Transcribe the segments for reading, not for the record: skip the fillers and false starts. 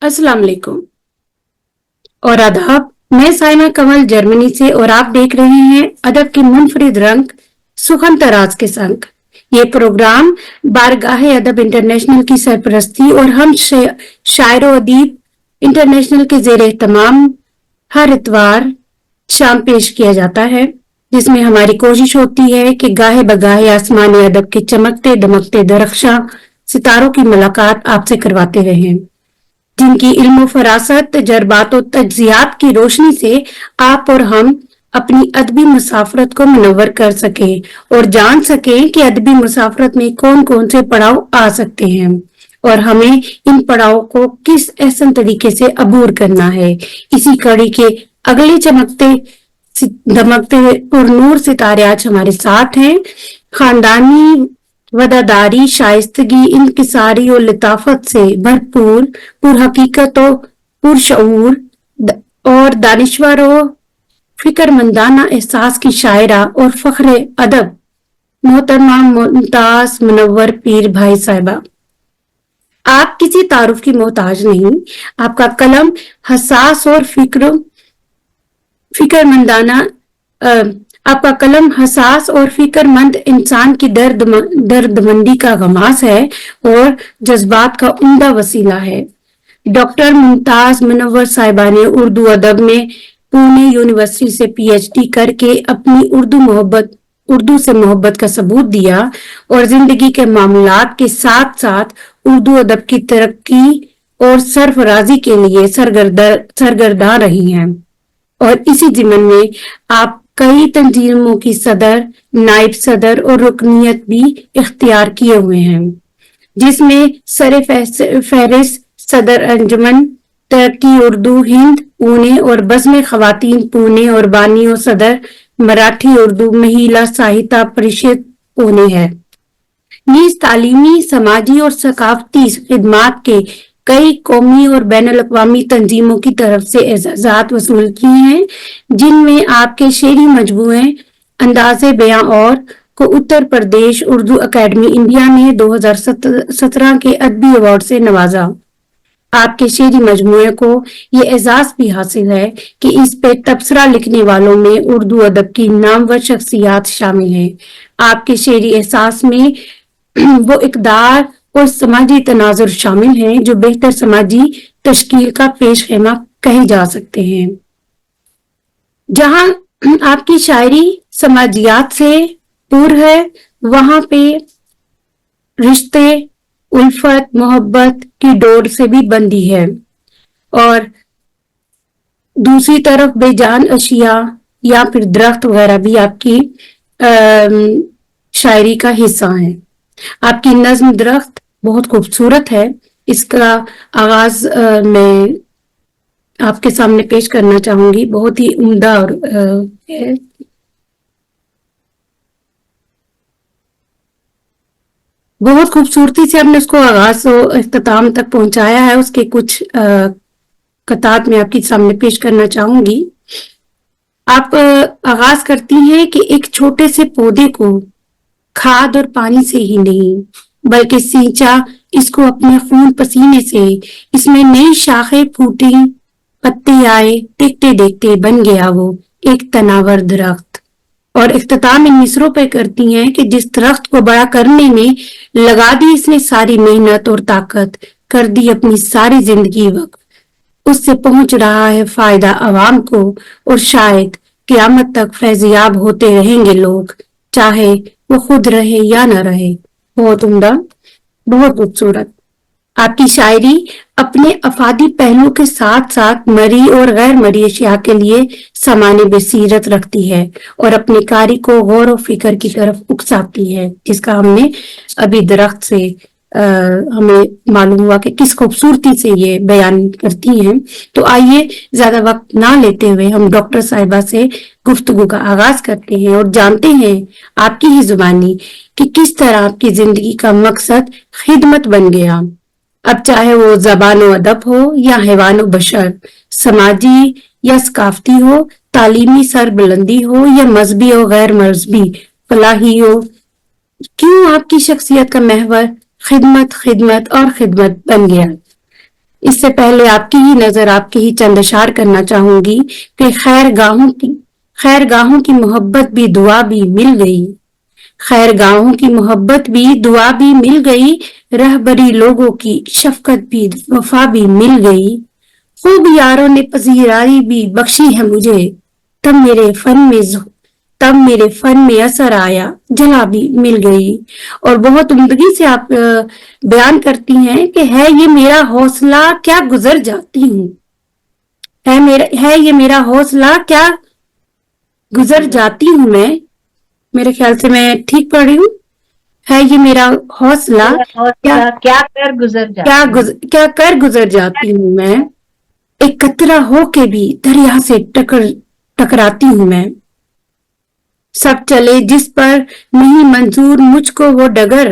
अस्सलाम वालेकुम और आदाब। मैं साइमा कमल जर्मनी से और आप देख रहे हैं अदब के मुनफरिद रंग सुखन तराज के संग। ये प्रोग्राम बारगाह अदब इंटरनेशनल की सरपरस्ती और हम शायर व अदीब इंटरनेशनल के जेर एहतमाम हर इतवार शाम पेश किया जाता है, जिसमें हमारी कोशिश होती है कि गाहे बगाहे आसमानी अदब के चमकते दमकते दरख्शां सितारों की मुलाकात आपसे करवाते रहें, जिनकी इल्म फरासत, तजर्बात और तज्जियात की रोशनी से आप और हम अपनी अदबी मुसाफरत को मुनव्वर कर सकें और जान सकें कि अदबी मुसाफरत में कौन कौन से पड़ाव आ सकते हैं और हमें इन पड़ावों को किस एहसन तरीके से अबूर करना है। इसी कड़ी के अगले चमकते धमकते पुरनूर सितारे आज हमारे साथ हैं। खानदानी वदादारी, शाइस्तगी, इंकिसारी और लताफत से भरपूर, पुरहकीकत और पुरशऊर और दानिश्वर और फिक्रमंदाना एहसास की शायरा और फख्र अदब मोहतरमा मुमताज मुनव्वर पीर भाई साहिबा। आप किसी तारुफ की मोहताज नहीं। आपका कलम हसास और फिक्रमंदाना आपका कलम हसास और फिक्रमंद इंसान की दर्दमंदी का गमास है और जज्बात का उम्दा वसीला है। डॉक्टर मुमताज मुनव्वर साहिबा ने उर्दू अदब में पुणे यूनिवर्सिटी से पीएचडी करके अपनी उर्दू से मोहब्बत का सबूत दिया और जिंदगी के मामलात के साथ साथ उर्दू अदब की तरक्की और सरफराजी के लिए सरगर्दा रही हैं। और इसी जिम्न में आप कई तंजीमों की सदर, नायब सदर और रुकनियत भी इख्तियार किए हुए हैं, जिसमें सर फहरिस्त सदर अंजुमन तरक्की उर्दू हिंद पुणे और बज़्म ख़वातीन पुणे और बानी और सदर मराठी उर्दू महिला साहित्य परिषद पुणे है। नीज तालीमी, समाजी और सकाफती खिदमात के कई कौमी और बैनुल-अक़वामी तंजीमों की तरफ से एजाज़ात वसूल किए हैं, जिनमें आपके शेरी मजमूए अंदाज़े बयां और को उत्तर प्रदेश उर्दू अकेडमी इंडिया ने 2017 के अदबी अवार्ड से नवाजा। आपके शेरी मजमूए को ये एजाज भी हासिल है कि इस पे तबसरा लिखने वालों में उर्दू अदब की नामवर शख्सियात शामिल हैं। आपके शेरी एहसास में वो इक़दार और समाजी तनाजुर शामिल हैं जो बेहतर समाजी तश्कील का पेश खेमा कहे जा सकते हैं। जहां आपकी शायरी समाजियात से दूर है, वहां पे रिश्ते, उल्फत, मोहब्बत की डोर से भी बंधी है और दूसरी तरफ बेजान अशिया या फिर दरख्त वगैरह भी आपकी शायरी का हिस्सा है। आपकी नज्म दरख्त बहुत खूबसूरत है। इसका आगाज मैं आपके सामने पेश करना चाहूंगी। बहुत ही उम्दा और है। बहुत खूबसूरती से हमने उसको आगाज और इख्तिताम तक पहुंचाया है। उसके कुछ कतात में आपके सामने पेश करना चाहूंगी। आप आगाज करती हैं कि एक छोटे से पौधे को खाद और पानी से ही नहीं बल्कि सींचा इसको अपने खून पसीने से। इसमें नई शाखें फूटी, पत्ते आए, देखते देखते बन गया वो एक तनावर दरख्त। और इख्तिताम इन मिसरों पे करती हैं कि जिस दरख्त को बड़ा करने में लगा दी इसने सारी मेहनत और ताकत, कर दी अपनी सारी जिंदगी वक्त, उससे पहुंच रहा है फायदा अवाम को और शायद क़यामत तक फैज़याब होते रहेंगे लोग, चाहे वो खुद रहे या न रहे। बहुत उम्दा, बहुत खूबसूरत। आपकी शायरी अपने अफादी पहलू के साथ साथ मरी और गैर मरी अशिया के लिए सामान्य बसीरत रखती है और अपने कारी को गौर और फिक्र की तरफ उकसाती है, जिसका हमने अभी दरख्त से हमें मालूम हुआ कि किस खूबसूरती से ये बयान करती हैं। तो आइए ज्यादा वक्त ना लेते हुए हम डॉक्टर साहिबा से गुफ्तगू का आगाज करते हैं और जानते हैं आपकी ही जुबानी कि किस तरह आपकी जिंदगी का मकसद खिदमत बन गया। अब चाहे वो ज़बान व अदब हो या हैवान व बशर, समाजी या सकाफती हो, तालीमी सरबुलंदी हो या मजहबी और गैर मजहबी फलाही हो, क्यों आपकी शख्सियत का महवर खिदमत खिदमत और खिदमत बन गया। اس سے پہلے آپ کی ہی نظر آپ کے ہی چند اشعار کرنا چاہوں گی کہ خیر گاہوں کی محبت بھی دعا بھی مل گئی، خیر گاہوں کی محبت بھی دعا بھی مل گئی، رہبری لوگوں کی شفقت بھی وفا بھی مل گئی، خوب یاروں نے پذیرائی بھی بخشی ہے مجھے، تب میرے فن میں تب میرے فن میں اثر آیا، جلا بھی مل گئی۔ اور بہت عمدگی سے آپ بیان کرتی ہیں کہ ہے یہ میرا حوصلہ کیا گزر جاتی ہوں، ہے یہ میرا حوصلہ کیا گزر جاتی ہوں میں، میرے خیال سے میں ٹھیک پڑھ رہی ہوں، ہے یہ میرا حوصلہ میرا کیا حوصلہ کیا کر گزر جاتی ہوں۔ کیا کر گزر جاتی ہوں میں، ایک قطرہ ہو کے بھی دریا سے ٹکراتی ہوں میں، سب چلے جس پر نہیں منظور مجھ کو وہ ڈگر،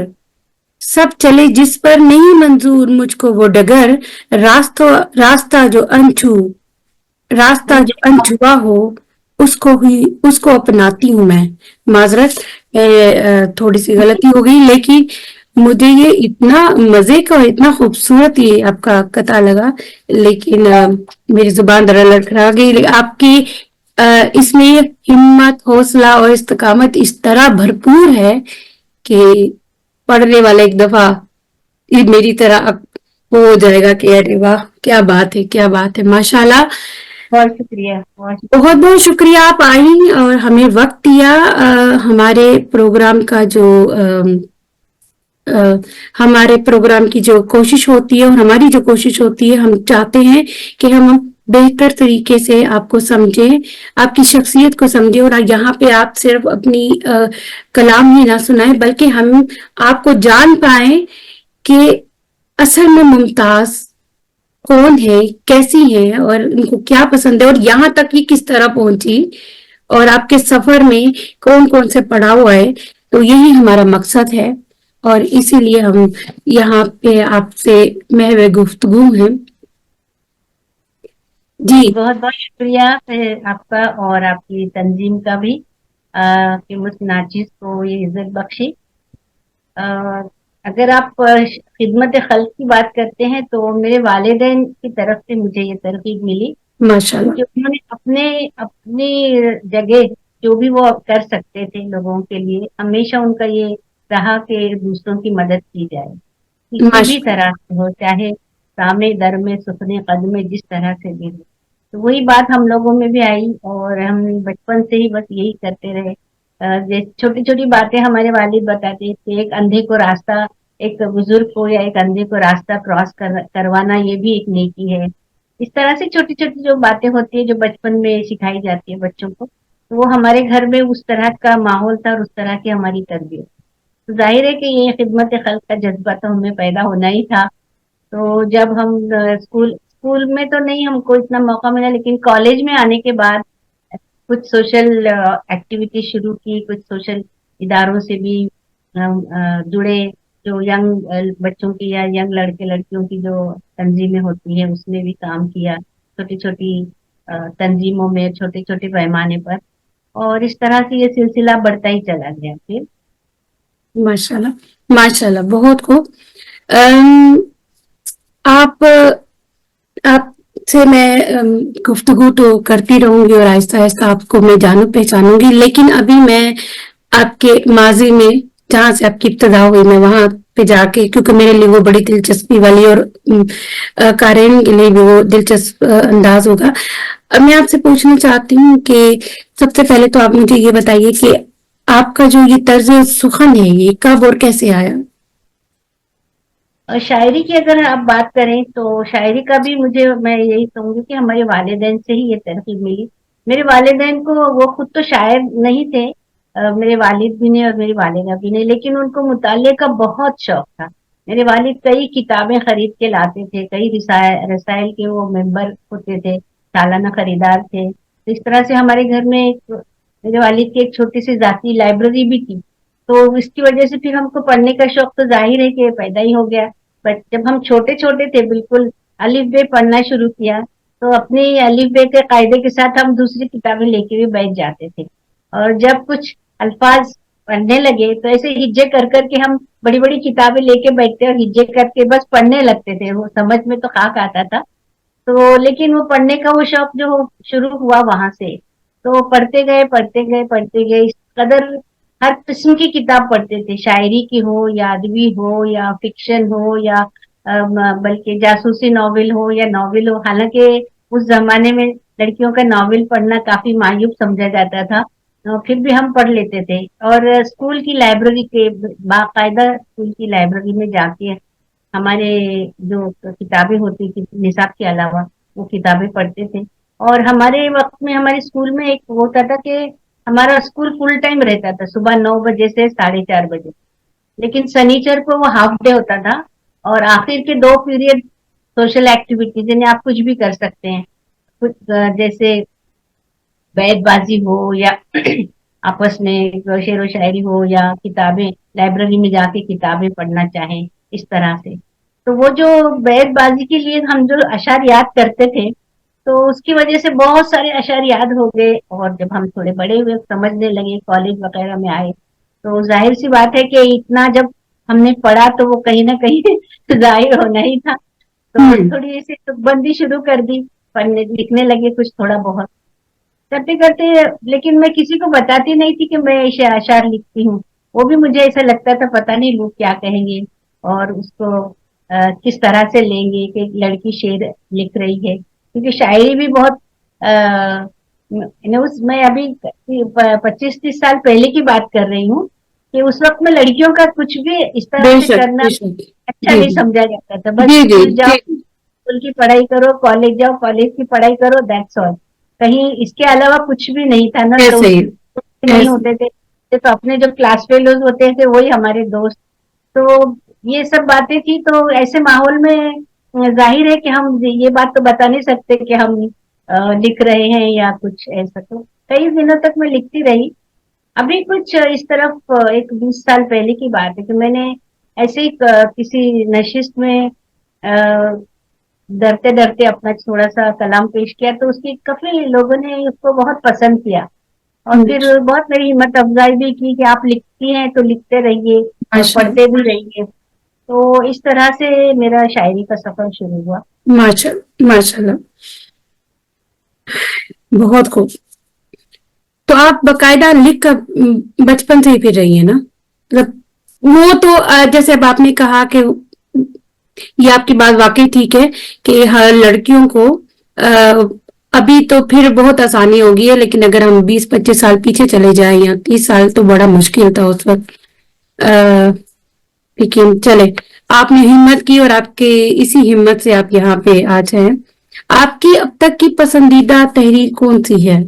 سب چلے جس پر نہیں منظور مجھ کو وہ ڈگر، راستہ جو انچھوا ہو اس کو اپناتی ہوں میں۔ معذرت تھوڑی سی غلطی ہو گئی، لیکن مجھے یہ اتنا مزے کا اور اتنا خوبصورت یہ آپ کا قطعہ لگا، لیکن میری زبان ذرا لڑکھڑا گئی۔ آپ کی اس میں ہمت، حوصلہ اور استقامت اس طرح بھرپور ہے کہ پڑھنے والا ایک دفعہ یہ میری طرح وہ ہو جائے گا کہ ارے واہ کیا بات ہے، کیا بات ہے، ماشاء اللہ۔ بہت شکریہ، بہت بہت شکریہ۔ بہت شکریہ آپ آئیں اور ہمیں وقت دیا۔ ہمارے پروگرام کا جو ہمارے پروگرام کی جو کوشش ہوتی ہے اور ہماری جو کوشش ہوتی ہے، ہم چاہتے ہیں کہ ہم بہتر طریقے سے آپ کو سمجھیں، آپ کی شخصیت کو سمجھیں، اور یہاں پہ آپ صرف اپنی کلام ہی نہ سنائیں بلکہ ہم آپ کو جان پائیں کہ اصل میں ممتاز کون ہے، کیسی ہے، اور ان کو کیا پسند ہے، اور یہاں تک یہ کس طرح پہنچی، اور آپ کے سفر میں کون کون سے پڑاؤ آئے۔ تو یہی ہمارا مقصد ہے اور اسی لیے ہم یہاں پہ آپ سے محو گفتگو ہیں۔ جی بہت بہت شکریہ آپ کا اور آپ کی تنظیم کا بھی کہ مجھ ناچیز کو یہ عزت بخشی۔ اگر آپ خدمت خلق کی بات کرتے ہیں تو میرے والدین کی طرف سے مجھے یہ ترغیب ملی، ماشاء اللہ، کیونکہ انہوں نے اپنی جگہ جو بھی وہ کر سکتے تھے لوگوں کے لیے، ہمیشہ ان کا یہ رہا کہ دوسروں کی مدد کی جائے، کسی بھی ماشاء طرح سے ہو، چاہے سامنے در میں سفنے قد میں جس طرح سے بھی ہو۔ تو وہی بات ہم لوگوں میں بھی آئی اور ہم بچپن سے ہی بس یہی کرتے رہے۔ چھوٹی چھوٹی باتیں ہمارے والد بتاتے تھے، ایک اندھے کو راستہ، ایک بزرگ کو یا ایک اندھے کو راستہ کراس کروانا یہ بھی ایک نیکی ہے۔ اس طرح سے چھوٹی چھوٹی جو باتیں ہوتی ہیں جو بچپن میں سکھائی جاتی ہے بچوں کو، تو وہ ہمارے گھر میں اس طرح کا ماحول تھا اور اس طرح کی ہماری تربیت۔ تو ظاہر ہے کہ یہ خدمت خلق کا جذبہ تو ہمیں پیدا ہونا ہی تھا۔ تو جب ہم اسکول میں تو نہیں ہم کو اتنا موقع ملا، لیکن کالج میں آنے کے بعد کچھ سوشل ایکٹیویٹی شروع کی، کچھ سوشل اداروں سے بھی جڑے، جو ینگ بچوں کی یا ینگ لڑکے لڑکیوں کی جو تنظیمیں ہوتی ہیں اس میں بھی کام کیا، چھوٹی چھوٹی تنظیموں میں چھوٹے چھوٹے پیمانے پر، اور اس طرح سے یہ سلسلہ بڑھتا ہی چلا گیا پھر۔ ماشاء اللہ، ماشاء اللہ، بہت خوب۔ آپ سے میں گفتگو تو کرتی رہوں گی اور آہستہ آہستہ آپ کو میں جانوں پہچانوں گی، لیکن ابھی میں آپ کے ماضی میں جہاں سے آپ کی ابتدا ہوئی میں وہاں پہ جا کے، کیونکہ میرے لیے وہ بڑی دلچسپی والی اور قارئین کے لیے بھی وہ دلچسپ انداز ہوگا۔ اب میں آپ سے پوچھنا چاہتی ہوں کہ سب سے پہلے تو آپ مجھے یہ بتائیے کہ آپ کا جو یہ طرز سخن ہے یہ کب اور کیسے آیا؟ اور شاعری کی اگر آپ بات کریں تو شاعری کا بھی میں یہی کہوں گی کہ ہمارے والدین سے ہی یہ ترغیب ملی۔ میرے والدین کو، وہ خود تو شاعر نہیں تھے، میرے والد بھی نہیں اور میری والدہ بھی نہیں، لیکن ان کو مطالعے کا بہت شوق تھا۔ میرے والد کئی کتابیں خرید کے لاتے تھے، کئی رسائل کے وہ ممبر ہوتے تھے، سالانہ خریدار تھے۔ تو اس طرح سے ہمارے گھر میں میرے والد کی ایک چھوٹی سی ذاتی لائبریری بھی تھی، تو اس کی وجہ سے پھر ہم کو پڑھنے کا شوق تو ظاہر ہے کہ پیدا ہی ہو گیا۔ بٹ جب ہم چھوٹے چھوٹے تھے بالکل الف بے پڑھنا شروع کیا، تو اپنی الف بے کے قاعدے کے ساتھ ہم دوسری کتابیں لے کے بھی بیٹھ جاتے تھے، اور جب کچھ الفاظ पढ़ने लगे तो ऐसे हिज्जे कर करके हम बड़ी बड़ी किताबें लेके बैठते और हिज्जे करके बस पढ़ने लगते थे, वो समझ में तो खाक आता था। तो लेकिन वो पढ़ने का वो शौक जो शुरू हुआ वहां से, तो पढ़ते गए पढ़ते गए पढ़ते गए, इस कदर हर किस्म की किताब पढ़ते थे, शायरी की हो या अदबी हो या फिक्शन हो या बल्कि जासूसी नॉवेल हो या नॉवेल हो। हालांकि उस जमाने में लड़कियों का नॉवेल पढ़ना काफी मायूब समझा जाता था, फिर भी हम पढ़ लेते थे। और स्कूल की लाइब्रेरी के बाकायदा स्कूल की लाइब्रेरी में जाके हमारे जो किताबें होती थी निसाब के अलावा वो किताबें पढ़ते थे। और हमारे वक्त में हमारे स्कूल में एक होता था कि हमारा स्कूल फुल टाइम रहता था, सुबह 9 बजे से 4:30 बजे, लेकिन शनिचर को वो हाफ डे होता था। और आखिर के 2 पीरियड सोशल एक्टिविटीज, यानी आप कुछ भी कर सकते हैं, कुछ जैसे बैतबाजी हो या आपस में शेर व शायरी हो या किताबें लाइब्रेरी में जाके किताबें पढ़ना चाहें, इस तरह से। तो वो जो बैतबाजी के लिए हम जो अशार याद करते थे, तो उसकी वजह से बहुत सारे अशार याद हो गए। और जब हम थोड़े बड़े हुए, समझने लगे, कॉलेज वगैरह में आए, तो जाहिर सी बात है कि इतना जब हमने पढ़ा तो वो कहीं ना कहीं जाहिर होना ही था। तो हम्म। थोड़ी सी तुकबंदी शुरू कर दी, पढ़ने लिखने लगे कुछ थोड़ा बहुत करते करते। लेकिन मैं किसी को बताती नहीं थी कि मैं ऐसे आशार लिखती हूँ। वो भी मुझे ऐसा लगता था पता नहीं लोग क्या कहेंगे और उसको किस तरह से लेंगे कि एक लड़की शेर लिख रही है, क्योंकि शायरी भी बहुत उस मैं अभी 25-30 साल पहले की बात कर रही हूँ कि उस वक्त में लड़कियों का कुछ भी इस तरह से बेशक करना बेशक। अच्छा जी नहीं जी समझा जाता था। बस जी जी स्कूल जाओ, जी। स्कूल की पढ़ाई करो, कॉलेज जाओ, कॉलेज की पढ़ाई करो, दैट्स ऑल। कहीं इसके अलावा कुछ भी नहीं था ना ऐसे ही। दोस्त, नहीं ऐसे। होते थे। तो अपने जो क्लास फेलोज होते थे वही हमारे दोस्त। तो ये सब बातें थी। तो ऐसे माहौल में जाहिर है कि हम ये बात तो बता नहीं सकते कि हम लिख रहे हैं या कुछ ऐसा। तो कई दिनों तक मैं लिखती रही। अभी कुछ इस तरफ एक 20 साल पहले की बात है कि मैंने ऐसे ही किसी नशिस्त में डरते डरते अपना थोड़ा सा कलाम पेश किया, तो उसकी काफी लोगों ने उसको बहुत पसंद किया। और माश- फिर बहुत मेरी हिम्मत अफजाई भी की कि आप लिखती हैं तो लिखते रहिए और माशा पढ़ते भी रहिए। तो इस तरह से मेरा शायरी का सफर शुरू हुआ। माशा माशाल्लाह। बहुत खूब। तो आप बकायदा लिख कर बचपन से ही फिर रही है ना, मतलब वो तो जैसे अब आपने कहा कि ये आपकी बात वाकई ठीक है कि हर लड़कियों को अभी तो फिर बहुत आसानी हो गई है, लेकिन अगर हम 20-25 साल पीछे चले जाएं या 30 साल तो बड़ा मुश्किल था उस वक्त। अ, लेकिन चले, आपने हिम्मत की और आपके इसी हिम्मत से आप यहाँ पे आज हैं। आपकी अब तक की पसंदीदा तहरीर कौन सी है?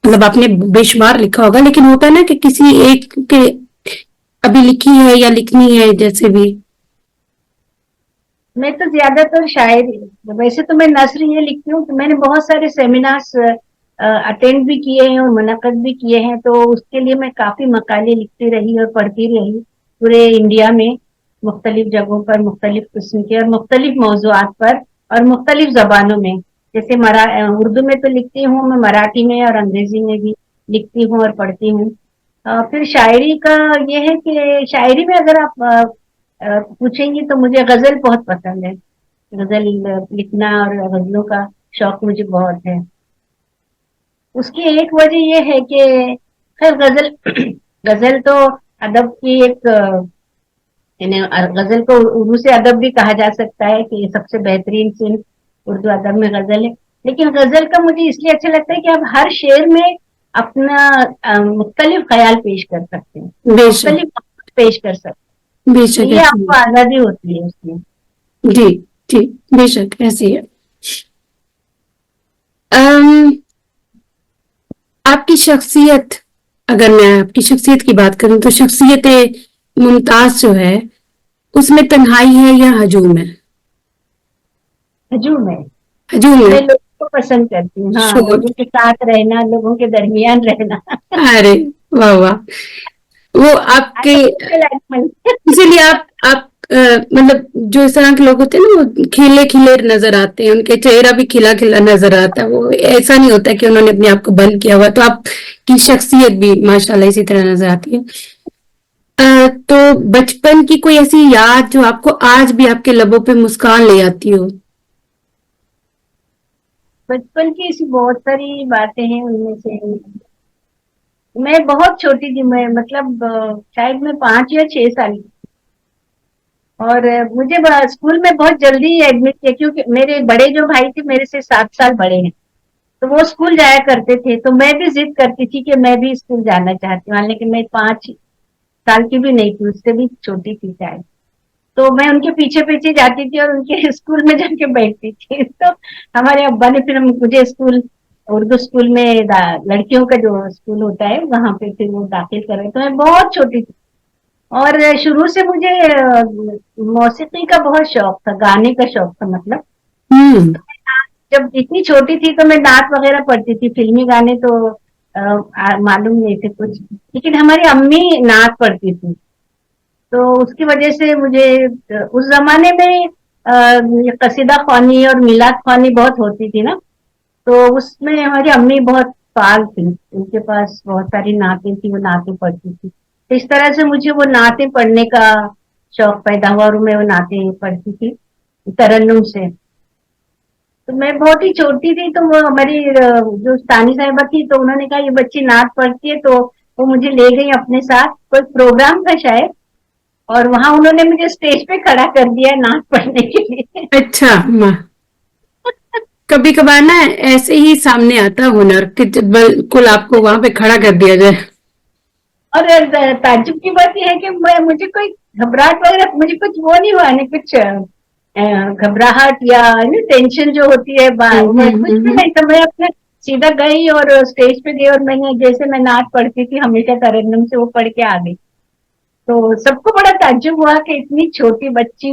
मतलब आपने बेशुमार लिखा होगा, लेकिन होता है ना कि किसी एक के अभी लिखी है या लिखनी है जैसे भी। मैं तो ज्यादातर शायरी, वैसे तो मैं नस्र ये लिखती हूँ। तो मैंने बहुत सारे सेमिनार्स अटेंड भी किए हैं और मुनक़्क़द भी किए हैं, तो उसके लिए मैं काफी मकाले लिखती रही और पढ़ती रही पूरे इंडिया में, मुख्तलिफ जगहों पर, मुख्तलिफ किस्म के और मुख्तलिफ मौज़ूआत पर और मुख्तलिफ जबानों में। जैसे उर्दू में तो लिखती हूँ मैं, मराठी में और अंग्रेजी में भी लिखती हूँ और पढ़ती हूँ। फिर शायरी का ये है कि शायरी में अगर आप पूछेंगी तो मुझे गजल बहुत पसंद है। गजल लिखना और गजलों का शौक मुझे बहुत है। उसकी एक वजह ये है कि खैर गजल गजल तो अदब की एक यानी गजल को उर्दू से अदब भी कहा जा सकता है कि ये सबसे बेहतरीन सिंफ उर्दू अदब में गजल है। लेकिन गजल का मुझे इसलिए अच्छा लगता है कि आप हर शेर में अपना मुख्तलिफ ख्याल पेश कर सकते हैं, बेशक मुख्तलिफ पेश कर सकते हैं। तो बेशक ये ऐसी आपको आजादी होती है उसमें। है। जी जी, बेशक ऐसी है। अम, आपकी शख्सियत, अगर मैं आपकी शख्सियत की बात करूं तो शख्सियत मुमताज जो है उसमें तन्हाई है या हजूम है? हजूम में हजूम है। मैं लोगों को पसंद करती हूँ, हाँ, शोर। लोगों के साथ रहना, लोगों के दरमियान रहना। अरे वाह वाह। वो आई आपके, एम एनिमल। इसीलिए आप मतलब जो इस तरह के लोग होते हैं ना वो खिले खिले नजर आते हैं, उनके चेहरा भी खिला खिला नजर आता है, वो ऐसा नहीं होता कि उन्होंने अपने आप को बंद किया हुआ। तो आपकी शख्सियत भी माशाल्लाह इसी तरह नजर आती है। तो बचपन की कोई ऐसी याद जो आपको आज भी आपके लबों पे मुस्कान ले आती हो? बचपन की ऐसी बहुत सारी बातें हैं, उनमें से मैं बहुत छोटी थी, मैं मतलब शायद मैं 5 या 6 साल की। और मुझे स्कूल में बहुत जल्दी एडमिट किया, क्योंकि मेरे बड़े जो भाई थे मेरे से 7 साल बड़े हैं, तो वो स्कूल जाया करते थे, तो मैं भी जिद करती थी कि मैं भी स्कूल जाना चाहती हूँ, हालांकि मैं 5 साल की भी नहीं थी, उससे भी छोटी थी शायद। तो मैं उनके पीछे पीछे जाती थी और उनके स्कूल में जाके बैठती थी। तो हमारे अब्बा ने फिर मुझे स्कूल, उर्दू स्कूल में लड़कियों का जो स्कूल होता है वहां पे फिर वो दाखिल कर रहे, तो मैं बहुत छोटी थी। और शुरू से मुझे मौसीकी का बहुत शौक था, गाने का शौक था मतलब। हम्म। जब इतनी छोटी थी तो मैं नात वगैरह पढ़ती थी, फिल्मी गाने तो मालूम नहीं थे कुछ, लेकिन हमारी अम्मी नात पढ़ती थी। तो उसकी वजह से मुझे उस जमाने में ये कसीदा ख्वानी और मिलाद ख्वानी बहुत होती थी ना, तो उसमें हमारी अम्मी बहुत फाल थी, उनके पास बहुत सारी नातें थी, वो नातें पढ़ती थी, तो इस तरह से मुझे वो नातें पढ़ने का शौक पैदा हुआ और मैं वो नातें पढ़ती थी तरन्नुम से। तो मैं बहुत ही छोटी थी, तो वो हमारी जो स्थानीय साहिबा थी, तो उन्होंने कहा ये बच्ची नात पढ़ती है, तो वो मुझे ले गई अपने साथ, कोई प्रोग्राम था शायद, और वहां उन्होंने मुझे स्टेज पे खड़ा कर दिया नाच पढ़ने के लिए। अच्छा। कभी कभार ना ऐसे ही सामने आता है हुनर कि जब बिल्कुल आपको वहां पे खड़ा कर दिया जाए। और ताज्जुब की बात यह है कि मुझे कोई घबराहट वगैरह, मुझे कुछ वो नहीं हुआ, नहीं कुछ घबराहट या टेंशन जो होती है, मैं कुछ भी हम्म। नहीं था, मैं अपने सीधा गई और स्टेज पे गई, और मैंने जैसे मैं नाच पढ़ती थी हमेशा तरन्नुम से, वो पढ़ के आ गई। तो सबको बड़ा ताज्जुब हुआ कि इतनी छोटी बच्ची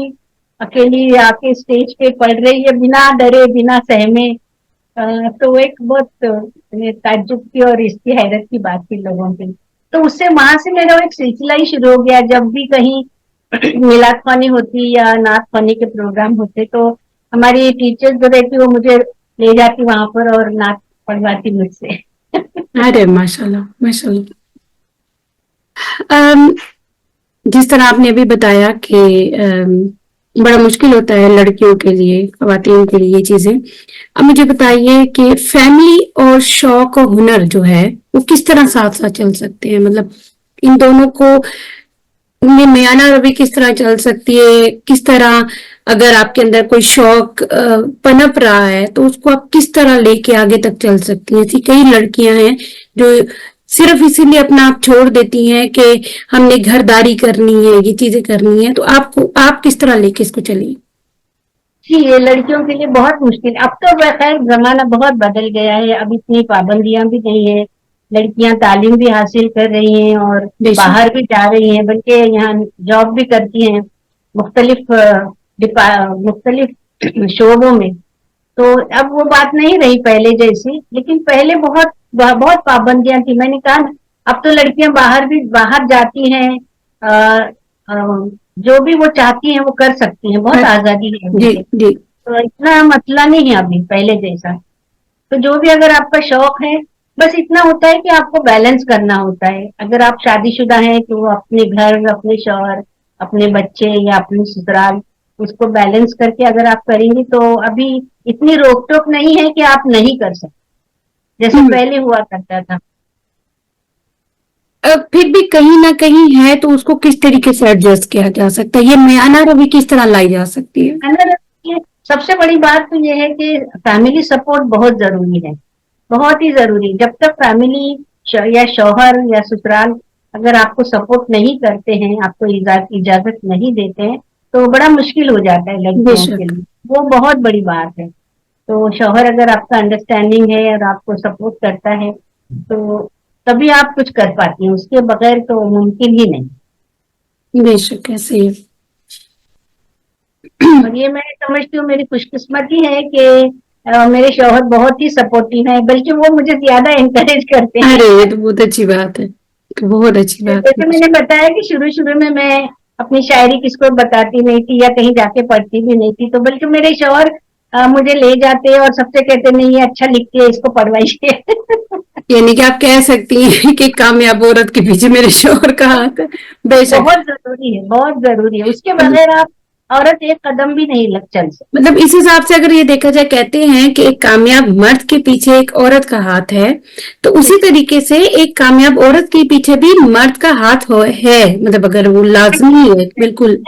अकेली आके स्टेज पे पढ़ रही है बिना डरे बिना सहमे। तो एक बहुत ताज्जुब की और इसकी हैरत की बात थी लोगों की। तो उससे वहां से मेरा एक सिलसिला ही शुरू हो गया, जब भी कहीं मिलाद खानी होती या नात खानी के प्रोग्राम होते, तो हमारी टीचर्स जो रहती वो मुझे ले जाती वहां पर और नात पढ़वाती मुझसे। अरे माशाल्लाह माशाल्लाह। अम, जिस तरह आपने अभी बताया कि बड़ा मुश्किल होता है लड़कियों के लिए, खवातीन के लिए ये चीजें। अब मुझे बताइए कि फैमिली और शौक और हुनर जो है वो किस तरह साथ साथ चल सकते हैं? मतलब इन दोनों को में मियाना रवि किस तरह चल सकती है? किस तरह अगर आपके अंदर कोई शौक पनप रहा है तो उसको आप किस तरह लेके आगे तक चल सकती हैं? ऐसी कई लड़कियां हैं जो सिर्फ इसीलिए अपना आप छोड़ देती हैं कि हमने घरदारी करनी है, ये चीजें करनी है। तो आप किस तरह लेके इसको चलिए? जी, ये लड़कियों के लिए बहुत मुश्किल, अब तो खैर जमाना बहुत बदल गया है, अब इतनी पाबंदियां भी नहीं है, लड़कियां तालीम भी हासिल कर रही हैं और बेशक। बाहर भी जा रही हैं, बल्कि यहाँ जॉब भी करती हैं मुख्तलिफ मुख्तलिफ शोबों में। तो अब वो बात नहीं रही पहले जैसी, लेकिन पहले बहुत बहुत पाबंदियां थी, मैंने कहा ना, अब तो लड़कियां बाहर भी बाहर जाती हैं, अ, अ, जो भी वो चाहती हैं वो कर सकती हैं, बहुत आजादी है जी उनके। जी। तो इतना मसला नहीं है अभी पहले जैसा। तो जो भी अगर आपका शौक है, बस इतना होता है कि आपको बैलेंस करना होता है, अगर आप शादीशुदा हैं तो अपने घर, अपने शौहर, अपने बच्चे या अपने ससुराल, उसको बैलेंस करके अगर आप करेंगे तो अभी इतनी रोक टोक नहीं है कि आप नहीं कर सकते, जैसे हम्म। पहले हुआ करता था। फिर भी कहीं ना कहीं है तो उसको किस तरीके से एडजस्ट किया जा सकता है? ये मियाना रवि किस तरह लाई जा सकती है? है ना? ये सबसे बड़ी बात तो ये है कि फैमिली सपोर्ट बहुत जरूरी है, बहुत ही जरूरी। जब तक फैमिली या शौहर या ससुराल अगर आपको सपोर्ट नहीं करते हैं, आपको इजाजत नहीं देते हैं, तो बड़ा मुश्किल हो जाता है लड़कियों के बेशक। लिए, वो बहुत बड़ी बात है। तो शौहर अगर आपका अंडरस्टैंडिंग है और आपको सपोर्ट करता है, तो तभी आप कुछ कर पाती हैं, उसके बगैर तो मुमकिन ही नहीं। बेशक ऐसे ही। और ये मैं समझती हूँ मेरी खुशकिस्मती है कि मेरे शौहर बहुत ही सपोर्टिव है, बल्कि वो मुझे ज्यादा एनकरेज करते हैं। अरे ये तो बहुत अच्छी बात है, बहुत अच्छी बात जैसे है। मैंने बताया कि शुरू शुरू में मैं अपनी शायरी किसको बताती नहीं थी या कहीं जाके पढ़ती भी नहीं थी, तो बल्कि मेरे शौहर मुझे ले जाते और सबसे कहते नहीं ये अच्छा लिखती है, इसको पढ़वाइए। यानी कि आप कह सकती हैं कि कामयाब औरत के पीछे मेरे शौहर का हाथ है। बेशक। बहुत जरूरी है, बहुत जरूरी है, उसके बगैर आप औरत एक कदम भी नहीं लग चल सकती। मतलब इस हिसाब से अगर ये देखा जाए, कहते हैं कि एक कामयाब मर्द के पीछे एक औरत का हाथ है, तो उसी तरीके से एक कामयाब औरत के पीछे भी मर्द का हाथ है, मतलब अगर वो लाजमी है, बिल्कुल।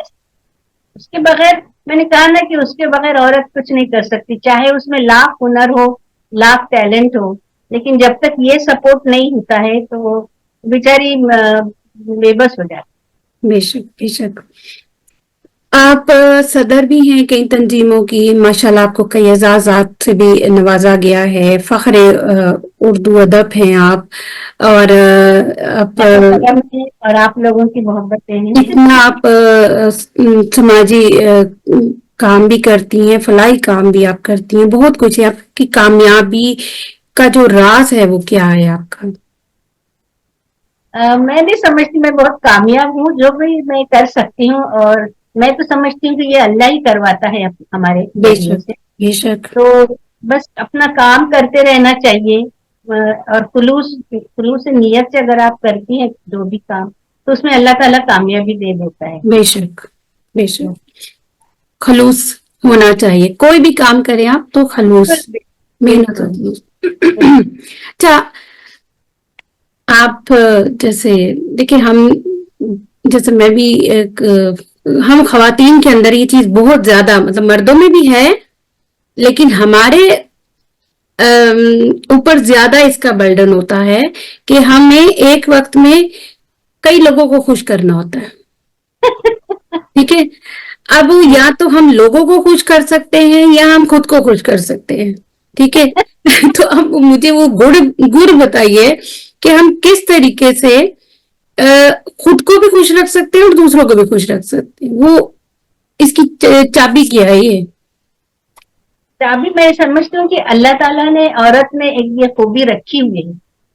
उसके बगैर, मैंने कहा ना कि उसके बगैर औरत कुछ नहीं कर सकती, चाहे उसमें लाख हुनर हो, लाख टैलेंट हो, लेकिन जब तक ये सपोर्ट नहीं होता है तो वो बेचारी बेबस हो जाती। बेशक बेशक। आप सदर भी हैं कई तंजीमों की, माशाल्लाह आपको कई एजाज़ात से भी नवाजा गया है, फख्र उर्दू अदब हैं आप। और आप कदम है और आप लोगों की मोहब्बतें हैं। इतना आप समाजी काम भी करती हैं, फलाही काम भी आप करती हैं, बहुत कुछ है। आपकी कामयाबी का जो राज है वो क्या है आपका? मैं नहीं समझती मैं बहुत कामयाब हूँ, जो भी मैं कर सकती हूँ, और मैं तो समझती हूँ कि ये अल्लाह ही करवाता है हमारे जरिए बेशक से। बेशक। तो बस अपना काम करते रहना चाहिए, और खुलूस खुलूस नियत से अगर आप करती हैं जो भी काम, तो उसमें अल्लाह ताला कामयाबी दे देता है। बेशक बेशक। खलूस होना चाहिए, कोई भी काम करें आप तो खलूस बिल्कुल मेहनत बिल्कुल होती बिल्कुल। है। अच्छा, आप जैसे देखिए, हम जैसे मैं भी एक हम खवातीन के अंदर ये चीज बहुत ज्यादा, मतलब मर्दों में भी है, लेकिन हमारे ऊपर ज्यादा इसका बर्डन होता है कि हमें एक वक्त में कई लोगों को खुश करना होता है। ठीक है। अब या तो हम लोगों को खुश कर सकते हैं या हम खुद को खुश कर सकते हैं। ठीक है। तो अब मुझे वो गुड़ बताइए कि हम किस तरीके से खुद को भी खुश रख सकते हैं और दूसरों को भी खुश रख सकते हैं। वो इसकी चाबी क्या है ये? अभी मैं समझती हूँ कि अल्लाह ताला ने औरत में एक ये खूबी रखी हुई है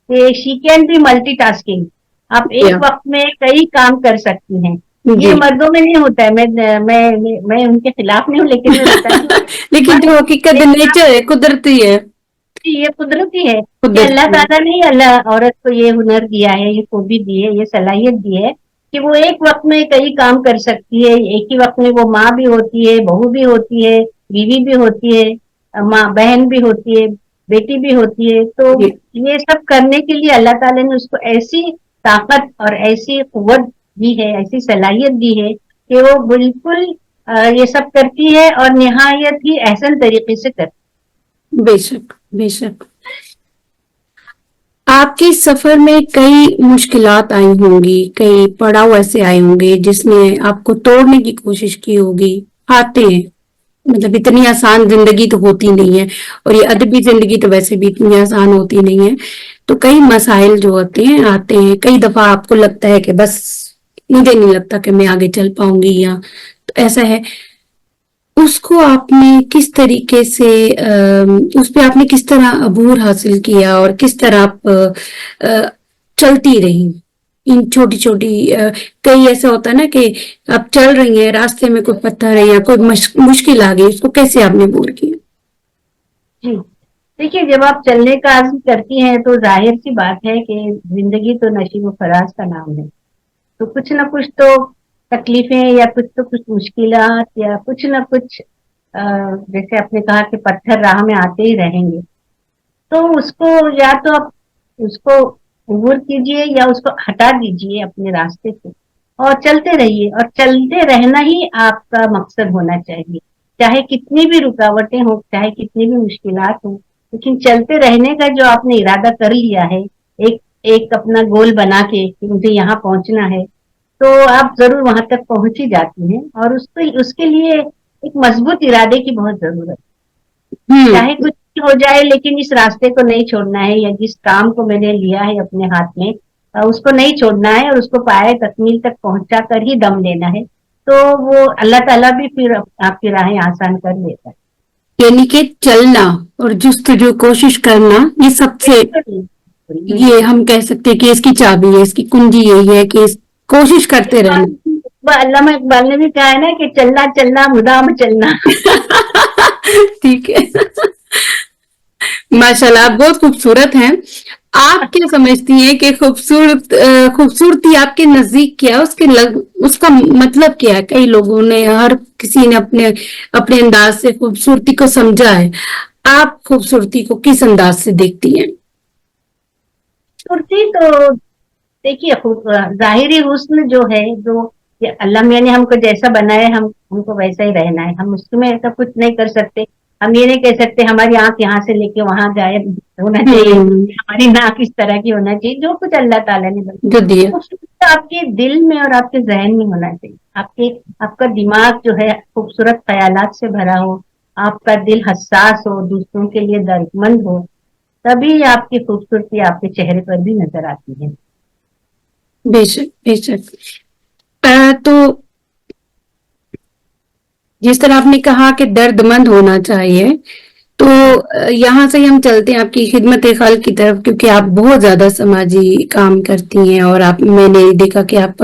कि शी कैन बी मल्टीटास्किंग। आप या एक वक्त में कई काम कर सकती हैं। ये जी। मर्दों में नहीं होता है। मैं उनके खिलाफ नहीं हूँ, लेकिन मैं बताती हूँ कि लेकिन जो हकीकत एक नेचर है, कुदरती है। ये कुदरती है कि अल्लाह कुदरती है। ताला ने अल्लाह औरत को ये हुनर दिया है, ये खूबी दी है, ये सलाहियत दी है कि वो एक वक्त में कई काम कर सकती है। एक ही वक्त में वो माँ भी होती है, बहू भी होती है, बीवी भी होती है, माँ बहन भी होती है, बेटी भी होती है। तो जी। ये सब करने के लिए अल्लाह ताला ने उसको ऐसी ताकत और ऐसी कुव्वत दी है, ऐसी सलाहियत दी है कि वो बिल्कुल ये सब करती है और निहायत ही एहसन तरीके से करती बेशक बेशक। आपके सफर में कई मुश्किलात आई होंगी, कई पड़ाव ऐसे आए होंगे जिसने आपको तोड़ने की कोशिश की होगी। आते हैं, मतलब इतनी आसान जिंदगी तो होती नहीं है, और ये अदबी जिंदगी तो वैसे भी इतनी आसान होती नहीं है। तो कई मसाइल जो होते हैं आते हैं, कई दफा आपको लगता है कि बस मुझे नहीं लगता कि मैं आगे चल पाऊंगी, या तो ऐसा है। उसको आपने किस तरीके से उस पे आपने किस तरह अबूर हासिल किया और किस तरह आप चलती रही इन छोटी छोटी कई ऐसा होता है ना कि आप चल रही हैं, रास्ते में कोई पत्थर है या कोई मुश्किल आ गई, उसको कैसे आपने दूर किया? जी। देखिए, जब आप चलने का आज़्म करती हैं तो ज़ाहिर सी बात है कि ज़िंदगी तो नशीब फराज का नाम है। तो कुछ न कुछ तो तकलीफें या कुछ तो कुछ मुश्किलात या कुछ न कुछ जैसे आपने कहा कि पत्थर राह में आते ही रहेंगे। तो उसको या तो आप उसको अबूर कीजिए या उसको हटा दीजिए अपने रास्ते से और चलते रहिए, और चलते रहना ही आपका मकसद होना चाहिए। चाहे कितनी भी रुकावटें हो, चाहे कितनी भी मुश्किलात हो, लेकिन चलते रहने का जो आपने इरादा कर लिया है, एक एक अपना गोल बना के कि मुझे यहाँ पहुंचना है, तो आप जरूर वहां तक पहुंच ही जाती हैं। और उसको उसके लिए एक मजबूत इरादे की बहुत जरूरत है। हम्म। चाहे कुछ भी हो जाए, लेकिन इस रास्ते को नहीं छोड़ना है, या जिस काम को मैंने लिया है अपने हाथ में उसको नहीं छोड़ना है, और उसको पाए तकमील तक पहुंचा कर ही दम लेना है। तो वो अल्लाह ताला भी फिर आपकी राहें आसान कर देता है। यानी कि चलना और जुस्तजू कोशिश करना, ये सबसे, बिल्कुल बिल्कुल ये हम कह सकते हैं कि इसकी चाबी है, इसकी कुंजी यही है कि कोशिश करते रहना। अल्लामा इकबाल ने भी कहा है ना कि चलना चलना मुदाम चलना। ठीक है। माशाल्लाह, आप बहुत खूबसूरत हैं। आप क्या समझती हैं कि खूबसूरती आपके नजदीक क्या है, उसका मतलब क्या है? कई लोगों ने, हर किसी ने अपने अपने अंदाज से खूबसूरती को समझा है। आप खूबसूरती को किस अंदाज से देखती हैं? खूबसूरती तो देखिए, जाहिरी हुस्न जो है, जो ये अल्लाह मियाँ ने हमको जैसा बनाया है, हमको वैसा ही रहना है। हम उसमें ऐसा कुछ नहीं कर सकते। हम ये नहीं कह सकते हमारी आंख यहाँ से लेके वहां जाए होना चाहिए, हमारी नाक इस तरह की होना चाहिए। जो कुछ अल्लाह ताला ने बनाया, जो दिया। खूबसूरती तो आपके दिल में और आपके जहन में होना चाहिए। आपका दिमाग जो है खूबसूरत ख्यालात से भरा हो, आपका दिल हसास हो, दूसरों के लिए दर्दमंद हो, तभी आपकी खूबसूरती आपके चेहरे पर भी नजर आती है। बेशक, बेशक। तो जिस तरह आपने कहा कि दर्दमंद होना चाहिए, तो यहाँ से हम चलते हैं आपकी खिदमत खल्क की तरफ, क्योंकि आप बहुत ज्यादा समाजी काम करती हैं और मैंने देखा कि आप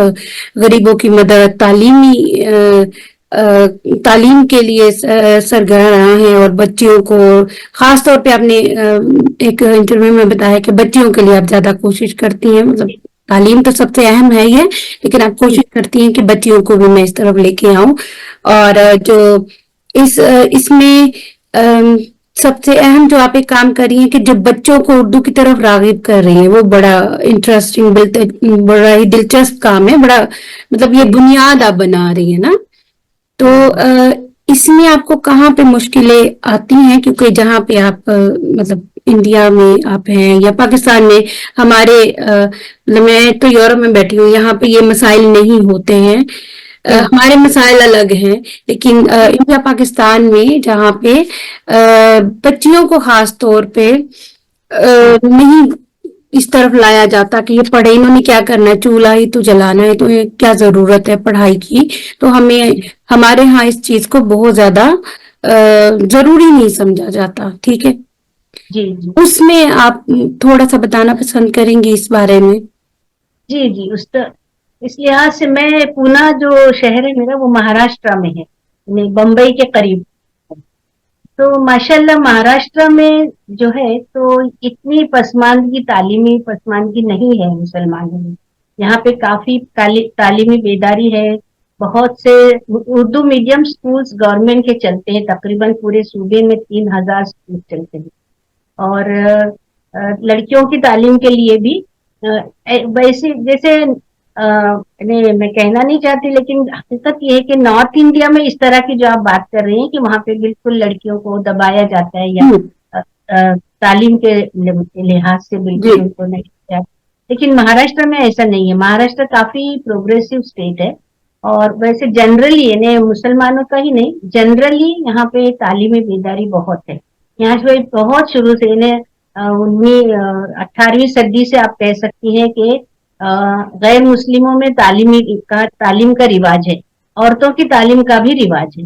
गरीबों की मदद, तालीम के लिए सरगर्म हैं, और बच्चियों को खास तौर पे आपने एक इंटरव्यू में बताया कि बच्चियों के लिए आप ज्यादा कोशिश करती हैं। मतलब तालीम तो सबसे अहम है ही है, लेकिन आप कोशिश करती हैं कि बच्चियों को भी मैं इस तरफ लेके आऊं। और जो इसमें सबसे अहम जो आप एक काम कर रही हैं कि जो बच्चों को उर्दू की तरफ रागिब कर रही हैं, वो बड़ा इंटरेस्टिंग, बड़ा ही दिलचस्प काम है। बड़ा, मतलब ये बुनियाद आप बना रही है ना। तो इसमें आपको कहाँ पे मुश्किलें आती हैं? क्योंकि जहाँ पे आप मतलब इंडिया में आप हैं या पाकिस्तान में, हमारे मतलब मैं तो यूरोप में बैठी हूँ, यहाँ पे ये मसाइल नहीं होते हैं। हमारे मसाइल अलग हैं, लेकिन इंडिया पाकिस्तान में जहाँ पे बच्चियों को खास तौर पे नहीं इस तरफ लाया जाता कि ये पढ़े, इन्होंने क्या करना है, चूल्हा ही तो जलाना है, तो ये क्या जरूरत है पढ़ाई की। तो हमारे यहाँ इस चीज को बहुत ज्यादा जरूरी नहीं समझा जाता। ठीक है, जी जी उसमें आप थोड़ा सा बताना पसंद करेंगी इस बारे में? जी जी। इस लिहाज से मैं, पूना जो शहर है मेरा, वो महाराष्ट्र में है, यानी बम्बई के करीब। तो माशाल्लाह महाराष्ट्र में जो है, तो इतनी पसमानदगी, तालीमी पसमानदगी नहीं है मुसलमानों में। यहाँ पे काफी तालीमी बेदारी है। बहुत से उर्दू मीडियम स्कूल्स गवर्नमेंट के चलते हैं, तकरीबन पूरे सूबे में 3,000 स्कूल चलते हैं। और लड़कियों की तालीम के लिए भी वैसे जैसे मैं कहना नहीं चाहती, लेकिन हकीकत ये है कि नॉर्थ इंडिया में इस तरह की जो आप बात कर रही हैं कि वहां पे बिल्कुल लड़कियों को दबाया जाता है, या तालीम के लिहाज से बिल्कुल उनको नहीं किया। लेकिन महाराष्ट्र में ऐसा नहीं है। महाराष्ट्र काफी प्रोग्रेसिव स्टेट है, और वैसे जनरली, यानी मुसलमानों का ही नहीं, जनरली यहाँ पे तालीमी बेदारी बहुत है। यहाँ पे बहुत शुरू से, इन्हें 18वीं सदी से आप कह सकती हैं कि गैर मुस्लिमों में तालीम का रिवाज है, औरतों की तालीम का भी रिवाज है।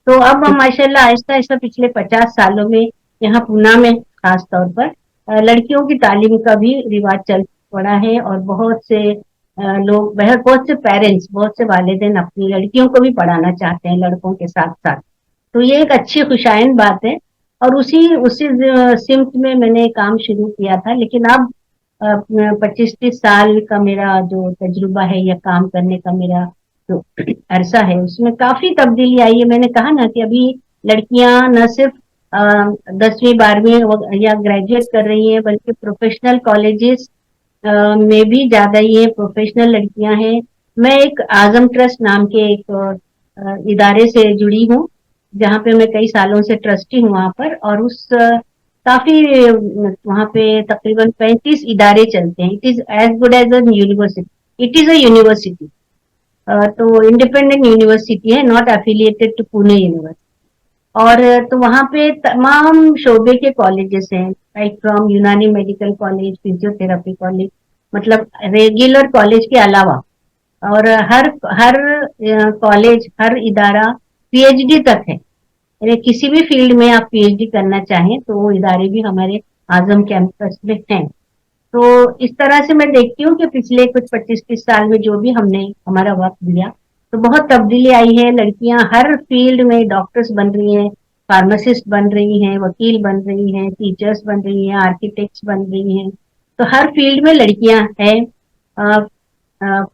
तो अब हम माशाल्लाह आहिस्ता आहिस्ता पिछले 50 सालों में यहाँ पूना में खास तौर पर लड़कियों की तालीम का भी रिवाज चल पड़ा है। और बहुत से लोग, बहुत से पेरेंट्स, बहुत से वालिदैन अपनी लड़कियों को भी पढ़ाना चाहते हैं लड़कों के साथ साथ। तो ये एक अच्छी खुशाइन बात है। और उसी उसी सिमत में मैंने काम शुरू किया था। लेकिन अब 25-30 साल का मेरा जो तजुर्बा है, या काम करने का मेरा जो अरसा है, उसमें काफी तब्दीली आई है। मैंने कहा ना कि अभी लड़कियां न सिर्फ 10वीं 12वीं या ग्रेजुएट कर रही हैं, बल्कि प्रोफेशनल कॉलेजेस में भी ज्यादा ही है, प्रोफेशनल लड़कियां हैं। मैं एक आजम ट्रस्ट नाम के एक इदारे से जुड़ी हूँ, जहाँ पे मैं कई सालों से ट्रस्टी हूँ वहां पर। और काफी वहां पे तकरीबन 35 इदारे चलते हैं। It is as good as a university, it is a university. तो इंडिपेंडेंट यूनिवर्सिटी है, not affiliated to Pune university. और तो वहां पे तमाम शोबे के कॉलेजेस हैं, like from Unani medical college, physiotherapy college, मतलब रेगुलर कॉलेज के अलावा। और हर हर कॉलेज, हर इदारा पीएचडी तक है, यानी किसी भी फील्ड में आप पीएचडी करना चाहें तो वो इदारे भी हमारे आजम कैंपस में हैं। तो इस तरह से मैं देखती हूँ कि पिछले कुछ 25-30 साल में जो भी हमने हमारा वक्त दिया, तो बहुत तब्दीली आई है। लड़कियां हर फील्ड में डॉक्टर्स बन रही हैं, फार्मासिस्ट बन रही हैं, वकील बन रही हैं, टीचर्स बन रही हैं, आर्किटेक्ट्स बन रही हैं। तो हर फील्ड में लड़कियां हैं।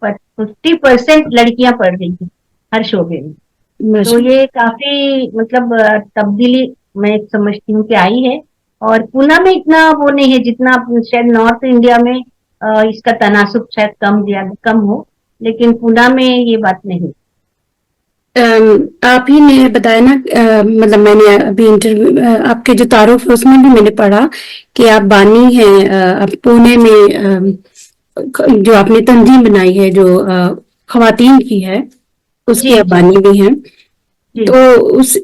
50% लड़कियां पढ़ रही हैं हर शोबे में। तो माशा ये काफी मतलब तब्दीली मैं समझती हूँ कि आई है। और पूना में इतना वो नहीं है जितना शायद नॉर्थ इंडिया में इसका तनासुब शायद कम ज्यादा कम हो, लेकिन पूना में ये बात नहीं। आप ही ने बताया ना, मतलब मैंने अभी इंटरव्यू, आपके जो तारुफ है उसमें भी मैंने पढ़ा कि आप बानी हैं, आप पुणे में, जो आपने तंजीम बनाई है जो खवातीन की है, उसके जी आप जी बानी भी हैं। जी तो उस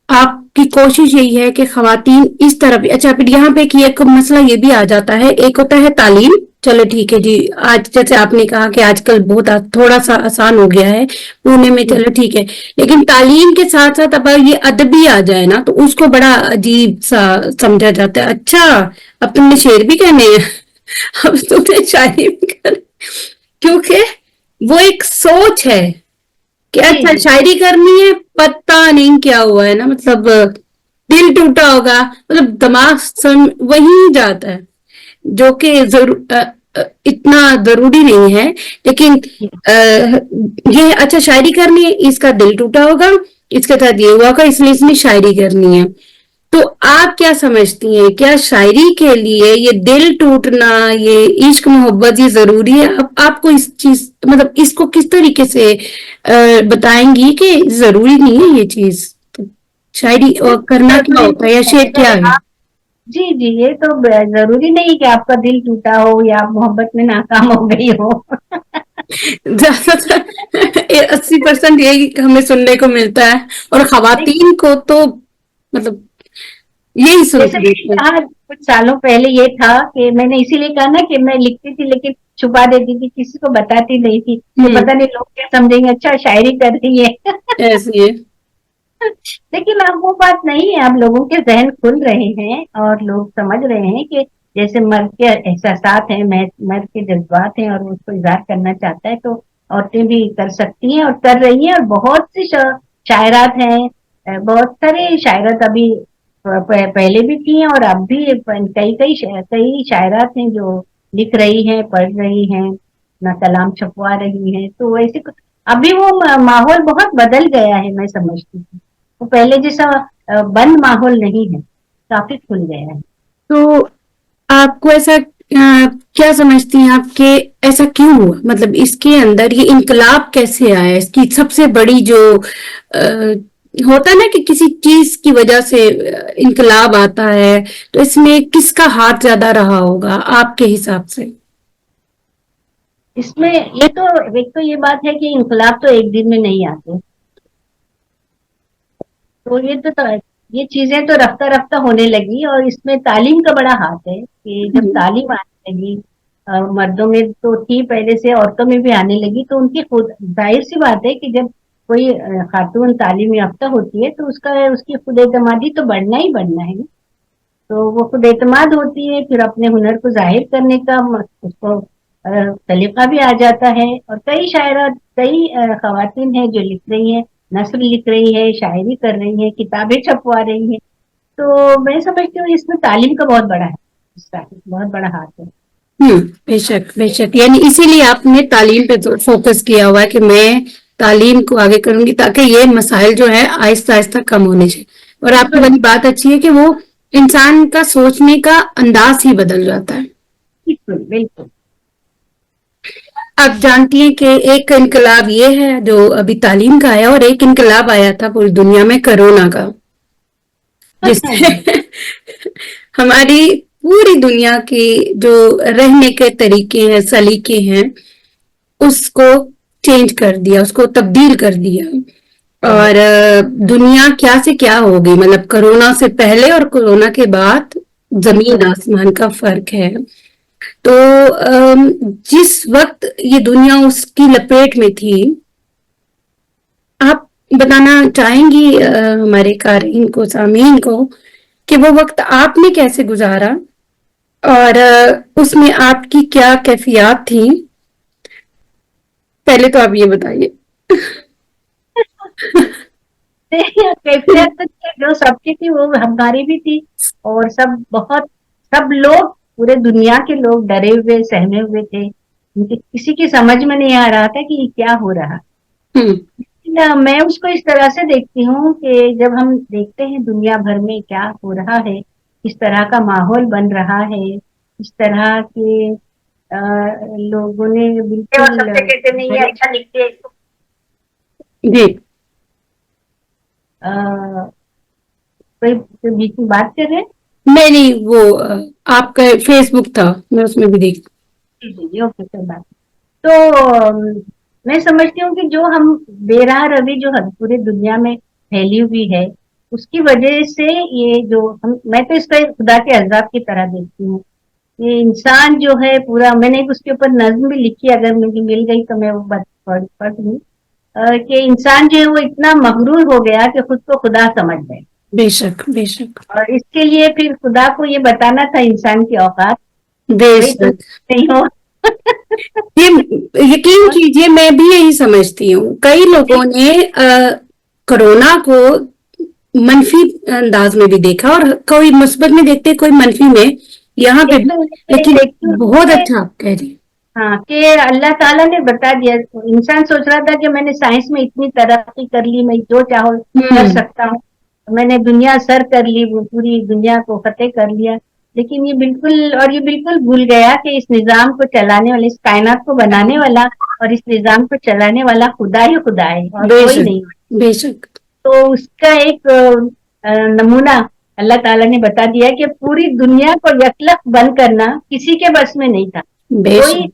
आपकी कोशिश यही है कि खवातीन इस तरफ, अच्छा फिर यहाँ पे कि एक मसला ये भी आ जाता है, एक होता है तालीम, चलो ठीक है जी, आज जैसे आपने कहा कि आजकल बहुत थोड़ा सा आसान हो गया है पुणे में, जी चलो ठीक है, लेकिन तालीम के साथ साथ अब ये अदब भी आ जाए ना तो उसको बड़ा अजीब सा समझा जाता है। अच्छा, अब तुमने शेर भी कहने हैं, अब तुमने शायरी भी करनी, क्योंकि वो एक सोच है कि जी अच्छा जी शायरी करनी है, पता नहीं क्या हुआ है ना, मतलब दिल टूटा होगा, मतलब दिमाग वहीं जाता है, जो कि इतना जरूरी नहीं है, लेकिन जी। ये अच्छा शायरी करनी है, इसका दिल टूटा होगा, इसके साथ ये हुआ होगा, इसलिए इसने शायरी करनी है। तो आप क्या समझती हैं, क्या शायरी के लिए ये दिल टूटना, ये इश्क मोहब्बत ये जरूरी है? अब आपको इस चीज, मतलब इसको किस तरीके से बताएंगी कि जरूरी नहीं है ये चीज? तो शायरी करना क्या जरूरी होता है, या नहीं है शेर क्या अगर है? आप, जी जी, ये तो जरूरी नहीं कि आपका दिल टूटा हो या आप मोहब्बत में नाकाम हो गई हो। ज्यादातर 80% यही हमें सुनने को मिलता है, और देखिए, खवातीन को तो मतलब यही जैसे सुनते मैंने देते हैं। कहा कुछ सालों पहले, ये था कि मैंने इसीलिए कहा ना कि मैं लिखती थी लेकिन छुपा देती थी, किसी को बताती नहीं थी कि पता नहीं लोग क्या समझेंगे, अच्छा शायरी कर रही है। ऐसी है। लेकिन अब वो बात नहीं है, अब लोगों के जहन खुल रहे हैं और लोग समझ रहे हैं कि जैसे मर्द के एहसासात हैं, मर्द के जज्बात हैं और वो उसको इजहार करना चाहता है, तो औरतें भी कर सकती हैं और कर रही हैं। और बहुत सी शायरात हैं, बहुत सारे शायरात अभी पहले भी की हैं और अब भी कई शायरात हैं जो लिख रही हैं, पढ़ रही हैं, अपना कलाम छपवा रही हैं। तो ऐसे अभी वो माहौल बहुत बदल गया है, मैं समझती हूँ। वो पहले जैसा बंद माहौल नहीं है, काफी खुल गया है। तो आपको ऐसा क्या समझती हैं आप कि ऐसा क्यों हुआ, मतलब इसके अंदर ये इनकलाब कैसे आया, इसकी सबसे बड़ी जो होता है ना कि किसी चीज की वजह से इनकलाब आता है, तो इसमें किसका हाथ ज्यादा रहा होगा आपके हिसाब से? इसमें ये तो, एक तो ये बात है कि इंकलाब तो एक दिन में नहीं आते। तो ये चीजें तो रफ्ता रफ्ता होने लगी और इसमें तालीम का बड़ा हाथ है कि जब हम्म। तालीम आने लगी, मर्दों में तो थी पहले से, औरतों में भी आने लगी, तो उनकी खुद, जाहिर सी बात है कि जब कोई खातून तालीम याफ्ता होती है तो उसकी खुद एतमादी तो बढ़ना ही बढ़ना है। तो वो खुद एतमाद होती है, फिर अपने हुनर को जाहिर करने का उसको सलीका भी आ जाता है। और कई शायरा, कई खवातीन हैं जो लिख रही हैं, नस्र लिख रही है, शायरी कर रही है, किताबें छपवा रही हैं। तो मैं समझती हूँ इसमें तालीम का बहुत बड़ा है, इसका बहुत बड़ा हाथ है। बेशक बेशक, यानी इसीलिए आपने तालीम पे फोकस किया हुआ है कि मैं तालीम को आगे करूंगी ताकि ये मसाइल जो है आहिस्ता आहिस्ता कम होने चाहिए। और आपकी बिल्कुल वाली बात अच्छी है कि वो इंसान का सोचने का अंदाज ही बदल जाता है। बिल्कुल बिल्कुल। आप जानती हैं कि एक इनकलाब ये है जो अभी तालीम का आया, और एक इनकलाब आया था पूरी दुनिया में कोरोना का, हाँ जिससे जी। हमारी पूरी दुनिया के जो रहने के तरीके हैं, सलीके हैं, उसको चेंज कर दिया, उसको तब्दील कर दिया। और दुनिया क्या से क्या हो गई, मतलब कोरोना से पहले और कोरोना के बाद जमीन बिल्कुल आसमान का फर्क है। तो जिस वक्त ये दुनिया उसकी लपेट में थी, आप बताना चाहेंगी हमारे कारईन को, सामीन को, कि वो वक्त आपने कैसे गुजारा, और उसमें आपकी क्या कैफियत थी? पहले तो आप ये बताइए। कैफियत जो सबकी थी वो हमारी भी थी। और सब लोग, पूरे दुनिया के लोग डरे हुए सहमे हुए थे, किसी की समझ में नहीं आ रहा था कि ये क्या हो रहा। हम्म। मैं उसको इस तरह से देखती हूँ कि जब हम देखते हैं दुनिया भर में क्या हो रहा है, किस तरह का माहौल बन रहा है, इस तरह के लोगों ने बिल्कुल सत्य कहते नहीं है, अच्छा लिखते हैं इसको। जी। कोई बीच में बात कर रहे हैं। नहीं नहीं, वो आपका फेसबुक था, मैं उसमें भी देख। जी जी जी, ओके, कोई बात। तो मैं समझती हूँ कि जो हम बेराह रवि जो पूरी दुनिया में फैली हुई है, उसकी वजह से ये जो मैं तो इसको एक खुदा के अजाब की तरह देखती हूँ। ये इंसान जो है पूरा, मैंने एक उसके ऊपर नज्म भी लिखी, अगर मुझे मिल गई तो मैं वो पढ़ दूँ। कि इंसान जो है वो इतना मगरूर हो गया कि खुद को खुदा समझ गए। बेशक बेशक। और इसके लिए फिर खुदा को ये बताना था इंसान की औकात, भाई तुम बेशक। नहीं हो। ये यकीन कीजिए, मैं भी यही समझती हूँ। कई लोगों ने कोरोना को मनफी अंदाज में भी देखा, और कोई मुस्बत में देखते, कोई मनफी में, यहाँ पे भी। एकदम मैं लेकिन देखती हूँ बहुत कि अच्छा आप कह रही हाँ, कि अल्लाह ताला ने बता दिया। इंसान सोच रहा था कि मैंने साइंस में इतनी तरक्की कर ली, मैं जो चाहो हैं। कर सकता हूँ, मैंने दुनिया सर कर ली, वो पूरी दुनिया को फतेह कर लिया। लेकिन ये बिल्कुल भूल गया कि इस निजाम को चलाने वाले, इस कायनात को बनाने वाला और इस निजाम को चलाने वाला खुदा ही खुदा है और कोई बेशक नहीं। बेशक। तो उसका एक नमूना अल्लाह ताला ने बता दिया कि पूरी दुनिया को यकलख बंद करना किसी के बस में नहीं था। कोई, बेशक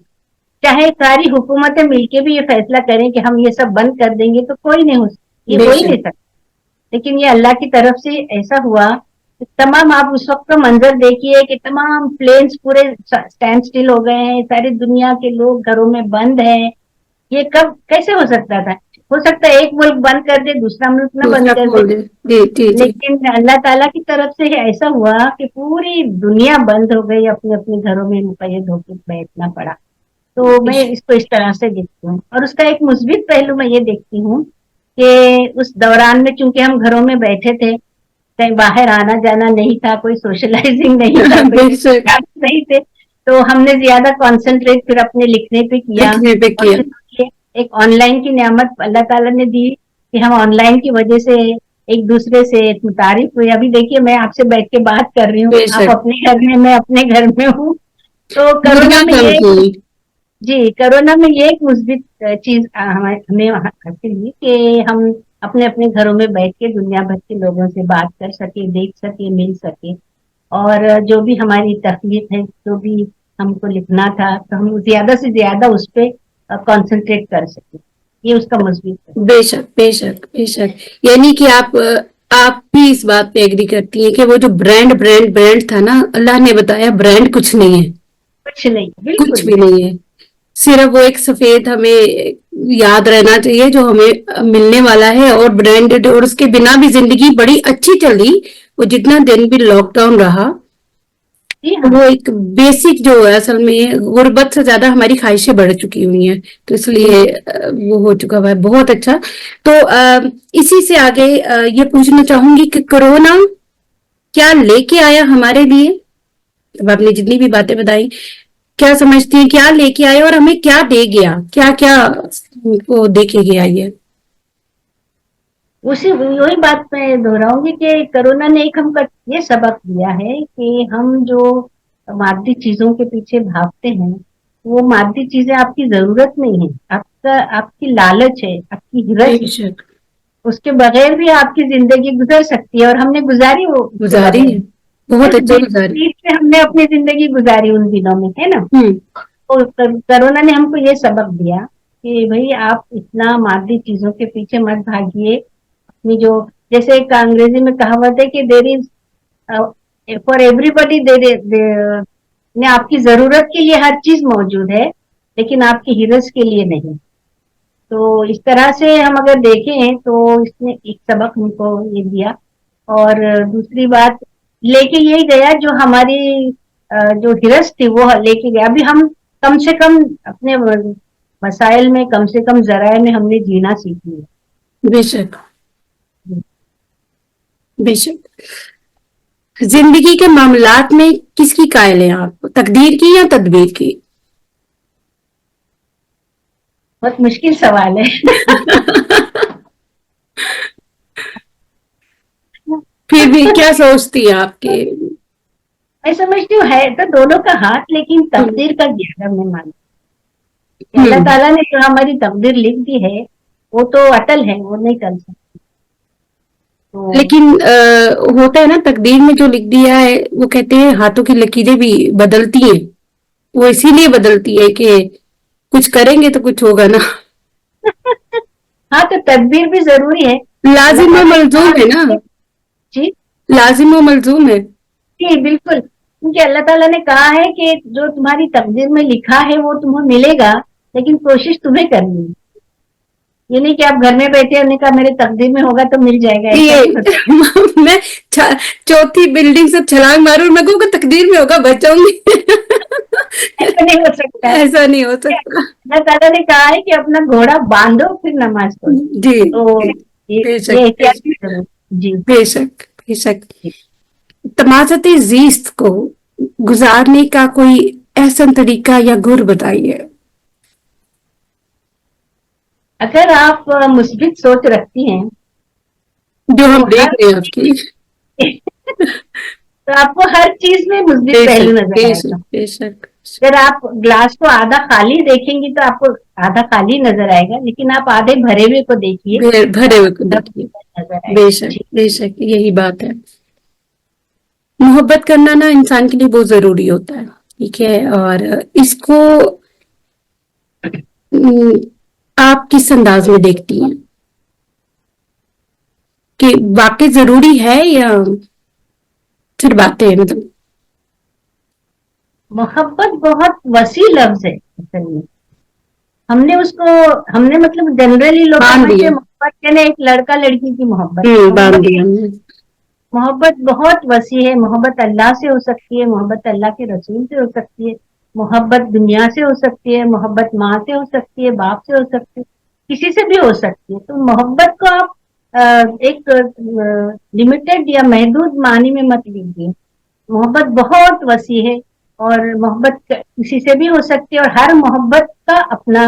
चाहे सारी हुकूमतें मिलके भी ये फैसला करें कि हम ये सब बंद कर देंगे तो कोई नहीं ये हो ही बेशक। नहीं सकता। लेकिन ये अल्लाह की तरफ से ऐसा हुआ कि तमाम, आप उस वक्त का मंजर देखिए कि तमाम प्लेन्स पूरे स्टैंड स्टिल हो गए हैं, सारी दुनिया के लोग घरों में बंद हैं। ये कब कैसे हो सकता था? हो सकता है एक मुल्क बंद कर दे, दूसरा मुल्क ना बंद दूसरा कर दे। खोल दे। जी जी जी। लेकिन अल्लाह ताला की तरफ से ऐसा हुआ कि पूरी दुनिया बंद हो गई, अपने अपने घरों में मुकैद होकर बैठना पड़ा। तो मैं बेशक। इसको इस तरह से देखती हूँ। और उसका एक मुस्बित पहलू मैं ये देखती हूँ कि उस दौरान में चूंकि हम घरों में बैठे थे, कहीं बाहर आना जाना नहीं था, कोई सोशलाइजिंग नहीं था, कोई बेशक। नहीं थे, तो हमने ज्यादा कंसंट्रेट फिर अपने लिखने पे किया। लिखने पे और किया। फिर ये एक ऑनलाइन की नेमत अल्लाह ताला ने दी कि हम ऑनलाइन की वजह से एक दूसरे से मुतारिफ हुए। अभी देखिए मैं आपसे बैठ के बात कर रही हूँ, आप बेशक। अपने घर में, मैं अपने घर में हूँ। तो कोरोना दूरियां में कम ये, की। जी, कोरोना में ये एक मुस्बित चीज हमें हासिल हुई कि हम अपने अपने घरों में बैठ के दुनिया भर के लोगों से बात कर सके, देख सके, मिल सके। और जो भी हमारी तकलीफ है, जो भी हमको लिखना था, तो हम ज्यादा से ज्यादा उस पर कंसंट्रेट कर सके। ये उसका मुस्बित है। बेशक बेशक बेशक। यानी कि आप भी इस बात पे एग्री करती हैं कि वो जो ब्रांड था ना, अल्लाह ने बताया ब्रांड कुछ नहीं है। कुछ नहीं, कुछ बिल्कुल भी भी। नहीं है। सिर्फ वो एक सफेद हमें याद रहना चाहिए जो हमें मिलने वाला है, और ब्रांडेड, और उसके बिना भी जिंदगी बड़ी अच्छी चली। वो जितना दिन भी लॉकडाउन रहा, जी तो हाँ। वो एक बेसिक जो है, असल में गुर्बत से ज्यादा हमारी ख्वाहिशें बढ़ चुकी हुई हैं, तो इसलिए वो हो चुका हुआ है। बहुत अच्छा। तो इसी से आगे ये पूछना चाहूंगी कि कोरोना क्या लेके आया हमारे लिए। अब आपने जितनी भी बातें बताई, क्या समझती हैं, क्या लेके आया और हमें क्या दे गया, क्या क्या वो दे के गया ये। उसी वही बात मैं दोहराऊंगी कि कोरोना ने एक हमको ये सबक दिया है कि हम जो मादी चीजों के पीछे भागते हैं, वो मादी चीजें आपकी जरूरत नहीं है, आपकी लालच है, आपकी हिरस है। बेशक। उसके बगैर भी आपकी जिंदगी गुजर सकती है, और हमने गुजारी वो उसके गुजारी बगैर। है। बहुत इस अच्छी बेसिक गुजारी। चीज से हमने अपनी जिंदगी गुजारी उन दिनों में, है ना। हम्म। तो कोरोना ने हमको ये सबक दिया कि भाई आप इतना मादी चीजों के पीछे मत भागिए। अपनी जो, जैसे एक अंग्रेजी में कहावत है कि देर इज फॉर एवरीबडी, देर ने आपकी जरूरत के लिए हर चीज मौजूद है, लेकिन आपकी हिरस के लिए नहीं। तो इस तरह से हम अगर देखें तो इसने एक सबक हमको ये दिया। और दूसरी बात, लेके यही गया जो हमारी जो हिरस थी वो लेके गया। अभी हम कम से कम अपने मसाइल में, कम से कम जराए में हमने जीना सीख लिया। बेशक। बेशक। जिंदगी के मामलात में किसकी कायल हैं आप, तकदीर की या तदबीर की? बहुत मुश्किल सवाल है। फिर भी क्या सोचती हैं आपके? मैं समझती हूँ है तो दोनों का हाथ, लेकिन तकदीर का ज्यादा मैं मानती हूँ। अल्लाह ताला ने जो हमारी तकदीर लिख दी है वो तो अटल है, वो नहीं कर सकती। तो लेकिन होता है ना, तकदीर में जो लिख दिया है, वो कहते हैं हाथों की लकीरें भी बदलती हैं। वो इसीलिए बदलती है कि कुछ करेंगे तो कुछ होगा ना। हाँ, तो तदबीर भी जरूरी है। अल्लाह लाजिम व ताला ने कहा मलजूम है ना। है, जी लाजिम व मलजूम है। जी बिल्कुल, क्योंकि अल्लाह ताला ने कहा है कि जो तुम्हारी तकदीर में लिखा है वो तुम्हें मिलेगा, लेकिन कोशिश तुम्हें करनी है। ये नहीं कि आप घर में बैठे होने का मेरे तकदीर में होगा तो मिल जाएगा, ऐसा ये नहीं होता। मैं चौथी बिल्डिंग से छलांग मारूं, मैं कहूँ कि तकदीर में होगा बच जाऊंगी। ऐसा नहीं हो सकता है। ऐसा नहीं हो सकता। अल्लाह ताला ने कहा है कि अपना घोड़ा बांधो फिर नमाज पढ़ो। जी। तो ये बेशक एहतियात भी जरूर। जी बेशक बेशक। जी। तमाशत जीस्त को गुजारने का कोई एहसन तरीका या गुर बताइए। अगर आप मुस्बित सोच रखती हैं जो तो हम देख हर रहे हैं आपकी। तो आपको हर चीज में मुस्बित बेशक पहलू नजर बेशक आएगा। बेशक। अगर आप ग्लास को आधा खाली देखेंगी तो आपको आधा खाली नजर आएगा, लेकिन आप आधे भरे हुए को देखिए तो भरे हुए को आपको आधा देखिए। भरा नजर आएगा। बेशक जी बेशक, यही बात है। मोहब्बत करना ना इंसान के लिए बहुत जरूरी होता है, ठीक है। और इसको अम, आप किस अंदाज में देखती हैं कि वाकई जरूरी है या सिर्फ बातें हैं, मतलब? मोहब्बत बहुत वसी लफ्ज है असल में। हमने मतलब जनरली लोग बांध समझते दिया। हैं मोहब्बत कहने एक लड़का लड़की की मोहब्बत। बांध मोहब्बत दिया हमने। मोहब्बत बहुत वसी है। मोहब्बत अल्लाह से हो सकती है, मोहब्बत अल्लाह के रसूल से हो सकती है, मोहब्बत दुनिया से हो सकती है, मोहब्बत माँ से हो सकती है, बाप से हो सकती है, किसी से भी हो सकती है। तो मोहब्बत को आप एक लिमिटेड या महदूद मानी में मत लीजिए। मोहब्बत बहुत वसी है, और मोहब्बत किसी से भी हो सकती है, और हर मोहब्बत का अपना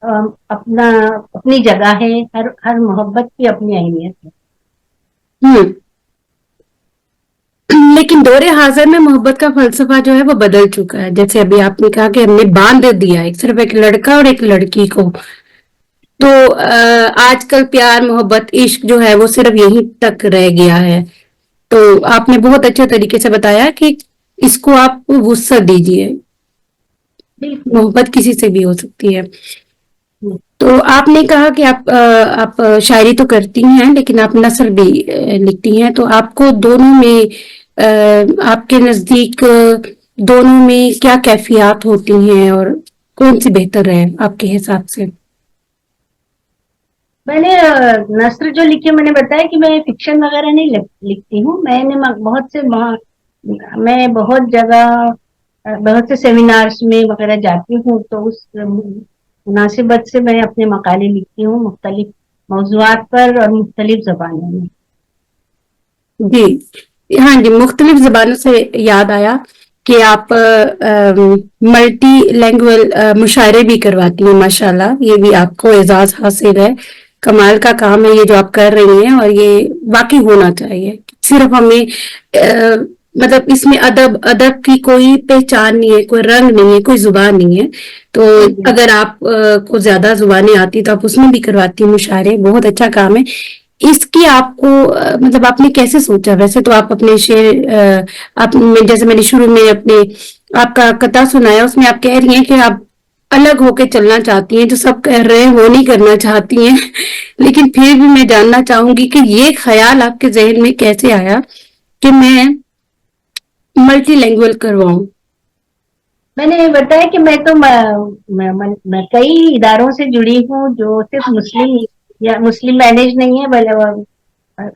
अपना अपनी जगह है। हर हर मोहब्बत की अपनी अहमियत है। हम्म। लेकिन दौरे हाजिर में मोहब्बत का फलसफा जो है वो बदल चुका है। जैसे अभी आपने कहा कि हमने बांध दिया एक, सिर्फ एक लड़का और एक लड़की को। तो आजकल प्यार मोहब्बत इश्क जो है वो सिर्फ यहीं तक रह गया है। तो आपने बहुत अच्छे तरीके से बताया कि इसको आप वुसअत दीजिए। बिल्कुल। मोहब्बत किसी से भी हो सकती है। हम्म। तो आपने कहा कि आप शायरी तो करती हैं, लेकिन आप नस्र भी लिखती हैं। तो आपको दोनों में आपके नजदीक दोनों में क्या कैफियत होती हैं और कौन सी बेहतर है आपके हिसाब से? मैंने नस्र जो लिखी है, मैंने बताया कि मैं फिक्शन वगैरह नहीं लिखती हूँ। मैंने बहुत से मैं बहुत जगह बहुत से सेमिनार्स में वगैरह जाती हूँ, तो उस मुनासिबत से मैं अपने मकाले लिखती हूँ मुख्तलिफ मौजुआत पर और मुख्तलिफ जबानों में। जी हाँ जी, मुख्तलिफ जबानों से याद आया कि आप मल्टी लैंग्वेज मुशायरे भी करवाती हैं, माशाल्लाह। ये भी आपको एजाज हासिल है। कमाल का काम है ये जो आप कर रही हैं, और ये वाकई होना चाहिए। सिर्फ हमें मतलब इसमें अदब अदब की कोई पहचान नहीं है, कोई रंग नहीं है, कोई जुबान नहीं है। तो जी जी। अगर आप को ज्यादा जुबानें आती तो आप उसमें भी करवाती हैं मुशायरे, बहुत अच्छा काम है। इसकी आपको मतलब आपने कैसे सोचा? वैसे तो आप अपने शेर आप जैसे मैंने शुरू में अपने आपका कथा सुनाया, उसमें आप कह रही हैं कि आप अलग होके चलना चाहती हैं, जो सब कर रहे हैं वो नहीं करना चाहती हैं। लेकिन फिर भी मैं जानना चाहूंगी कि ये ख्याल आपके जहन में कैसे आया कि मैं मल्टी लैंग्वेज करवाऊं? मैंने बताया कि मैं कई इदारों से जुड़ी हूँ जो सिर्फ मुस्लिम या मुस्लिम मैनेज नहीं है, बल्कि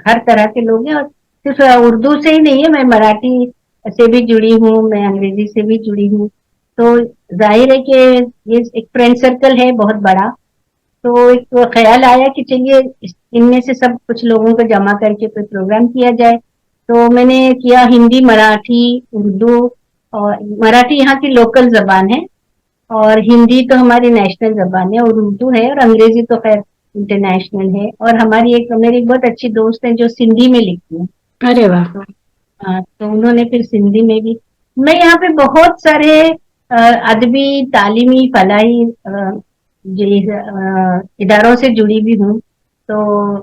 हर तरह के लोग हैं। और सिर्फ उर्दू से ही नहीं है, मैं मराठी से भी जुड़ी हूँ, मैं अंग्रेजी से भी जुड़ी हूँ। तो जाहिर है कि ये एक फ्रेंड सर्कल है बहुत बड़ा। तो एक ख्याल आया कि चलिए इनमें से सब कुछ लोगों को जमा करके कोई प्रोग्राम किया जाए। तो मैंने किया हिंदी, मराठी, उर्दू। और मराठी यहाँ की लोकल जबान है, और हिंदी तो हमारी नेशनल जबान है, और उर्दू है, और अंग्रेजी तो खैर इंटरनेशनल है। और मेरी एक बहुत अच्छी दोस्त है जो सिंधी में लिखती है। अरे वाह। तो तो उन्होंने फिर सिंधी में भी। मैं यहाँ पे बहुत सारे अदबी, तालीमी, फलाही इदारों से जुड़ी भी हूँ। तो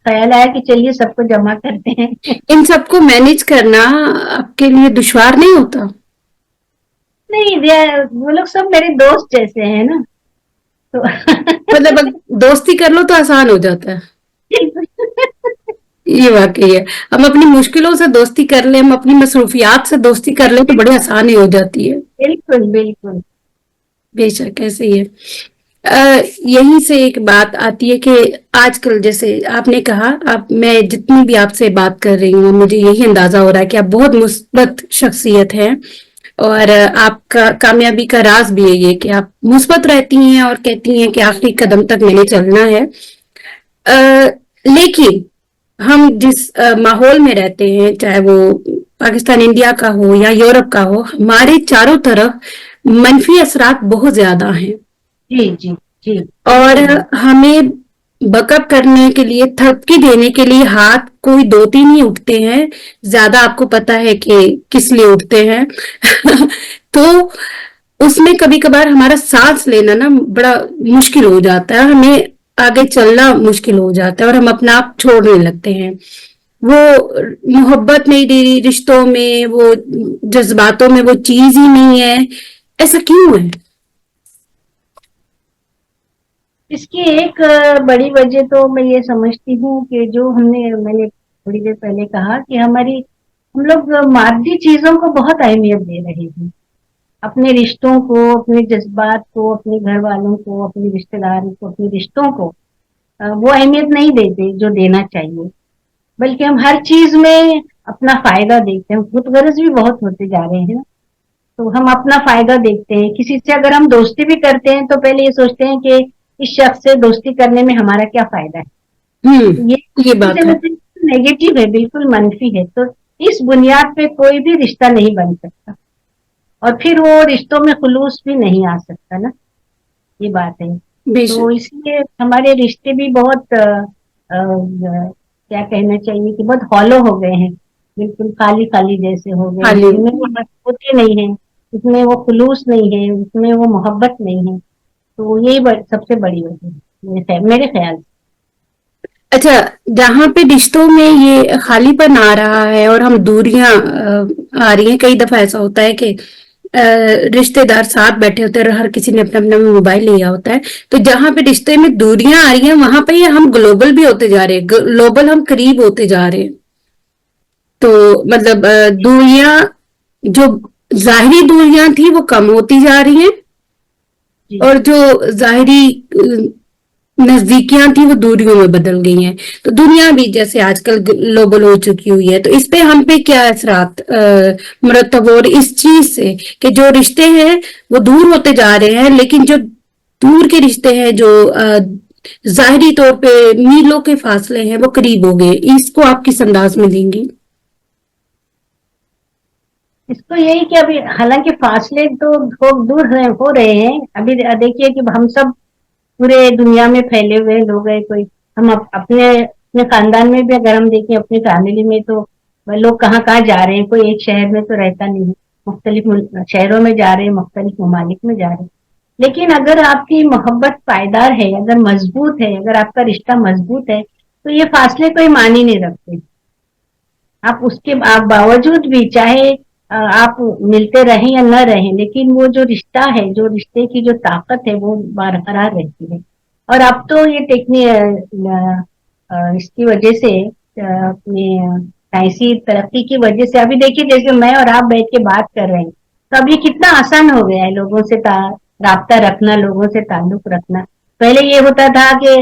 ख्याल आया कि चलिए सबको जमा करते हैं। इन सबको मैनेज करना आपके लिए दुश्वार नहीं होता? नहीं, वो लोग सब मेरे दोस्त जैसे हैं ना, तो मतलब दोस्ती कर लो तो आसान हो जाता है। ये वाकई है। हम अपनी मुश्किलों से दोस्ती कर ले, हम अपनी मसरूफियात से दोस्ती कर ले तो बड़ी आसानी हो जाती है। बिल्कुल बिल्कुल। बेशक ऐसे ही है। यहीं से एक बात आती है कि आजकल जैसे आपने कहा, आप मैं जितनी भी आपसे बात कर रही हूँ मुझे यही अंदाजा हो रहा है कि आप बहुत मुस्बत शख्सियत हैं, और आपका कामयाबी का राज भी है ये कि आप मुस्बत रहती हैं और कहती हैं कि आखिरी कदम तक मैंने चलना है। लेकिन हम जिस माहौल में रहते हैं, चाहे वो पाकिस्तान इंडिया का हो या यूरोप का हो, हमारे चारों तरफ मनफी असरात बहुत ज्यादा हैं, जी जी जी, और बिल्कुल। हमें बकअप करने के लिए, थपकी देने के लिए हाथ कोई दो तीन ही उठते हैं, ज्यादा आपको पता है कि किस लिए उठते हैं। तो उसमें कभी कभार हमारा सांस लेना ना बड़ा मुश्किल हो जाता है, हमें आगे चलना मुश्किल हो जाता है और हम अपना आप छोड़ने लगते हैं। वो मोहब्बत नहीं रही रिश्तों में, वो जज्बातों में वो चीज ही नहीं है। ऐसा क्यों है? इसकी एक बड़ी वजह तो मैं ये समझती हूँ कि जो मैंने थोड़ी देर पहले कहा कि हम लोग मादी चीजों को बहुत अहमियत दे रहे हैं। अपने रिश्तों को, अपने जज्बात को, अपने घर वालों को, अपने रिश्तेदारों को, अपने रिश्तों को वो अहमियत नहीं देते जो देना चाहिए। बल्कि हम हर चीज में अपना फायदा देखते हैं, खुद गर्ज भी बहुत होते जा रहे हैं ना। तो हम अपना फायदा देखते हैं। किसी से अगर हम दोस्ती भी करते हैं तो पहले ये सोचते हैं कि इस शख्स से दोस्ती करने में हमारा क्या फायदा है। तो ये ये चीजें बात है। मतलब नेगेटिव है, बिल्कुल मनफी है। तो इस बुनियाद पे कोई भी रिश्ता नहीं बन सकता, और फिर वो रिश्तों में खुलूस भी नहीं आ सकता ना, ये बात है। तो बेशक। इसलिए हमारे रिश्ते भी बहुत क्या कहना चाहिए कि बहुत हॉलो हो गए हैं, बिल्कुल खाली खाली जैसे हो गए हैं। खाली। इनमें वो मजबूती नहीं है, इसमें वो खुलूस नहीं है, इसमें वो मोहब्बत नहीं है। तो यही सबसे बड़ी वजह है मेरे ख्याल से। अच्छा, जहाँ पे रिश्तों में ये खालीपन आ रहा है और हम दूरियां आ रही हैं, कई दफा ऐसा होता है कि रिश्तेदार साथ बैठे होते हैं और हर किसी ने अपना अपना मोबाइल लिया होता है, तो जहाँ पे रिश्ते में दूरियां आ रही हैं वहां पे ये हम ग्लोबल भी होते जा रहे हैं, ग्लोबल हम करीब होते जा रहे हैं। तो मतलब दूरियां, जो जाहिरी दूरियां थी वो कम होती जा रही हैं, जी और जो जाहिरी नजदीकियां थी वो दूरियों में बदल गई हैं। तो दुनिया भी जैसे आजकल ग्लोबल हो चुकी हुई है, तो इस पे हम पे क्या असरात मुरतब हो, और इस चीज से कि जो रिश्ते हैं वो दूर होते जा रहे हैं, लेकिन जो दूर के रिश्ते हैं, जो जाहिरी तौर पे मीलों के फासले हैं, वो करीब हो गए, इसको आप किस अंदाज में देंगी? इसको यही कि अभी हालांकि फासले तो हो रहे हैं। अभी देखिए कि हम सब पूरे दुनिया में फैले हुए लोग हैं। कोई हम अपने अपने खानदान में भी अगर हम देखें, अपनी फैमिली में, तो लोग कहाँ कहाँ जा रहे हैं। कोई एक शहर में तो रहता नहीं है, मुख्तलिफ शहरों में जा रहे हैं, मुख्तलिफ ममालिक में जा रहे हैं। लेकिन अगर आपकी मोहब्बत पायदार है, अगर मजबूत है, अगर आपका रिश्ता मजबूत है, तो ये फासले कोई मानी नहीं रखते। आप बावजूद भी चाहे आप मिलते रहें या न रहें, लेकिन वो जो रिश्ता है, जो रिश्ते की जो ताकत है, वो बरकरार रहती है। और अब तो ये इसकी वजह से अपने साइंसी तरक्की की वजह से अभी देखिए जैसे मैं और आप बैठ के बात कर रहे हैं, तो अब ये कितना आसान हो गया है लोगों से राब्ता रखना, लोगों से ताल्लुक रखना। पहले ये होता था कि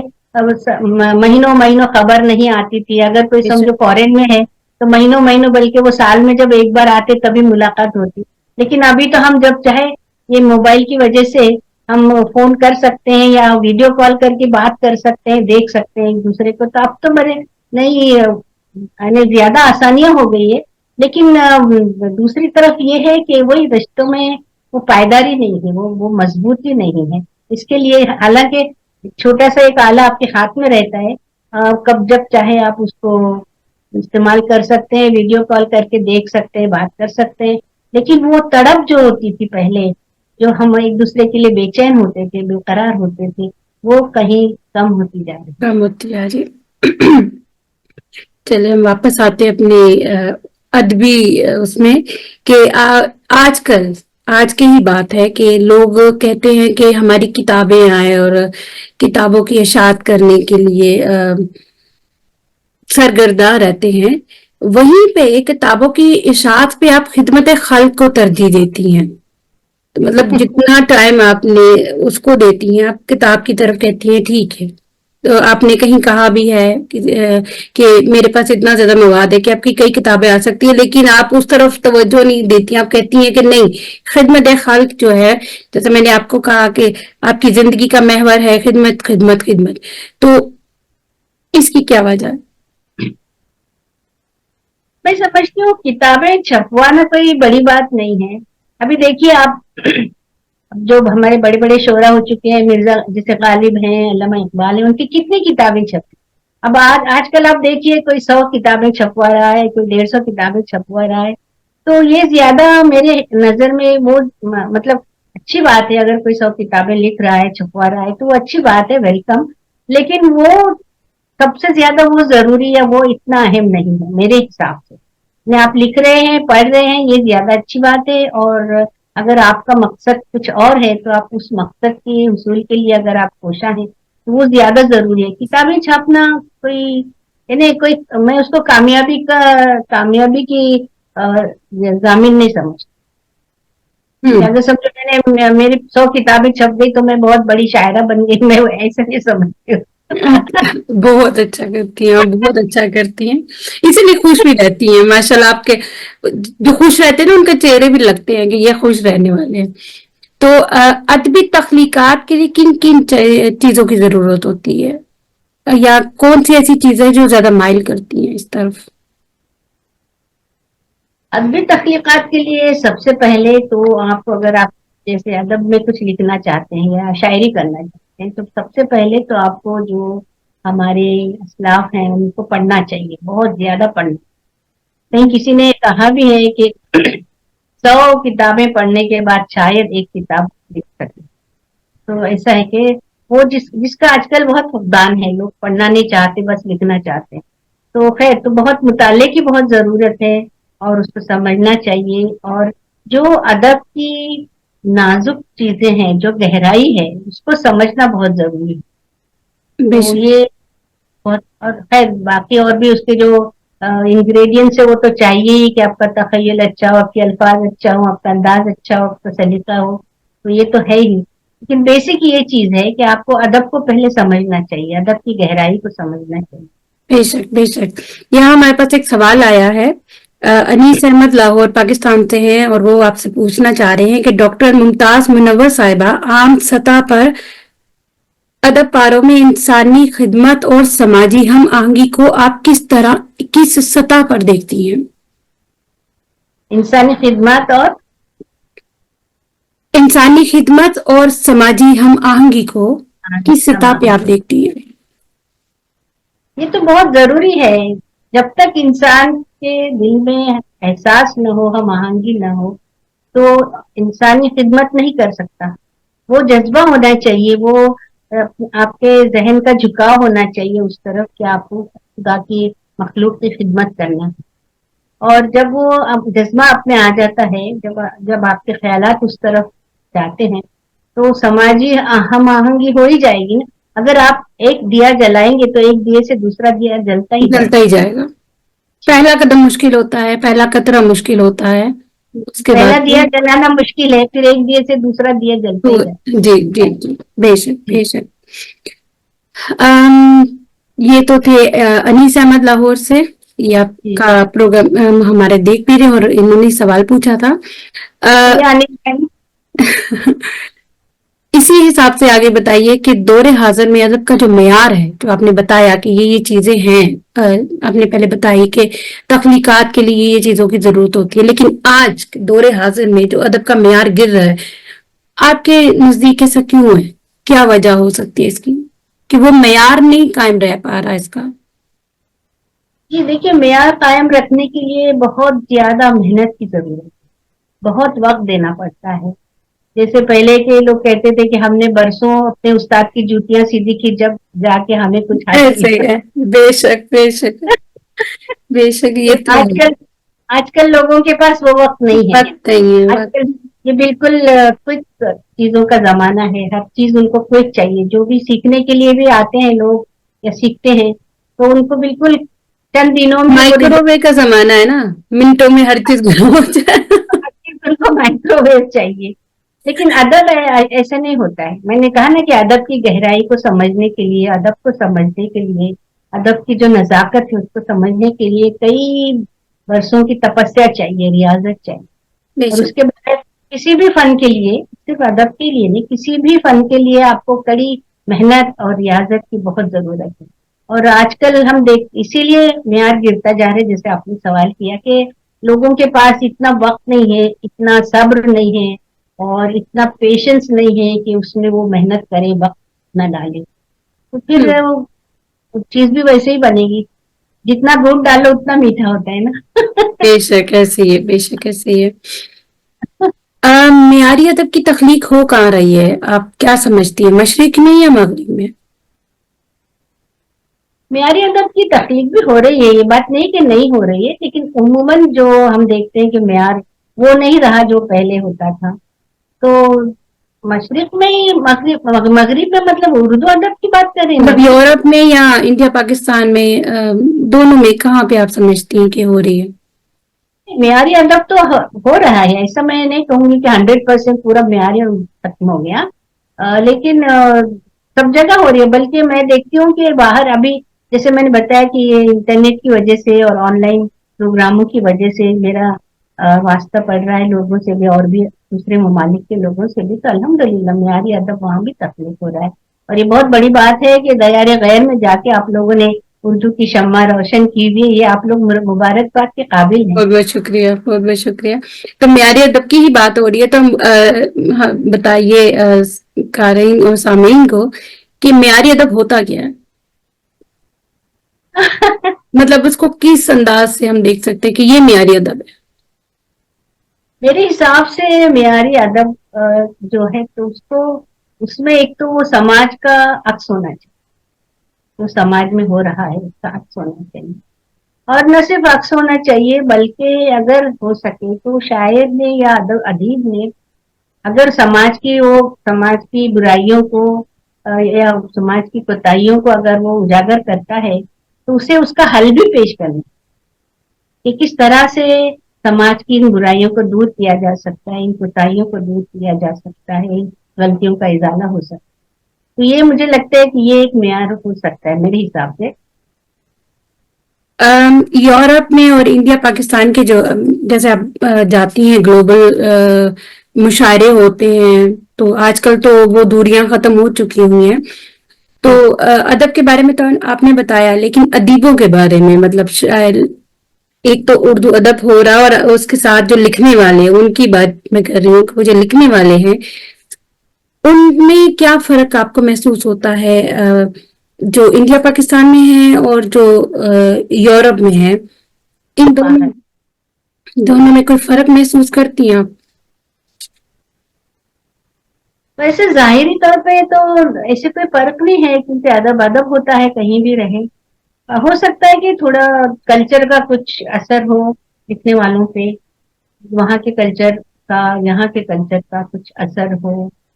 महीनों महीनों खबर नहीं आती थी। अगर कोई समझो फॉरेन में है तो महीनों महीनों, बल्कि वो साल में जब एक बार आते तभी मुलाकात होती। लेकिन अभी तो हम जब चाहे, ये मोबाइल की वजह से हम फोन कर सकते हैं या वीडियो कॉल करके बात कर सकते हैं, देख सकते हैं एक दूसरे को। तो अब तो बड़े नहीं यानी ज्यादा आसानियां हो गई है, लेकिन दूसरी तरफ ये है कि वही रिश्तों में वो पायदारी नहीं है, वो मजबूती नहीं है। इसके लिए हालांकि छोटा सा एक आला आपके हाथ में रहता है, कब जब चाहे आप उसको इस्तेमाल कर सकते हैं, वीडियो कॉल करके देख सकते हैं, बात कर सकते हैं। लेकिन वो तड़प जो होती थी पहले, जो हम एक दूसरे के लिए बेचैन होते थे, बेकरार होते थे, वो कहीं कम होती जा रही है। कम होती जा रही है। चलिए हम वापस आते हैं अपने अदबी उसमें कि आजकल आज की ही बात है कि लोग कहते हैं कि हमारी किताबें आए और किताबों की इशाअत करने के लिए सरगर्दा रहते हैं। वहीं पे किताबों की इशाअत पे आप खिदमत खल्क को तरजीह देती हैं। तो मतलब जितना टाइम आपने उसको देती हैं, आप किताब की तरफ कहती हैं ठीक है। तो आपने कहीं कहा भी है कि मेरे पास इतना ज्यादा मवाद है कि आपकी कई किताबें आ सकती है, लेकिन आप उस तरफ तवज्जो नहीं देती। आप कहती हैं कि नहीं, खिदमत खल्क जो है, जैसे मैंने आपको कहा कि आपकी जिंदगी का महवर है खिदमत खिदमत खिदमत। तो इसकी क्या वजह है? मैं समझती हूँ किताबें छपवाना कोई बड़ी बात नहीं है। अभी देखिए आप, जो हमारे बड़े बड़े शोरा हो चुके हैं, मिर्जा जैसे गालिब हैं, अल्लामा इकबाल हैं, उनकी कितनी किताबें छपी। अब आजकल आप देखिए कोई 100 किताबें छपवा रहा है, कोई 150 किताबें छपवा रहा है। तो ये ज्यादा मेरे नजर में वो मतलब अच्छी बात है, अगर कोई 100 किताबें लिख रहा है, छपवा रहा है, तो वो अच्छी बात है, वेलकम। लेकिन वो सबसे ज्यादा वो जरूरी है, वो इतना अहम नहीं है मेरे हिसाब से। आप लिख रहे हैं, पढ़ रहे हैं, ये ज्यादा अच्छी बात है। और अगर आपका मकसद कुछ और है, तो आप उस मकसद के हुसूल के लिए अगर आप कोशा है, तो वो ज्यादा जरूरी है। किताबें छापना कोई यानी कोई, मैं उसको कामयाबी की जामिन नहीं समझती। अगर समझो मेरी 100 किताबें छप गई तो मैं बहुत बड़ी शायरा बन गई, मैं ऐसा नहीं समझती हूँ। बहुत अच्छा करती हैं, बहुत अच्छा करती हैं। इसीलिए खुश भी रहती हैं माशाल्लाह। आपके जो खुश रहते हैं ना, उनके चेहरे भी लगते हैं कि ये खुश रहने वाले हैं। तो अदबी तख्लीकात के लिए किन किन चीजों की जरूरत होती है, या कौन सी ऐसी चीजें जो ज्यादा माइल करती हैं इस तरफ? अदबी तख्लीकात के लिए सबसे पहले तो आप, अगर आप जैसे अदब में कुछ लिखना चाहते हैं या शायरी करना चाहते हैं, तो सबसे पहले तो आपको जो हमारे असलाफ हैं उनको पढ़ना चाहिए, बहुत ज्यादा पढ़ना। कहीं किसी ने कहा भी है कि 100 किताबें पढ़ने के बाद शायद एक किताब लिख सके। तो ऐसा है कि वो जिसका आजकल बहुत फुकदान है, लोग पढ़ना नहीं चाहते, बस लिखना चाहते हैं। तो खैर, तो बहुत मुताले की बहुत जरूरत है और उसको समझना चाहिए। और जो अदब की नाजुक चीजें हैं, जो गहराई है, उसको समझना बहुत जरूरी है। तो बेशक। ये बहुत, और खैर बाकी और भी उसके जो इंग्रेडिएंट्स है वो तो चाहिए ही, कि आपका तखय्युल अच्छा हो, आपके अल्फाज अच्छा हो, आपका अंदाज अच्छा हो, आपका सलीका हो। तो ये तो है ही, लेकिन बेसिक ये चीज है कि आपको अदब को पहले समझना चाहिए, अदब की गहराई को समझना चाहिए। बेशक बेशक। यहाँ हमारे पास एक सवाल आया है। अनीस अहमद लाहौर पाकिस्तान से हैं और वो आपसे पूछना चाह रहे हैं कि डॉक्टर मुमताज मुनव्वर साहिबा, आम सतह पर अदब पारों में इंसानी खिदमत और समाजी हम आहंगी को आप किस सतह पर देखती हैं? इंसानी खिदमत और इंसानी खिदमत और समाजी हम आहंगी को किस सतह पे आप समाज, देखती हैं? ये तो बहुत जरूरी है। जब तक इंसान के दिल में एहसास न हो, हम आहंगी न हो, तो इंसानी खिदमत नहीं कर सकता। वो जज्बा होना चाहिए, वो आपके जहन का झुकाव होना चाहिए उस तरफ कि आपको खुदा की मखलूक की खिदमत करना है। और जब वो जज्बा आप में आ जाता है, जब जब आपके ख्यालात उस तरफ जाते हैं, तो समाजी हम आहंगी हो ही जाएगी ना। अगर आप एक दिया जलाएंगे तो एक दिए से दूसरा दिया जलता ही जलता जाएगा। ही जाएगा। पहला कदम मुश्किल होता है, पहला कतरा मुश्किल होता है, उसके पहला बाद दिया जलाना मुश्किल है, फिर एक दिए से दूसरा दिया जलता तो ही जाएगा। जी जी जी, बेशक बेशक। अम, ये तो थे अनीस अहमद लाहौर से। ये जी, आपका प्रोग्राम हमारे देख भी रहे और इन्होंने सवाल पूछा था। ये अ, आने اسی حساب سے آگے بتائیے کہ دور حاضر میں ادب کا جو معیار ہے، جو آپ نے بتایا کہ یہ چیزیں ہیں، آپ نے پہلے بتائی کہ تخلیقات کے لیے یہ چیزوں کی ضرورت ہوتی ہے، لیکن آج دور حاضر میں جو ادب کا معیار گر رہا ہے، آپ کے نزدیک ایسا کیوں ہے؟ کیا وجہ ہو سکتی ہے اس کی کہ وہ معیار نہیں قائم رہ پا رہا اس کا؟ جی دیکھیے، معیار قائم رکھنے کے لیے بہت زیادہ محنت کی ضرورت ہے، بہت وقت دینا پڑتا ہے. جیسے پہلے کے لوگ کہتے تھے کہ ہم نے برسوں اپنے استاد کی جوتیاں سیدھی کی، جب جا کے ہمیں کچھ حاصل ایسے ہی ہوا. ہے. بے شک بے شک بے شک، یہ تو آج کل آج کل لوگوں کے پاس وہ وقت نہیں ہے. بات نہیں ہے آج بات. کل یہ بالکل کوئک چیزوں کا زمانہ ہے، ہر چیز ان کو کوئک چاہیے. جو بھی سیکھنے کے لیے بھی آتے ہیں لوگ یا سیکھتے ہیں تو ان کو بالکل چند دنوں میں وہ مائکرو ویو کا زمانہ ہے نا، منٹوں میں ہر چیز گرم ہو جائے. ان کو مائکرو ویو چاہیے. لیکن ادب ایسا نہیں ہوتا ہے. میں نے کہا نا کہ ادب کی گہرائی کو سمجھنے کے لیے، ادب کو سمجھنے کے لیے، ادب کی جو نزاکت ہے اس کو سمجھنے کے لیے کئی برسوں کی تپسیا چاہیے، ریاضت چاہیے. بے اور اس شک. کے بعد کسی بھی فن کے لیے، صرف ادب کے لیے نہیں، کسی بھی فن کے لیے آپ کو کڑی محنت اور ریاضت کی بہت ضرورت ہے. اور آج کل ہم اسی لیے معیار گرتا جا رہا ہے. جیسے آپ نے سوال کیا کہ لوگوں کے پاس اتنا وقت نہیں ہے، اتنا صبر نہیں ہے اور اتنا پیشنس نہیں ہے کہ اس میں وہ محنت کرے، وقت نہ ڈالے. تو پھر وہ چیز بھی ویسے ہی بنے گی. جتنا دودھ ڈالو اتنا میٹھا ہوتا ہے نا. بے شک ایسی ہے، بے شک ایسی ہے. معیاری ادب کی تخلیق ہو کہاں رہی ہے؟ آپ کیا سمجھتی ہیں، مشرق میں یا مغرب میں؟ معیاری ادب کی تخلیق بھی ہو رہی ہے، یہ بات نہیں کہ نہیں ہو رہی ہے، لیکن عموماً جو ہم دیکھتے ہیں کہ معیار وہ نہیں رہا جو پہلے ہوتا تھا. تو مشرق میں ہی، مغرب میں مطلب اردو ادب کی بات کر رہے ہیں؟ مطلب مغرب یورپ میں یا انڈیا پاکستان میں، دونوں میں کہاں پہ آپ سمجھتی ہیں کہ ہو رہی ہے؟ معیاری ادب تو ہو رہا ہے. ایسا میں نہیں کہوں گی کہ 100% پورا معیاری ختم ہو گیا، لیکن سب جگہ ہو رہی ہے. بلکہ میں دیکھتی ہوں کہ باہر ابھی، جیسے میں نے بتایا کہ یہ انٹرنیٹ کی وجہ سے اور آن لائن پروگراموں کی وجہ سے میرا واسطہ پڑ رہا ہے لوگوں سے بھی، اور بھی دوسرے ممالک کے لوگوں سے بھی. تو الحمدللہ معیاری ادب وہاں بھی تخلیق ہو رہا ہے. اور یہ بہت بڑی بات ہے کہ دیار غیر میں جا کے آپ لوگوں نے اردو کی شمع روشن کی ہوئی ہے. یہ آپ لوگ مبارکباد کے قابل ہیں. بہت بہت شکریہ، بہت بہت شکریہ. تو معیاری ادب کی ہی بات ہو رہی ہے، تو ہم بتائیے قارئین اور سامعین کو کہ معیاری ادب ہوتا کیا ہے؟ مطلب اس کو کس انداز سے ہم دیکھ سکتے ہیں کہ یہ معیاری ادب ہے؟ میرے حساب سے معیاری ادب جو ہے تو اس میں ایک تو وہ سماج کا عکس ہونا چاہیے. جو سماج میں ہو رہا ہے اس کا عکس ہونا چاہیے. اور نہ صرف عکس ہونا چاہیے بلکہ اگر ہو سکے تو شاعر نے یا ادیب نے اگر سماج کی برائیوں کو یا سماج کی کوتاہیوں کو اگر وہ اجاگر کرتا ہے تو اسے اس کا حل بھی پیش کرنا کہ کس طرح سے سماج کی ان برائیوں کو دور کیا جا سکتا ہے، ان کوتاہیوں کو دور کیا جا سکتا ہے، ان غلطیوں کا ازالہ ہو سکتا ہے. تو یہ مجھے لگتا ہے کہ یہ ایک معیار ہو سکتا ہے میرے حساب سے. یورپ میں اور انڈیا پاکستان کے جو جیسے آپ جاتی ہیں گلوبل مشاعرے ہوتے ہیں، تو آج کل تو وہ دوریاں ختم ہو چکی ہوئی ہیں. تو ادب کے بارے میں تو آپ نے بتایا، لیکن ادیبوں کے بارے میں، مطلب ایک تو اردو ادب ہو رہا اور اس کے ساتھ جو لکھنے والے ہیں ان کی بات میں کر رہی ہوں کہ وہ جو لکھنے والے ہیں ان میں کیا فرق آپ کو محسوس ہوتا ہے، جو انڈیا پاکستان میں ہیں اور جو یورپ میں ہیں؟ ان دونوں میں کوئی فرق محسوس کرتی ہیں آپ؟ ویسے ظاہری طور پہ تو ایسے کوئی فرق نہیں ہے کیونکہ ادب ہوتا ہے کہیں بھی رہے. ہو سکتا ہے کہ تھوڑا کلچر کا کچھ اثر ہو لکھنے والوں پہ، وہاں کے کلچر کا، یہاں کے کلچر کا کچھ اثر ہو،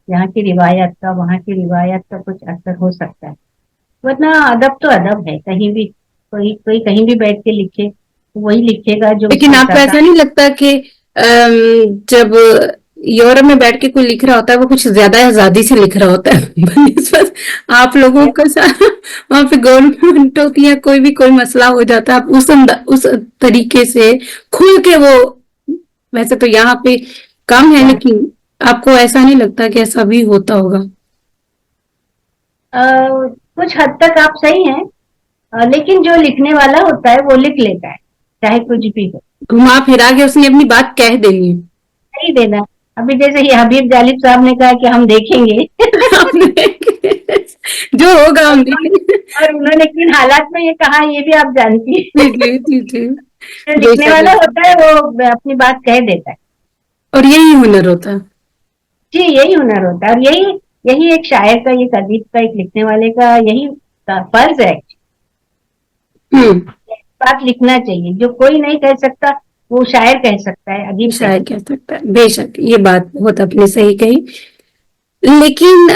یہاں کی روایت کا وہاں کی روایت کا کچھ اثر ہو سکتا ہے. ورنہ ادب تو ادب ہے. کہیں بھی کوئی کہیں بھی بیٹھ کے لکھے وہی لکھے گا جو اس لیکن کے آپ کو ساتھ. ایسا نہیں لگتا کہ جب یورپ میں بیٹھ کے کوئی لکھ رہا ہوتا ہے وہ کچھ زیادہ آزادی سے لکھ رہا ہوتا ہے بنسبت آپ لوگوں کا ساتھ وہاں پہ گورنمنٹ ہوتی ہے، کوئی بھی کوئی مسئلہ ہو جاتا ہے آپ اس طریقے سے کھل کے وہ، ویسے تو یہاں پہ کم ہے لیکن आपको ऐसा नहीं लगता कि ऐसा भी होता होगा? कुछ हद तक आप सही हैं, लेकिन जो लिखने वाला होता है वो लिख लेता है, चाहे कुछ भी हो। घुमा फिरा के उसने अपनी बात कह देनी है। नहीं देना। अभी जैसे ये हबीब जालिब साहब ने कहा कि हम देखेंगे। हमने जो होगा और हम देखेंगे। और उन्होंने किन हालात में ये कहा, ये भी आप जानती जी हैं। जी जी जी। जो लिखने बेशक वाला बेशक। होता है वो अपनी बात कह देता है। और यही हुनर होता है। जी, यही हुनर होता है, और यही यही एक शायर का, एक अदीब का, एक लिखने वाले का यही फर्ज है। हम्म। बात लिखना चाहिए, जो कोई नहीं कह सकता वो शायर कह सकता है, अदीब कह शायद सकता कह सकता है, बेशक ये बात बहुत आपने सही कही। लेकिन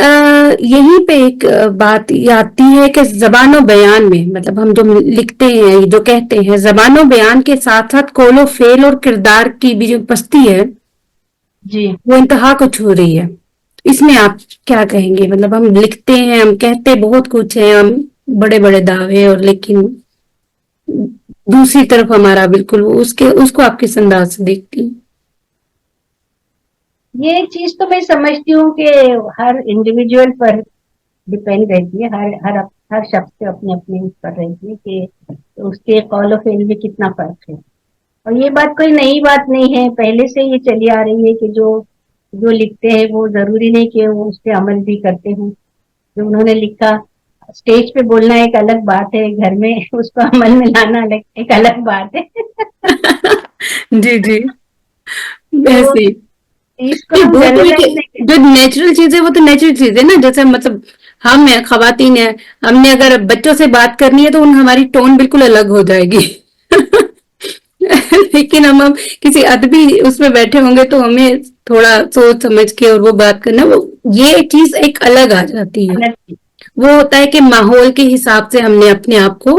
यहीं पे एक बात ये आती है कि ज़बान बयान में, मतलब हम जो लिखते हैं, जो कहते हैं, ज़बान बयान के साथ साथ कौलो फेल और किरदार की भी जो पस्ती है, है। जी। वो इंतहा को छू रही है। इसमें आप क्या कहेंगे? मतलब हम लिखते हैं, हम कहते बहुत कुछ है, हम बड़े बड़े दावे, और लेकिन दूसरी तरफ हमारा बिल्कुल उसके उसको आप किस अंदाज से देखती हैं? ये चीज तो मैं समझती हूँ कि हर इंडिविजुअल पर डिपेंड रहती है, हर शख्स के अपने अपने उस पर रहती है कि उसके कौल और फेल में कितना फर्क है। और ये बात कोई नई बात नहीं है, पहले से ये चली आ रही है कि जो जो लिखते हैं वो जरूरी नहीं कि वो उस पे अमल भी करते हों। जो उन्होंने लिखा, स्टेज पे बोलना एक अलग बात है, घर में उसको अमल में लाना अलग एक अलग बात है। जी जी। तो ऐसे ही। इसको नहीं, हम वो तो एक, जनरलाइज नहीं जो नेचुरल चीज है वो तो नेचुरल चीज है ना, जैसे मतलब हम हैं, खवातीन है, हमने अगर बच्चों से बात करनी है तो उन हमारी टोन बिल्कुल अलग हो जाएगी। लेकिन हम किसी अदबी उसमें बैठे होंगे तो हमें थोड़ा सोच समझ के और वो बात करना, वो ये चीज एक अलग आ जाती है। अलग चीज। वो होता है कि माहौल के हिसाब से हमने अपने आप को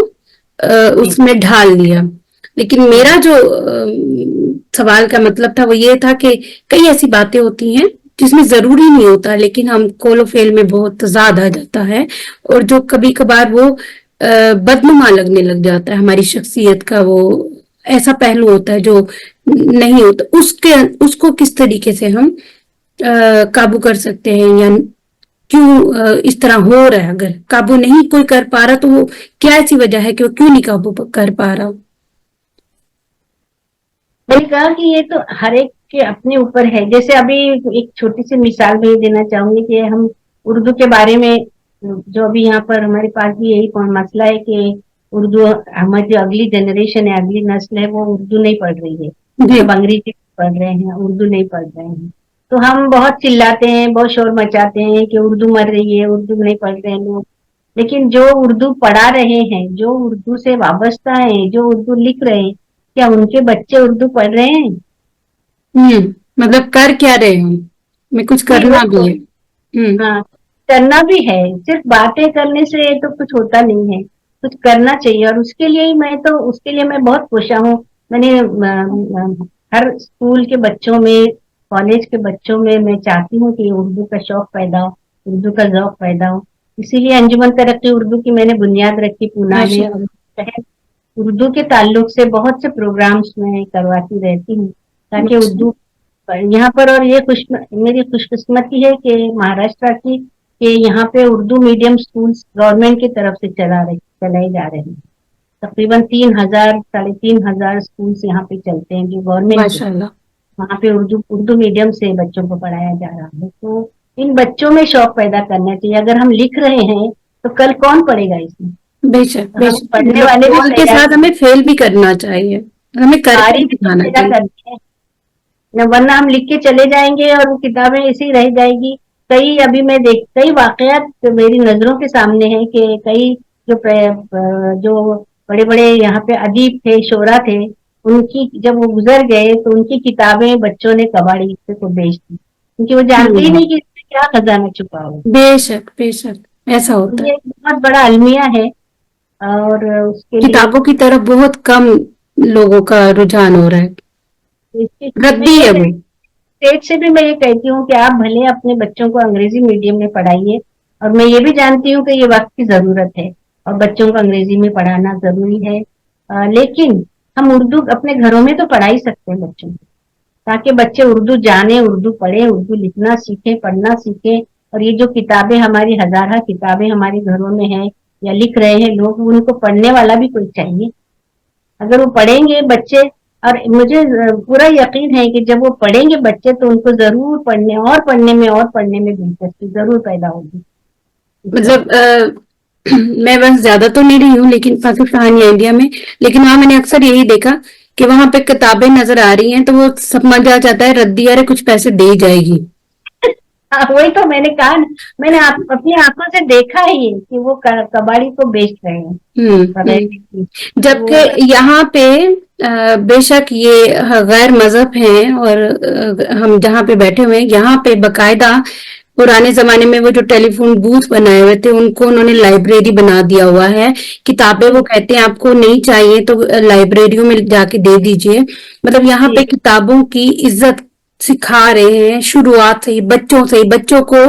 जी। उसमें ढाल लिया। लेकिन मेरा जी। जो सवाल का मतलब था वो ये था कि कई ऐसी बातें होती हैं जिसमें जरूरी नहीं होता, लेकिन हम कोलो फेल में बहुत ज्यादा आ जाता है, और जो कभी कभार वो बदनुमा लगने लग जाता है, हमारी शख्सियत का वो ऐसा पहलू होता है जो नहीं होता, उसके उसको किस तरीके से हम काबू कर सकते हैं, या क्यों इस तरह हो रहा है? अगर काबू नहीं कोई कर पा रहा तो वो क्या ऐसी वजह है कि वो क्यों नहीं काबू कर पा रहा? मैंने कहा कि ये तो हर एक के अपने ऊपर है। जैसे अभी एक छोटी सी मिसाल मैं देना चाहूंगी कि हम उर्दू के बारे में, जो अभी यहाँ पर हमारे पास भी यही मसला है कि उर्दू, हमारी जो अगली जनरेशन है, अगली नस्ल है, वो उर्दू नहीं पढ़ रही है, जी। सब अंग्रेजी पढ़ रहे हैं, उर्दू नहीं पढ़ रहे हैं। तो हम बहुत चिल्लाते हैं, बहुत शोर मचाते हैं कि उर्दू मर रही है, उर्दू नहीं पढ़ रहे हैं लोग। लेकिन जो उर्दू पढ़ा रहे हैं, जो उर्दू से वाबस्ता है, जो उर्दू लिख रहे हैं, क्या उनके बच्चे उर्दू पढ़ रहे हैं? मतलब कर क्या रहे हैं? हमें कुछ नहीं, करना वही भी तो। है। हम्म। हाँ, करना भी है। सिर्फ बातें करने से तो कुछ होता नहीं है, कुछ करना चाहिए। और उसके लिए मैं बहुत खुश हूँ। मैंने हर स्कूल के बच्चों में, कॉलेज के बच्चों में मैं चाहती हूँ कि उर्दू का शौक पैदा हो, उर्दू का ज़ौक पैदा हो। इसीलिए अंजुमन तरक्की उर्दू की मैंने बुनियाद रखी पूना में, और माशाल्लाह। शहर उर्दू के ताल्लुक से बहुत से प्रोग्राम्स मैं करवाती रहती हूँ, ताकि माशा- उर्दू यहाँ पर। और ये मेरी खुशकिस्मती है कि महाराष्ट्र की, कि यहाँ पे उर्दू मीडियम स्कूल्स गवर्नमेंट की तरफ से चलाए जा रहे हैं। तकरीबन 3,000, 3,500 स्कूल्स यहाँ पे चलते हैं जो गवर्नमेंट के। माशाल्लाह। वहाँ पे उर्दू उर्दू मीडियम से बच्चों को पढ़ाया जा रहा है। तो इन बच्चों में शौक पैदा करना चाहिए। अगर हम लिख रहे हैं तो कल कौन पढ़ेगा इसमें? बेशक तो हम बेशक, पढ़ने मतलब वाले भी कौल के तैयार साथ हमें फेल भी करना चाहिए, हमें करके तारीख भी तो दिखाना पैदा चाहिए। करनी है, वरना हम लिख के चले जाएंगे और वो किताबें ऐसी ही रह जाएगी। कई वाकयात मेरी नजरों के सामने है कि कई जो बड़े बड़े यहाँ पे अदीब थे, शोरा थे, उनकी जब वो गुजर गए तो उनकी किताबें बच्चों ने कबाड़ी को बेच दी, क्योंकि वो जानते ही हम्म। नहीं कि इसमें क्या खजाना छुपा हुआ है। बेशक बेशक, ऐसा तो होता है। ये एक बहुत बड़ा अलमिया है, और उसके लिए किताबों की तरफ बहुत कम लोगों का रुझान हो रहा है, मैं रद्दी ये है वो। स्टेट से भी मैं ये कहती हूँ कि आप भले अपने बच्चों को अंग्रेजी मीडियम में पढ़ाइए, और मैं ये भी जानती हूँ कि ये वक्त की जरूरत है और बच्चों को अंग्रेजी में पढ़ाना जरूरी है। लेकिन हम उर्दू अपने घरों में तो पढ़ा ही सकते हैं बच्चों को, ताकि बच्चे उर्दू जाने, उर्दू पढ़े, उर्दू लिखना सीखे, पढ़ना सीखे। और ये जो किताबें हमारी हजारा किताबें हमारे घरों में है या लिख रहे हैं लोग, उनको पढ़ने वाला भी कोई चाहिए। अगर वो पढ़ेंगे बच्चे, और मुझे पूरा यकीन है कि जब वो पढ़ेंगे बच्चे तो उनको जरूर पढ़ने में दिलचस्पी जरूर पैदा होगी इस तरह। मतलब मैं बस ज्यादा तो नहीं रही हूँ लेकिन पाकिस्तान या इंडिया में, लेकिन वहां मैंने अक्सर यही देखा कि वहां पे किताबें नजर आ रही हैं तो वो समझ आ जाता है रद्दी अरे कुछ पैसे दे ही जाएगी। हाँ, वही तो मैंने कहा ना, मैंने अपनी आंखों से देखा है ये कि वो कबाड़ी को बेच रहे हैं बगैर की। तो जबकि यहाँ पे बेशक ये गैर मजहब हैं और हम जहाँ पे बैठे हुए हैं यहाँ पे बकायदा पुराने जमाने में वो जो टेलीफोन बूथ बनाए हुए थे उनको उन्होंने लाइब्रेरी बना दिया हुआ है। किताबें वो कहते हैं आपको नहीं चाहिए तो लाइब्रेरियों में जाके दे दीजिए। मतलब यहाँ पे जी किताबों की इज्जत सिखा रहे हैं शुरुआत से ही, बच्चों से ही। बच्चों को,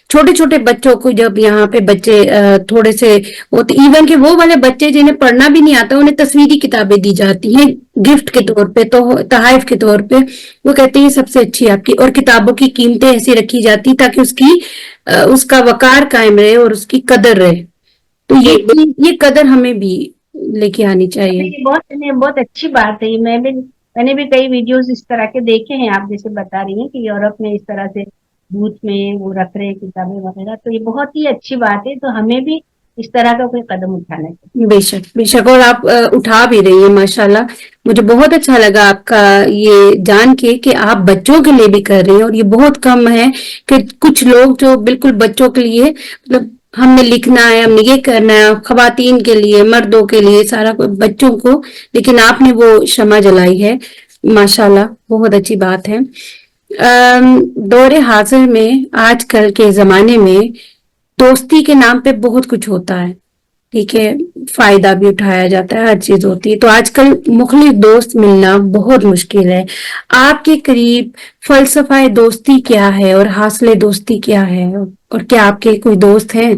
छोटे छोटे बच्चों को, जब यहाँ पे बच्चे थोड़े से होते, इवन के वो वाले बच्चे जिन्हें पढ़ना भी नहीं आता उन्हें तस्वीरी किताबें दी जाती हैं गिफ्ट के जी तौर पे, तो तोहफे के तौर पे। वो कहते हैं सबसे अच्छी आपकी, और किताबों की कीमतें ऐसी रखी जाती ताकि उसकी उसका वकार कायम रहे और उसकी कदर रहे। तो जी ये कदर हमें भी लेके आनी चाहिए। नहीं, बहुत अच्छी बात है। मैंने भी कई वीडियोस इस तरह के देखे हैं, आप जैसे बता रही हैं कि यूरोप में इस तरह से बूथ में वो रख रहे हैं किताबें वगैरह, तो ये बहुत ही अच्छी बात है। तो हमें भी इस तरह का कोई कदम उठाना चाहिए। बेशक बेशक, और आप उठा भी रही हैं माशाल्लाह। मुझे बहुत अच्छा लगा आपका ये जान के कि आप बच्चों के लिए भी कर रही हैं, और ये बहुत कम है कि कुछ लोग जो बिल्कुल बच्चों के लिए, मतलब हमने लिखना है, हमने ये करना है, खवातीन के लिए, मर्दों के लिए, सारा कुछ बच्चों को, लेकिन आपने वो क्षमा जलाई है। माशाल्लाह, बहुत अच्छी बात है। दौरे हाजिर में आजकल के जमाने में दोस्ती के नाम पे बहुत कुछ होता है, ठीक है, फायदा भी उठाया जाता है, हर चीज होती है, तो आजकल मुखलिस दोस्त मिलना बहुत मुश्किल है। आपके करीब फलसफा दोस्ती क्या है और हासिल दोस्ती क्या है, और क्या आपके कोई दोस्त हैं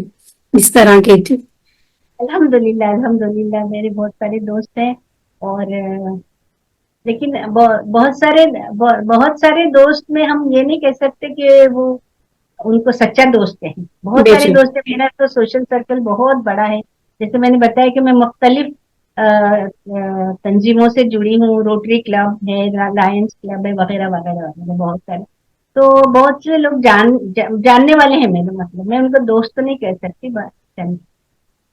इस तरह के अल्हम्दुलिल्लाह, अल्हम्दुलिल्लाह मेरे बहुत सारे दोस्त हैं। और लेकिन बहुत सारे दोस्त में हम ये नहीं कह सकते कि वो उनको सच्चा दोस्त है। बहुत सारे बेशक। दोस्त है, मेरा तो सोशल सर्कल बहुत बड़ा है। जैसे मैंने बताया कि मैं मुख्तलिफ तंजीमों से जुड़ी हूँ, रोटरी क्लब है, लायंस क्लब है, वगैरह वगैरह वगैरह, बहुत सारे। तो बहुत से लोग जानने वाले हैं मेरे, मतलब मैं उनको दोस्त तो नहीं कह सकती बात।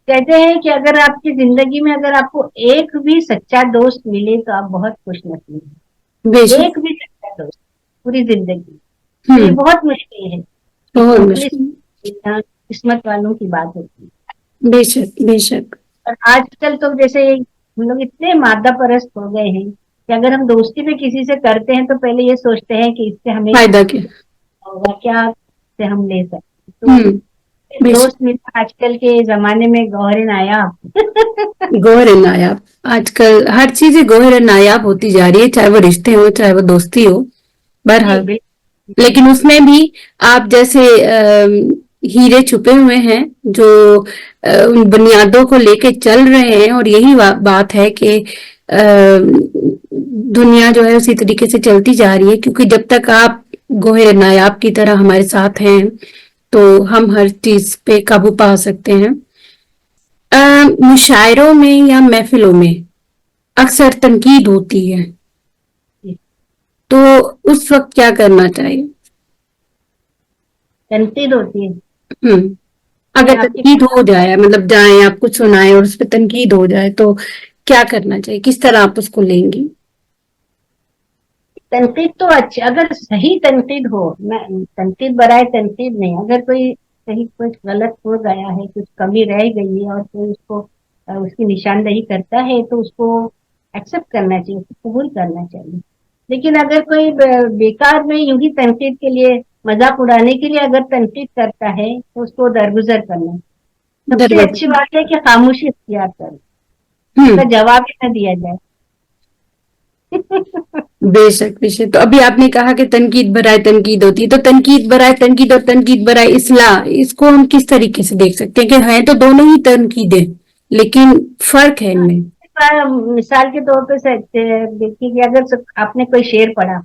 कहते हैं कि अगर आपकी जिंदगी में अगर आपको एक भी सच्चा दोस्त मिले तो आप बहुत खुशनसीब हैं। बेशक। एक भी सच्चा दोस्त पूरी जिंदगी, तो ये हम्म। बहुत मुश्किल है। एक बहुत मुखलिस मुश्किल। मिलना किस्मत वालों की बात होती है। बेशक बेशक। और आजकल तो जैसे हम लोग इतने मादा परस्त हो गए हैं कि अगर हम दोस्ती भी किसी से करते हैं तो पहले ये सोचते हैं कि इससे हमें फायदा क्या। होगा क्या, से हम ले सकते हैं। तो हम्म। बेशक। दोस्त मिलना आजकल के जमाने में गौहर नायाब। गौहर नायाब, आजकल हर चीजें गौहर नायाब होती जा रही है, चाहे वो रिश्ते हो चाहे वो दोस्ती हो, जी बहरहाल। बिल्कुल। लेकिन उसमें भी आप जैसे हीरे छुपे हुए हैं जो उन बुनियादों को लेके चल रहे हैं, और यही बात है कि दुनिया जो है उसी तरीके से चलती जा रही है, क्योंकि जब तक आप गोहे नायाब की तरह हमारे साथ हैं तो हम हर चीज पे काबू पा सकते हैं। मुशायरों में या महफिलों में अक्सर तनकीद होती है, तो उस वक्त क्या करना चाहिए? तनकीद होती है हम्म। कि अगर आपकी तनकीद हो जाए, मतलब जाए आप कुछ सुनाए और उस पर तनकीद हो जाए तो क्या करना चाहिए, किस तरह आप उसको लेंगी? तनकीद तो अच्छी, अगर सही तनकीद हो, मैं तनकीद बराए तनकीद नहीं, अगर कोई सही कुछ गलत हो गया है, कुछ कमी रह गई है और कोई उसको उसकी निशानदेही करता है तो उसको एक्सेप्ट करना चाहिए, उसको कबूल करना चाहिए। लेकिन अगर कोई बेकार में यूं ही तनकीद के लिए, मजाक उड़ाने के लिए अगर तनकीद करता है तो उसको दरगुजर करना। सबसे दरवाजा। अच्छी बात है कि खामोशी इख्तियार करें, हम्म। उसका जवाब ही ना दिया जाए। बेशक बेशक, तो अभी आपने कहा कि तनकीद बराए तनकीद होती है, तो तनकीद बराए तनकीद और तनकीद बराए इस्लाह, इसको हम किस तरीके से देख सकते हैं कि हैं तो दोनों ही तनकीदें, लेकिन फर्क है इनमें? मिसाल के तौर पे देखिए कि अगर आपने कोई शेर पढ़ा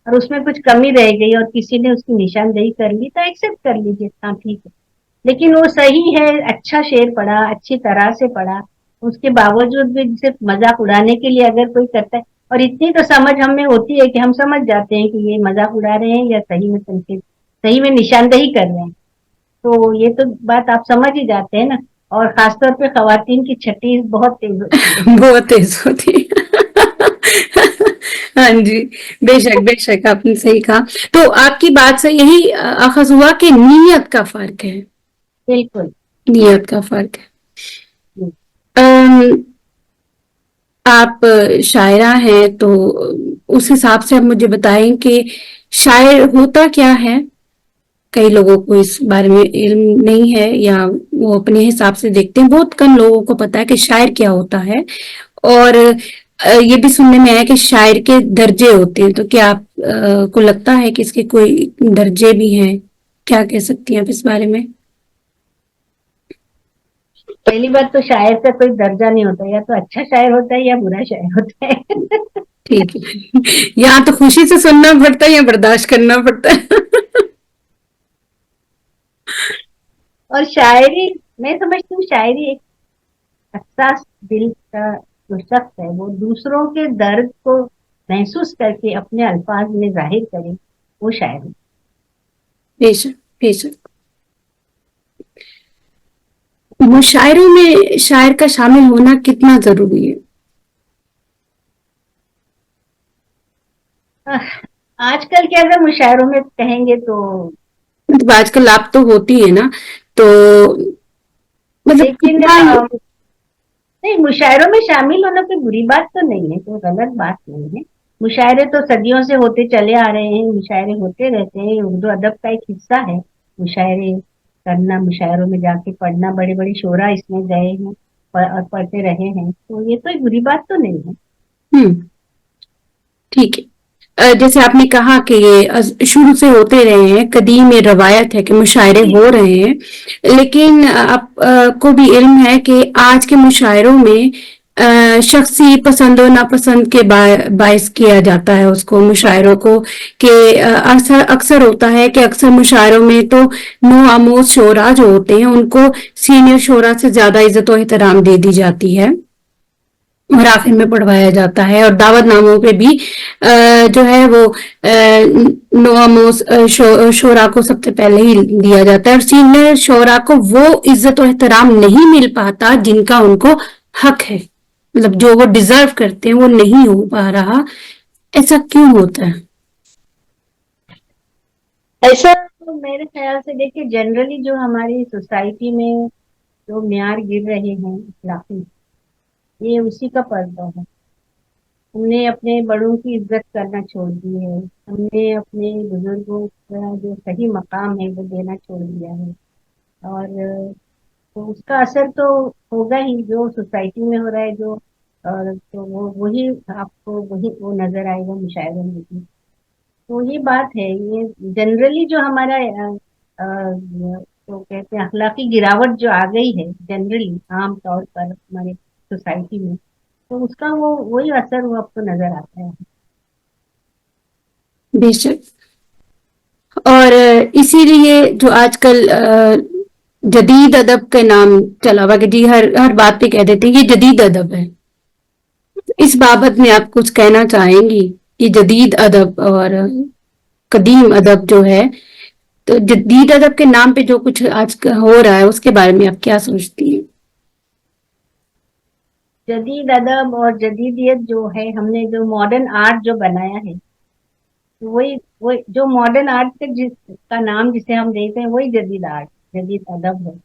और उसमें कुछ कमी रह गई और किसी ने उसकी निशानदेही कर ली तो एक्सेप्ट कर लीजिए, हाँ ठीक है, लेकिन वो सही है, अच्छा शेर पढ़ा, अच्छी तरह से पढ़ा, उसके बावजूद भी सिर्फ मजाक उड़ाने के लिए अगर कोई करता है, और इतनी तो समझ हमें होती है कि हम समझ जाते हैं कि ये मजाक उड़ा रहे हैं या सही में संकेत, सही में निशानदेही कर रहे हैं, तो ये तो बात आप समझ ही जाते हैं ना। और खासतौर पे खवातीन की छठी बहुत तेज होती है। बहुत तेज होती है। हाँ जी, बेशक बेशक आपने सही कहा। तो आपकी बात से यही अखज हुआ कि नीयत का फर्क है, बिल्कुल। नीयत का फर्क है। हम्म। अम, आप शायरा हैं तो उस हिसाब से आप मुझे बताएं कि शायर होता क्या है। कई लोगों को इस बारे में इल्म नहीं है या वो अपने हिसाब से देखते हैं। बहुत कम लोगों को पता है कि शायर क्या होता है। और ये भी सुनने में आया कि शायर के दर्जे होते हैं। तो क्या आप को लगता है कि इसके कोई दर्जे भी हैं? क्या कह सकती हैं आप इस बारे में? पहली बात तो शायर का कोई दर्जा नहीं होता, या तो अच्छा शायर होता है या बुरा शायर होता है। ठीक है। यहाँ तो खुशी से सुनना पड़ता है या बर्दाश्त करना पड़ता है? और शायरी, मैं समझती हूँ शायरी एक हसास दिल का जो शख्स है वो दूसरों के दर्द को महसूस करके अपने अल्फाज में जाहिर करे, वो शायरी। बेशक बेशक। मुशायरों में शायर का शामिल होना कितना जरूरी है? आजकल के अगर मुशायरों में कहेंगे तो, मतलब आजकल आप तो होती है ना, तो मतलब लेकिन कितना? नहीं, मुशायरों में शामिल होना कोई बुरी बात तो नहीं है, कोई गलत बात नहीं है। मुशायरे तो सदियों से होते चले आ रहे हैं, मुशायरे होते रहते हैं, उर्दू अदब का एक हिस्सा है मुशायरे करना, मुशायरों में जाके पढ़ना, बड़े बड़े शोरा इसमें गए हैं और पढ़ते रहे हैं, तो ये तो एक बुरी बात तो नहीं है। हम्म, ठीक है। जैसे आपने कहा कि ये शुरू से होते रहे हैं, कदीम ये रवायत है कि मुशायरे जी। हो रहे हैं। लेकिन आप को भी इल्म है कि आज के मुशायरों में शख्सी पसंद और नापसंद के बायस किया जाता है उसको, मुशायरों को, कि अक्सर अक्सर होता है कि अक्सर मुशायरों में तो नो आमोज शोरा जो होते हैं उनको सीनियर शोरा से ज्यादा इज्जत और एहतराम दे दी जाती है और आखिर में पढ़वाया जाता है। और दावत नामों पे भी जो है वो नोआमोस शोरा को सबसे पहले ही दिया जाता है और सीनियर शोरा को वो इज्जत और एहतराम नहीं मिल पाता जिनका उनको हक है। मतलब जो वो डिजर्व करते हैं वो नहीं हो पा रहा। ऐसा क्यों होता है? ऐसा तो मेरे ख्याल से देखिए, जनरली जो हमारी सोसाइटी में जो म्यार गिर रहे हैं अखलाकी, ये उसी का पर्दा है। हमने अपने बड़ों की इज्जत करना छोड़ दी है, हमने अपने बुजुर्गों का जो सही मकाम है वो देना छोड़ दिया है, और तो उसका असर तो होगा ही, जो सोसाइटी में हो रहा है जो, और तो वो वही आपको वही वो नजर आएगा मुशायरों में भी। तो ये बात है, ये जनरली जो हमारा तो कहते हैं अखलाकी गिरावट जो आ गई है जनरली आम तौर पर हमारे सोसाइटी में, तो उसका वो वही असर वो आपको नजर आता है। बेशक। और इसीलिए जो आजकल जदीद अदब के नाम चला हुआ कि जी हर हर बात पे कह देते हैं ये जदीद अदब है। इस बाबत में आप कुछ कहना चाहेंगी? ये जदीद अदब और कदीम अदब जो है, तो जदीद अदब के नाम पे जो कुछ आज हो रहा है उसके बारे में आप क्या सोचती हैं? जदीद अदब और जदीदियत जो है, हमने जो मॉडर्न आर्ट जो बनाया है, तो वही वही जो मॉडर्न आर्ट के जिसका नाम जिसे हम देते हैं वही जदीद आर्ट, जदीद अदब है।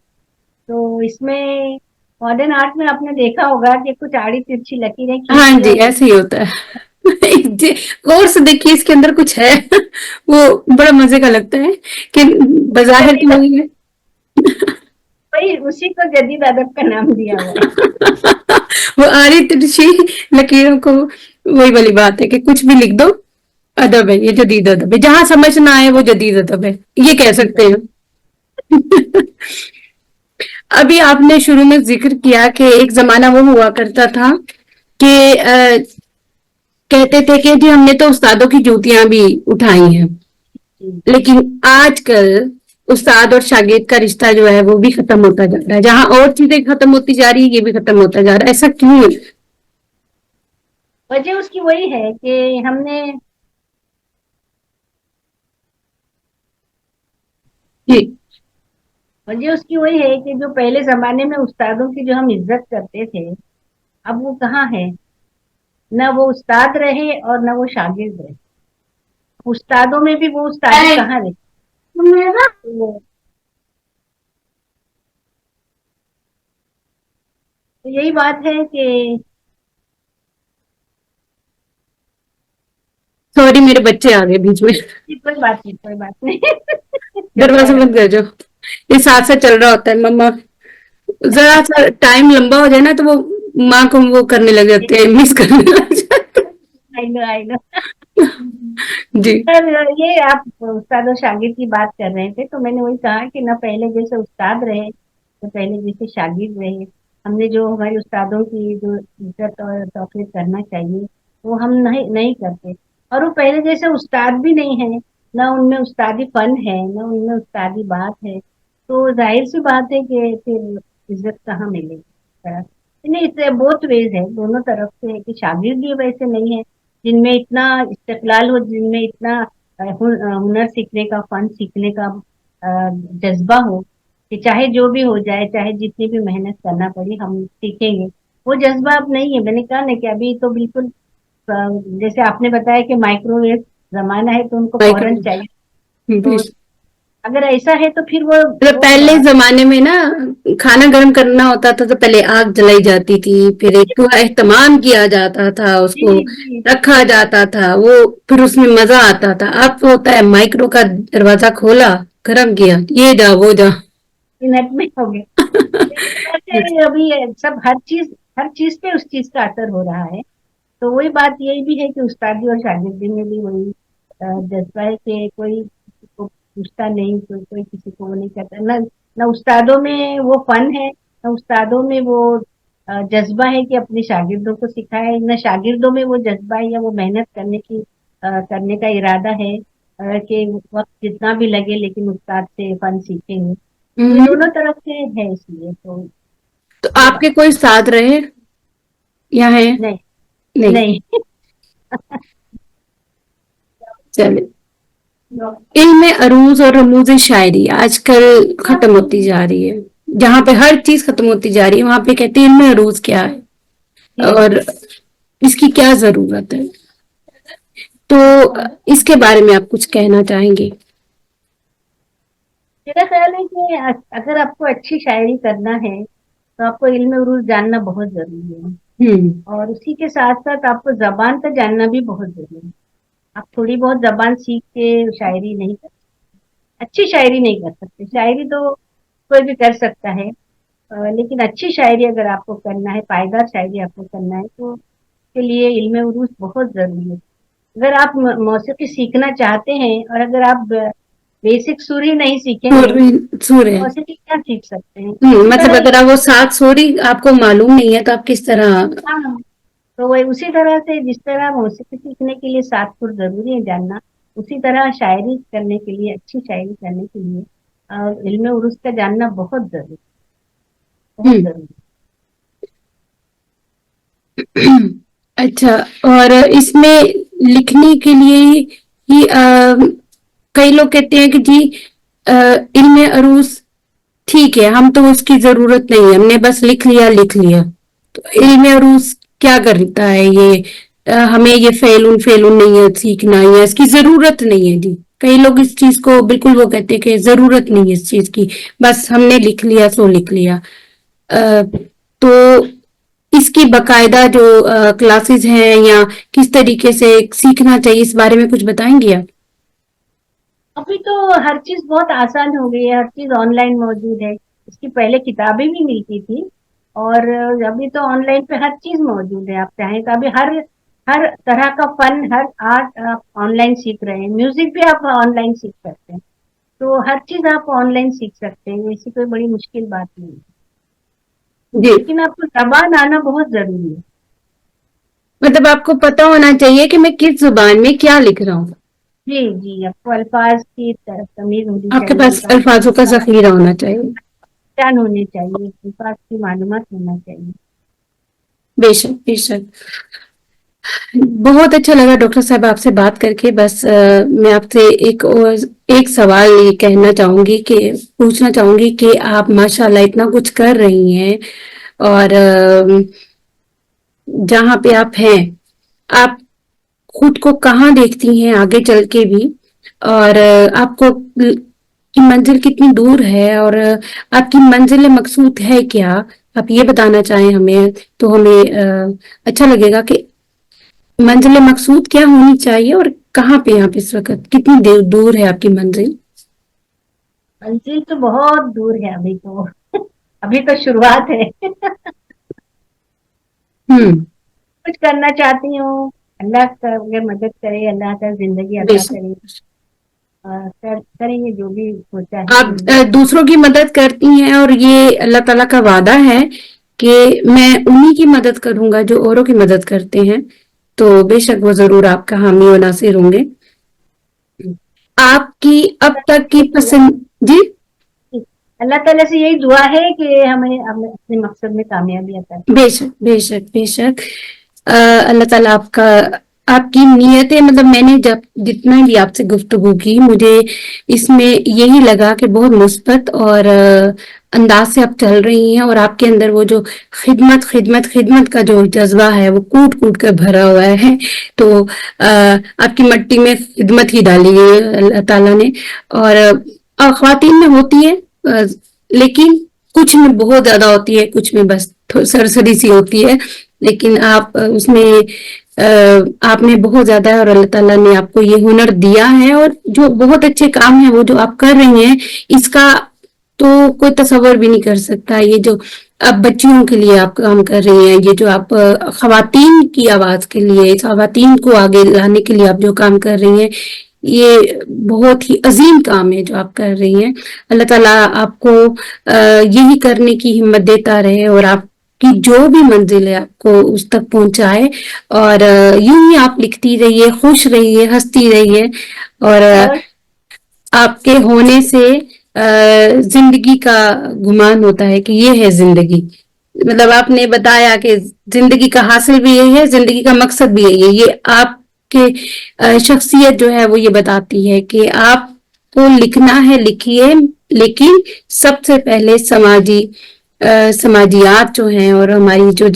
तो इसमें मॉडर्न आर्ट में आपने देखा होगा कि कुछ आड़ी तिरछी लकीरें खींच हाँ के जी, और ऐसे ही होता है। गौर से देखिए इसके अंदर कुछ है। वो बड़ा मजे का लगता है कि बाजाहिर तो जदीद, वही है। वही उसी को जदीद अदब का नाम दिया हुआ है। वो आरी तिरछी लकीरों को, वही वाली बात है कि कुछ भी लिख दो, अदब है, ये जदीद अदब है। जहां समझ ना आए वो जदीद अदब है, ये कह जदीद सकते हैं। अभी आपने शुरू में जिक्र किया कि एक जमाना वो हुआ करता था कि कहते थे कि जी हमने तो उस्तादों की जूतियां भी उठाई हैं, जी। लेकिन आजकल उस्ताद और शागिर्द का रिश्ता जो है वो भी खत्म होता जा रहा है, जहां और चीजें खत्म होती जा रही है ये भी खत्म होता जा रहा है, ऐसा क्यों है? वजह उसकी वही है कि हमने, जी। वजह उसकी वही है कि जो पहले जमाने में उस्तादों की जो हम इज्जत करते थे, अब वो कहाँ है। न वो उस्ताद रहे और न वो शागिर्द रहे। उस्तादों में भी वो उस्तादी कहाँ रही। तो तो यही बात है कि सॉरी, मेरे बच्चे आ गए बीच में। कोई बात नहीं, कोई बात नहीं। चलता दरवाजा बंद रहता कर जाओ। ये साथ साथ चल रहा होता है मम्मा। जरा सा टाइम लंबा हो जाए ना तो वो माँ को वो करने लग है। जाते हैं, मिस करने लग जाते आई नो, आई नो। हैं। जी। सर, ये आप उस्ताद और शागिर्द की बात कर रहे थे, तो मैंने वही कहा कि ना पहले जैसे उस्ताद रहे, तो पहले जैसे शागिर्द रहे। हमने जो हमारे उस्तादों की जो इज्जत और तौकीर करना चाहिए, वो हम नहीं नहीं करते। और वो पहले जैसे उस्ताद भी नहीं है, ना उनमें उस्तादी फन है, ना उनमें उस्तादी बात है। तो जाहिर सी बात है कि फिर इज्जत कहाँ मिलेगी। नहीं, इससे बहुत वेज है, दोनों तरफ से है कि शागिर्द भी वैसे नहीं है जिनमें इतना इस्तेकलाल हो, जिनमें इतना हुनर सीखने का, फन सीखने का जज्बा हो कि चाहे जो भी हो जाए, चाहे जितनी भी मेहनत करना पड़े हम सीखेंगे। वो जज्बा अब नहीं है। मैंने कहा ना कि अभी तो बिल्कुल जैसे आपने बताया कि माइक्रोवेव जमाना है तो उनको फौरन माइक्रो। चाहिए। तो प्लीज। अगर ऐसा है तो फिर मतलब वो पहले जमाने में ना खाना गर्म करना होता था तो पहले आग जलाई जाती थी, फिर एक पूरा एहतमाम किया जाता था, जी उसको जी जी, रखा सही बात। जाता था, वो फिर उसमें मजा आता था। अब तो होता है माइक्रो का दरवाजा खोला, गर्म किया, ये जा वो जा। मिनट में हो गया। लेकिन वैसे अभी ये सब हर चीज पे उस चीज का असर हो रहा है। तो वही बात यही भी है कि उस्तादी और शागिर्दी में भी वही जज्बा है कि कोई किसी को पूछता नहीं, कोई कोई किसी को वो नहीं करता। न उस्तादों में वो फन है, न उस्तादों में वो जज्बा है कि अपने शागिर्दों को सिखाए, न शागिर्दों में वो जज्बा है या वो मेहनत करने का इरादा है कि वक्त जितना भी लगे लेकिन उस्ताद से फन सीखेंगे। तो ये हम्म। दोनों तरफ से है, इसलिए तो तो ये आपके बात। कोई साथ रहे या है? नहीं, नहीं। नहीं। चले। इल्म अरूज और रमूज शायरी आजकल खत्म होती जा रही है, जहाँ पे हर चीज खत्म होती जा रही है वहां पे कहते हैं इल्म अरूज क्या है यस। और इसकी क्या जरूरत है, तो इसके बारे में आप कुछ कहना चाहेंगे? मेरा ख्याल है कि अगर आपको अच्छी शायरी करना है तो आपको इल्म उरूज जानना बहुत जरूरी है। हम्म। और उसी के साथ साथ आपको जबान का जानना भी बहुत जरूरी है। आप थोड़ी बहुत जबान सीख के शायरी नहीं कर, अच्छी शायरी नहीं कर सकते। शायरी तो कोई भी कर सकता है, लेकिन अच्छी शायरी अगर आपको करना है, पायदार शायरी आपको करना है, तो उसके लिए इल्म उरूज बहुत जरूरी है। अगर आप मौसीकी सीखना चाहते हैं और अगर आप बेसिक सुर ही नहीं सीखेंगे, सूर है। मौसीकी क्या सीख सकते हैं। उसी मतलब तरह अगर आप वो सात सूरी आपको मालूम नहीं है तो आप किस तरह? हाँ, तो वही उसी तरह से जिस तरह मौसीकी सीखने के लिए सात सुर जरूरी है जानना, उसी तरह शायरी करने के लिए, अच्छी शायरी करने के लिए इल्म उरूज का जानना बहुत जरूरी, बहुत हम्म। जरूरी। अच्छा। और इसमें लिखने के लिए ही कई लोग कहते हैं कि जी इल्म अरूज ठीक है, हम तो उसकी जरूरत नहीं है, हमने बस लिख लिया लिख लिया। तो हम्म, इल्म अरूज क्या करता है ये? हमें ये फेलून नहीं है सीखना, या इसकी जरूरत नहीं है जी। कई लोग इस चीज को बिल्कुल वो कहते हैं कि जरूरत नहीं है इस चीज की, बस हमने लिख लिया सो लिख लिया। तो इसकी बकायदा जो क्लासेस हैं या किस तरीके से सीखना चाहिए, इस बारे में कुछ बताएंगे आप? अभी तो हर चीज बहुत आसान हो गई है, हर चीज ऑनलाइन मौजूद है। इसकी पहले किताबें भी मिलती थी, और अभी तो ऑनलाइन पे हर चीज मौजूद है। आप चाहें तो अभी हर हर तरह का फन, हर आर्ट आप ऑनलाइन सीख रहे हैं। म्यूजिक भी आप ऑनलाइन सीख सकते हैं। तो हर चीज आप ऑनलाइन सीख सकते हैं, ऐसी कोई बड़ी मुश्किल बात नहीं है। जी। लेकिन आपको जबान आना बहुत जरूरी है। मतलब आपको पता होना चाहिए कि मैं किस जुबान में क्या लिख रहा हूँ। जी जी, आपको अल्फाज की तरफ तमीज होनी आपके चाहिए, पास अल्फाज अल्फाजों का जखीरा होना चाहिए। पहचान होनी चाहिए, अल्फाज की मालूमात होना चाहिए। बेशक बेशक। बहुत अच्छा लगा डॉक्टर साहब आपसे बात करके। बस मैं आपसे एक और एक सवाल ये कहना चाहूंगी कि पूछना चाहूंगी कि आप माशाल्लाह इतना कुछ कर रही हैं, और जहाँ पे आप हैं, आप खुद को कहाँ देखती हैं आगे चल के भी, और आपको की मंजिल कितनी दूर है, और आपकी मंजिल मकसूद है क्या, आप ये बताना चाहें हमें, तो हमें अच्छा लगेगा कि मंजिल मकसूद क्या होनी चाहिए, और कहाँ पे आप इस वक्त, कितनी देर दूर है आपकी मंजिल। मंजिल तो बहुत दूर है अभी तो। अभी तो शुरुआत है। हम्म। कुछ करना चाहती हूँ, अल्लाह का अगर मदद करे, अल्लाह का जिंदगी अता बेशक। करे, करेंगे जो भी सोचा है आप करेंगे। दूसरों की मदद करती हैं, और ये अल्लाह ताला का वादा है कि मैं उन्हीं की मदद करूंगा जो औरों की मदद करते हैं, तो बेशक वो जरूर आपका हामी और नासिर होंगे। आपकी अब तक की यही दुआ पसंद। जी। अल्लाह ताला से यही दुआ है कि हमें हमें अपने मकसद में कामयाबी अता करे। बेशक बेशक बेशक। अल्लाह ताला आपका, आपकी नीयतें, मतलब मैंने जब जितना भी आपसे गुफ्तगू की, मुझे इसमें यही लगा कि बहुत मुस्बत और अंदाज से आप चल रही हैं, और आपके अंदर वो जो खिदमत खिदमत खिदमत का जो जज्बा है वो कूट कूट कर भरा हुआ है। तो आपकी मट्टी में खिदमत ही डाली है अल्लाह ताला ने। और ख्वातीन में होती है, लेकिन कुछ में बहुत ज्यादा होती है, कुछ में बस सरसरी सी होती है, लेकिन आप उसमें आपने बहुत ज्यादा है, और अल्लाह ताला ने आपको ये हुनर दिया है, और जो बहुत अच्छे काम है वो जो आप कर रही हैं, इसका तो कोई तस्वर भी नहीं कर सकता। ये जो अब बच्चियों के लिए आप काम कर रही हैं, ये जो आप खवातीन की आवाज के लिए, खवातीन को आगे लाने के लिए आप जो काम कर रही हैं, ये बहुत ही अजीम काम है जो आप कर रही हैं। अल्लाह ताला आपको यही करने की हिम्मत देता रहे, और आपकी जो भी मंजिल है आपको उस तक पहुंचाए, और यूं ही आप लिखती रहिए, खुश रहिए, हंसती रहिए, और और आपके होने से जिंदगी का गुमान होता है कि ये है जिंदगी। मतलब आपने बताया कि जिंदगी का हासिल भी यही है, जिंदगी का मकसद भी यही है। ये आपके शख्सियत जो है वो ये बताती है कि आपको लिखना है, लिखिए, लेकिन सबसे पहले समाजियात जो हैं, और हमारी जो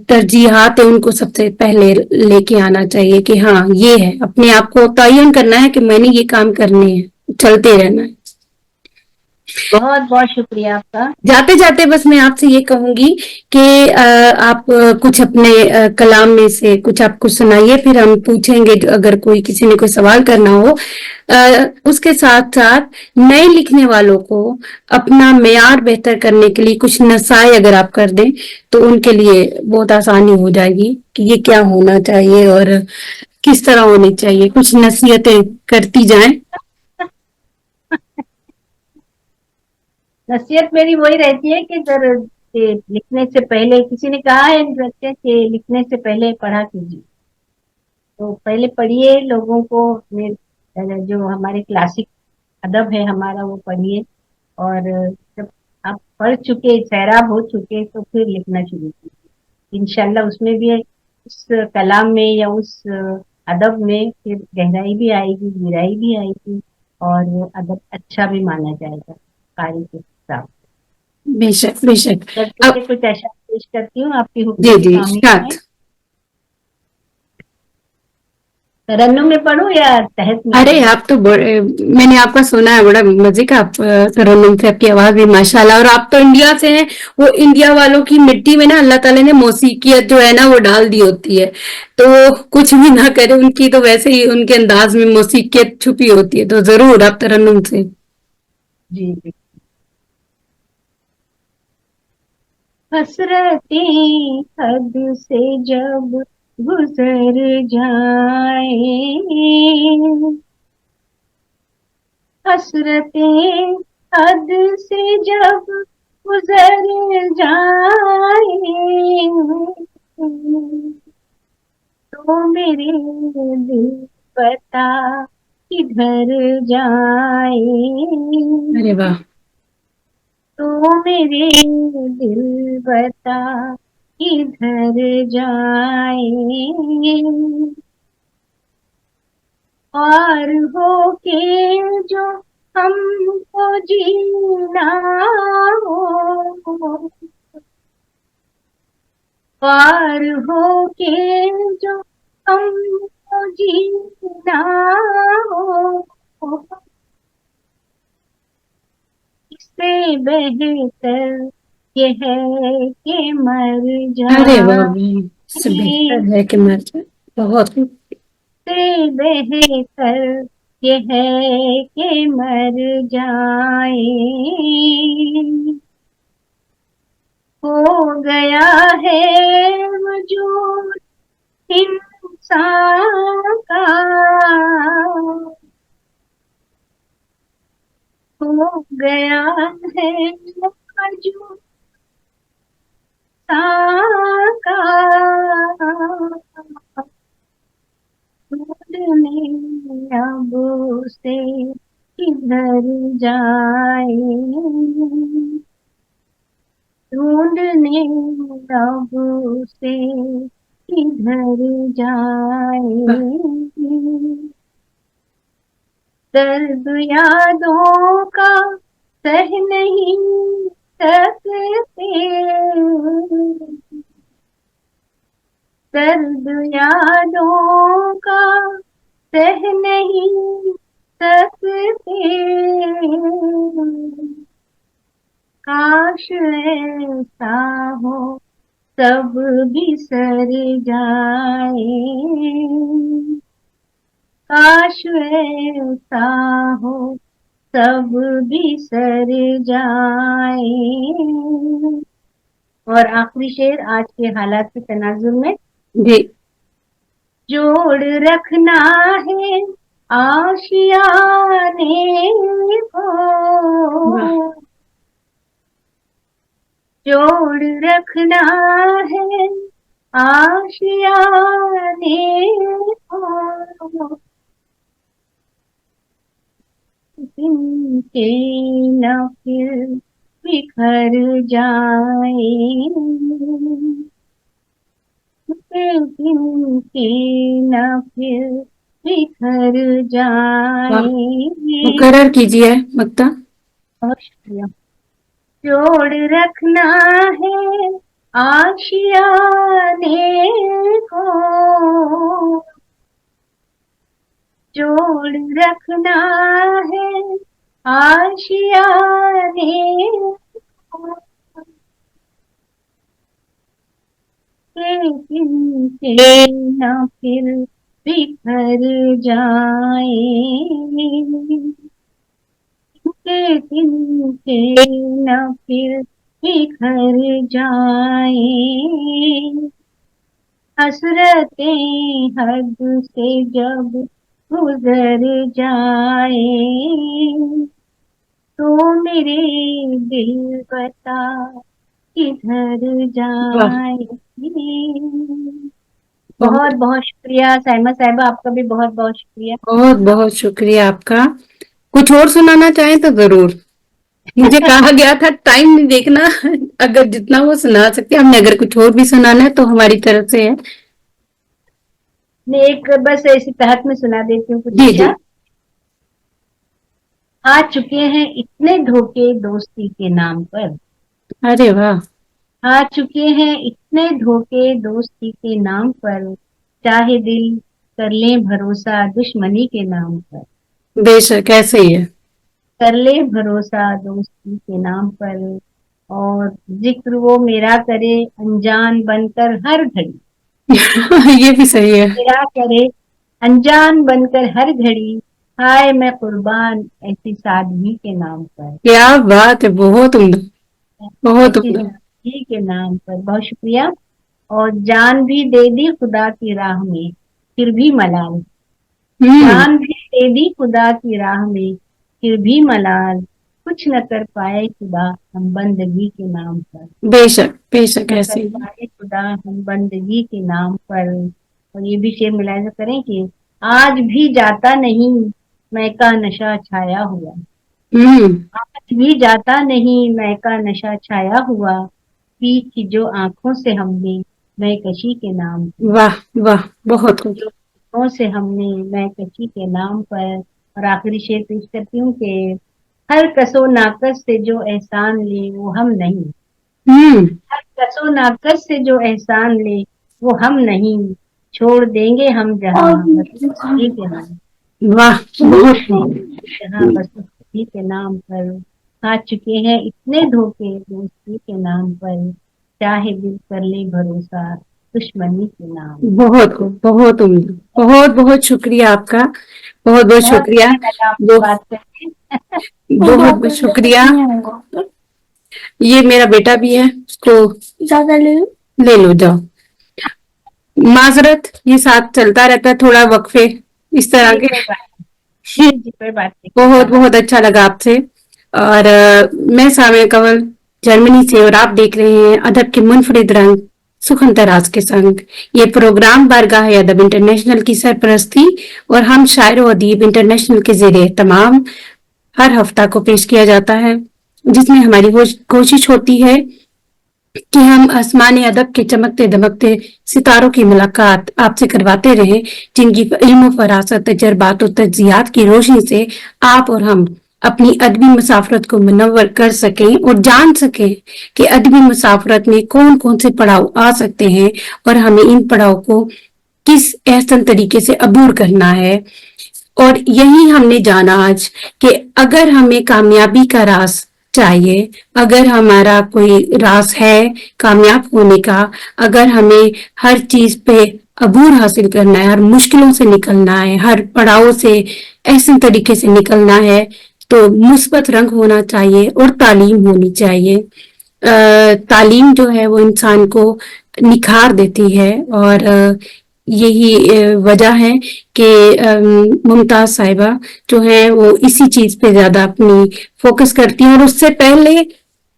तरजीहात है, उनको सबसे पहले लेके आना चाहिए कि हाँ ये है, अपने आप को तयन करना है कि मैंने ये काम करने हैं, चलते रहना है। बहुत बहुत शुक्रिया आपका। जाते जाते बस मैं आपसे ये कहूंगी कि आप कुछ अपने कलाम में से कुछ आप कुछ सुनाइए, फिर हम पूछेंगे अगर कोई किसी ने कोई सवाल करना हो। उसके साथ साथ नए लिखने वालों को अपना मेयार बेहतर करने के लिए कुछ नसाए अगर आप कर दें, तो उनके लिए बहुत आसानी हो जाएगी कि ये क्या होना चाहिए और किस तरह होनी चाहिए। कुछ नसीहतें करती जाएं। नसीहत मेरी वही रहती है कि लिखने से पहले, किसी ने कहा है नृत्य कि लिखने से पहले पढ़ा कीजिए। तो पहले पढ़िए, लोगों को अपने जो हमारे क्लासिक अदब है हमारा वो पढ़िए, और जब आप पढ़ चुके, सैराब हो चुके, तो फिर लिखना शुरू कीजिए। इंशाल्लाह उसमें भी, उस कलाम में या उस अदब में फिर गहराई भी आएगी, गहराई भी आएगी, और वो अदब अच्छा भी माना जाएगा कारी के हिसाब बेशक बेशक। से। अब कुछ ऐसा पेश करती हूँ आपकी जी हुकूमत जी कामिल शाद। में। तरन्नुम में पढ़ूं या तहत में अरे पढ़ूं? आप तो मैंने आपका सुना है, बड़ा मजे का आप तरन्नुम से, आपकी आवाज भी माशाल्लाह, और आप तो इंडिया से हैं। वो इंडिया वालों की मिट्टी में ना अल्लाह ताला ने मौसीकियत जो है ना वो डाल दी होती है, तो वो कुछ भी ना करे, उनकी तो वैसे ही उनके अंदाज में मौसीकियत छुपी होती है, तो जरूर आप तरन्नुम से। जी जी। हसरतें हद से जब गुजर जाए, हसरतें हद से जब गुजर जाए, تو میرے دل بتا کدھر جائے، ارے واہ، تو میرے دل بتا کدھر جائے، اور ہو کے جو ہم کو جینا ہو، پار ہو کے جو ہم کو جینا ہو، اس سے بہتر یہ ہے کہ مر ارے جائیں، واہ واہ، اس سے بہتر ہے کہ مر جائے. بہت خوب. سے بہتر یہ ہے کہ مر جائیں، ہو گیا ہے وجود انسان کا، ہو گیا ہے وجود انسان کا، ڈھونڈنے اب سے کدھر جائے، ڈھونڈنے اب سے کدھر جائے، درد یادوں کا سہ نہیں سکتے، درد یادوں کا سہ نہیں سکتے، کاش ایسا ہو سب بسر جائے، کاش ایسا ہو سب بسر جائے، اور آخری شعر آج کے حالات کے تناظر میں، جی. جوڑ رکھنا ہے آشیانے کو، واہ، جوڑ رکھنا ہے آشیانے کو، دن کے نہ پھر بکھر جائے، دن کے نہ پھر بکھر واہ. جائے، مقرر کیجیے مکتا. بہت شکریہ، جوڑ رکھنا ہے آشیانے کو، جوڑ رکھنا ہے آشیانے کو، دن کے نہ پھر بکھر جائے، دن کے نہ پھر بکھر جائے، حسرتیں حد سے جب گزر جائے، تو میرے دل بتا کدھر واہ، جائے، بہت بہت بہت شکریہ سائمہ صاحبہ، آپ کا بھی بہت بہت شکریہ. بہت بہت شکریہ آپ کا. کچھ اور سنانا چاہیں تو ضرور. مجھے کہا گیا تھا ٹائم نہیں دیکھنا، اگر جتنا وہ سنا سکتے ہم نے، اگر کچھ اور بھی سنانا ہے تو ہماری طرف سے ہے. میں ایک بس ایسی تحت میں سنا دیتی ہوں کچھ جی جی. اشعار. آ چکے ہیں اتنے دھوکے دوستی کے نام پر، ارے واہ. آ چکے ہیں اتنے دھوکے دوستی کے نام پر، چاہے دل کر لیں بھروسہ دشمنی کے نام پر، بے شک ایسے ہی ہے. کر لیں بھروسہ دوستی کے نام پر، اور ذکر وہ میرا کرے انجان بن کر ہر گھڑی، یہ بھی صحیح ہے. میرا کرے انجان بن کر ہر گھڑی، ہائے میں قربان ایسی سادگی کے نام پر، کیا بات ہے، بہت عمدہ، بہت ایسی عمدہ. سادگی کے نام پر. بہت شکریہ. اور جان بھی دے دی خدا کی راہ میں پھر بھی ملال، ہوں. جان بھی دے دی خدا کی راہ میں پھر بھی ملال، کچھ نہ کر پائے خدا ہم بندگی کے نام پر، بے شک بے کچھ شک نہ کر ایسے ہی ہے. پائے خدا ہم بندگی کے نام پر، और ये भी शेर मुलाहिजा करें कि आज भी जाता नहीं मैं का नशा छाया हुआ, हम्म। आज भी जाता नहीं मैं का नशा छाया हुआ, पी जो आंखों से हमने मैं कशी के नाम पर, वाह वाह, बहुत खूब। जो आंखों से हमने मैं कशी के नाम पर। और आखिरी शेर पेश करती हूँ कि हर कसो नाकस से जो एहसान ले वो हम नहीं, हम्म। हर कसो नाकस से जो एहसान ले वो हम नहीं, छोड़ देंगे हम जहाँ बस उसी के नाम, वाह, छोड़ बहुत देंगे खूब। जहाँ बस उसी के नाम पर, खा चुके हैं इतने धोखे दोस्ती के नाम पर, चाहे दिल कर ले भरोसा दुश्मनी के नाम। बहुत खूब, बहुत उम्दा, बहुत बहुत शुक्रिया आपका, बहुत बहुत बहुत शुक्रिया। अच्छा लगा आपसे वो बात करके। बहुत बहुत शुक्रिया। ये मेरा बेटा भी है, उसको ज्यादा ले लो जाओ। माजरत, ये साथ चलता रहता है, थोड़ा वक्फे इस तरह जी के। कोई बात नहीं, जी कोई बात नहीं, कोई बहुत बात बहुत अच्छा लगा आपसे। और मैं सामिया कंवल, जर्मनी से, और आप देख रहे हैं अदब के मुनफरिद रंग सुखन तराज के संग। ये प्रोग्राम बारगाह अदब इंटरनेशनल की सरपरस्ती और हम शायर व अदीब इंटरनेशनल के जेर तमाम हर हफ्ता को पेश किया जाता है, जिसमें हमारी कोशिश होती है कि हम आसमान अदब के चमकते दमकते सितारों की मुलाकात आपसे करवाते रहें, जिनकी इल्म फरासत तजर्बात और तजियात की रोशनी से आप और हम अपनी अदबी मुसाफरत को मुनव्वर कर सकें और जान सकें कि अदबी मुसाफरत में कौन कौन से पड़ाव आ सकते हैं और हमें इन पड़ाव को किस एहसन तरीके से अबूर करना है। और यही हमने जाना आज कि अगर हमें कामयाबी का राज चाहिए, अगर हमारा कोई राज है कामयाब होने का, अगर हमें हर चीज पे अबूर हासिल करना है, हर मुश्किलों से निकलना है, हर पड़ाव से ऐसे तरीके से निकलना है, तो मुस्बत रंग होना चाहिए और तालीम होनी चाहिए। तालीम जो है वो इंसान को निखार देती है, और यही वजह है कि मुमताज साहिबा जो है वो इसी चीज पे ज्यादा अपनी फोकस करती हैं। और उससे पहले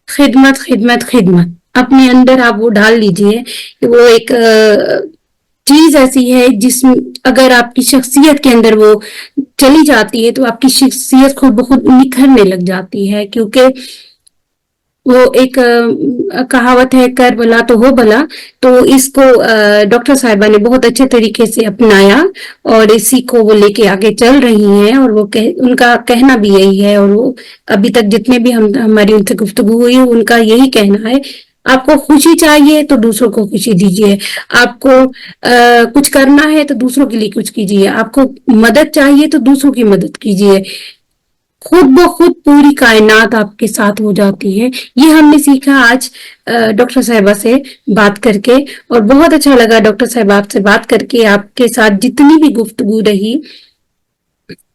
खिदमत खिदमत खिदमत अपने अंदर आप वो डाल लीजिए कि वो एक चीज ऐसी है जिसमें अगर आपकी शख्सियत के अंदर वो चली जाती है तो आपकी शख्सियत खुद ब खुद निखरने लग जाती है, क्योंकि वो एक कहावत है, कर भला तो हो भला। तो इसको डॉक्टर साहिबा ने बहुत अच्छे तरीके से अपनाया और इसी को वो लेके आगे चल रही हैं, और वो उनका कहना भी यही है, और वो अभी तक जितने भी हमारी उनसे गुफ्तगू हुई है उनका यही कहना है, आपको खुशी चाहिए तो दूसरों को खुशी दीजिए, आपको कुछ करना है तो दूसरों के लिए कुछ कीजिए, आपको मदद चाहिए तो दूसरों की मदद कीजिए, खुद ब खुद पूरी कायनात आपके साथ हो जाती है। ये हमने सीखा आज डॉक्टर साहिबा से बात करके, और बहुत अच्छा लगा डॉक्टर साहिबा आपसे बात करके। आपके साथ जितनी भी गुफ्तगू रही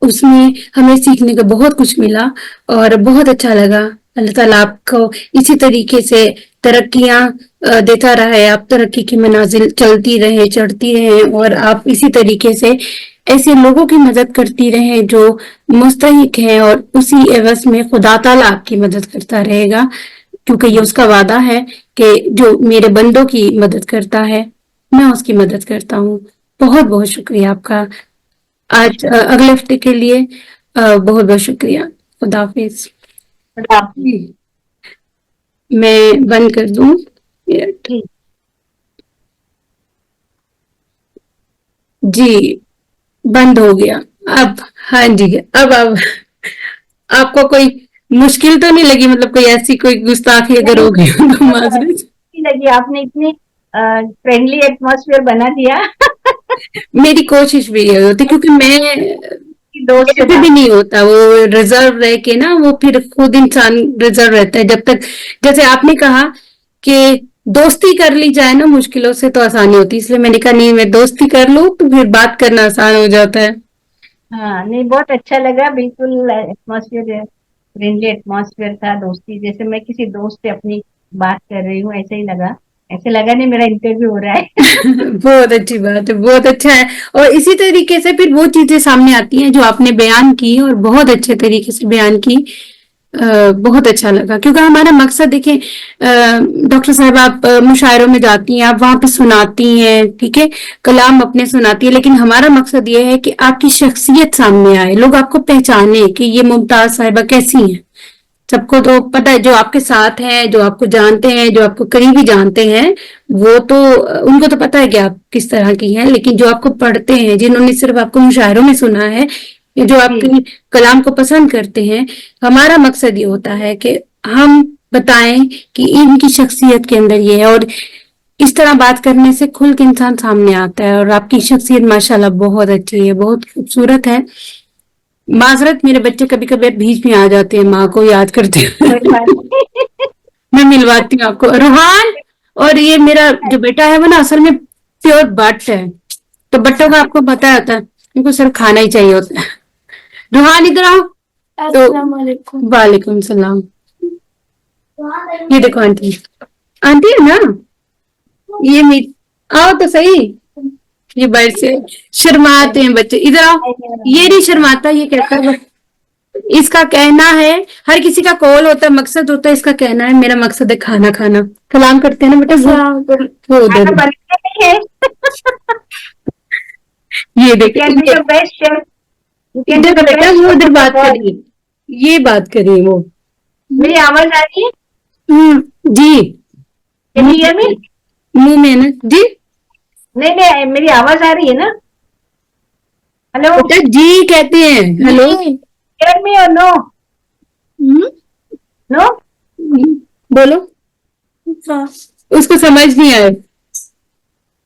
उसमें हमें सीखने को बहुत कुछ मिला और बहुत अच्छा लगा। अल्लाह ताला आपको इसी तरीके से तरक्कियां देता रहे, आप तरक्की की मनाजिल चलती रहे, चढ़ती रहे, और आप इसी तरीके से ऐसे लोगों की मदद करती रहे जो मुस्तहिक है, और उसी एवज में खुदा ताला आपकी मदद करता रहेगा, क्योंकि ये उसका वादा है कि जो मेरे बंदों की मदद करता है मैं उसकी मदद करता हूँ। बहुत बहुत शुक्रिया आपका आज अगले हफ्ते के लिए। बहुत बहुत शुक्रिया। खुदा हाफिज। मैं बंद कर दूं? जी, बंद हो गया अब। हाँ जी, अब आपको कोई मुश्किल तो नहीं लगी, मतलब कोई ऐसी कोई गुस्ताखी अगर हो गई हो तो माजरत। लगी, आपने इतनी फ्रेंडली एटमॉस्फेयर बना दिया। मेरी कोशिश भी ये होती, क्योंकि मैं दोस्त के कैसे भी साथ नहीं होता वो रिजर्व रह के ना, वो फिर खुद इंसान रिजर्व रहता है जब तक, जैसे आपने कहा कि दोस्ती कर ली जाए ना मुश्किलों से तो आसानी होती है, इसलिए मैंने कहा नहीं मैं दोस्ती कर लूं तो फिर बात करना आसान हो जाता है। हाँ नहीं, बहुत अच्छा लगा, बिल्कुल एटमॉस्फेयर फ्रेंडली एटमॉस्फेयर था, दोस्ती जैसे मैं किसी दोस्त से अपनी बात कर रही हूँ ऐसे ही लगा, ऐसे लगा नहीं मेरा इंटरव्यू हो रहा है। बहुत अच्छी बात है, बहुत अच्छा है। और इसी तरीके से फिर वो चीजें सामने आती हैं जो आपने बयान की और बहुत अच्छे तरीके से बयान की। बहुत अच्छा लगा, क्योंकि हमारा मकसद देखें, डॉक्टर साहब आप मुशायरों में जाती हैं, आप वहां पे सुनाती हैं, ठीक है, कलाम अपने सुनाती है, लेकिन हमारा मकसद ये है कि आपकी शख्सियत सामने आए, लोग आपको पहचाने कि ये मुमताज साहिबा कैसी हैं। सबको तो पता है, जो आपके साथ हैं, जो आपको जानते हैं, जो आपको करीबी जानते हैं, वो तो उनको तो पता है कि आप किस तरह की हैं, लेकिन जो आपको पढ़ते हैं, जिन्होंने सिर्फ आपको मुशायरों में सुना है, ये जो आपके कलाम को पसंद करते हैं, हमारा मकसद ये होता है कि हम बताएं कि इनकी शख्सियत के अंदर ये है, और इस तरह बात करने से खुल के इंसान सामने आता है। और आपकी शख्सियत माशाल्लाह बहुत अच्छी है, बहुत खूबसूरत है। माजरत, मेरे बच्चे कभी कभी बीच में आ जाते हैं, माँ को याद करते हैं। कोई बात नहीं। मैं मिलवाती हूँ आपको, रूहान। और ये मेरा जो बेटा है वो ना असल में प्योर बट है, तो बट्टों का आपको पता होता है, उनको सिर्फ खाना ही चाहिए होता है। रूहान इधर आओ। तो वालेकुम सलाम। ये देखो आंटी, आंटी है ना, ये आओ तो सही। ये बाहर से शर्माते हैं बच्चे, इधर आओ। ये नहीं शर्माता, ये कहता है इसका कहना है, हर किसी का कॉल होता है, मकसद होता है, इसका कहना है मेरा मकसद है खाना खाना। कलाम करते हैं ना बेटा, वो उधर, नहीं है। ये देखो बेस्ट शेफ। इधर का बेटा, वो उधर बात करिए, ये बात करिए वो। मेरी आवाज आ रही है? जी, Can you hear me? मुंह में ना जी, नहीं नहीं, मेरी आवाज आ रही है ना? हेलो, बेटा जी कहते हैं, hello. hear me or no? No? बोलो, उसको समझ नहीं आया।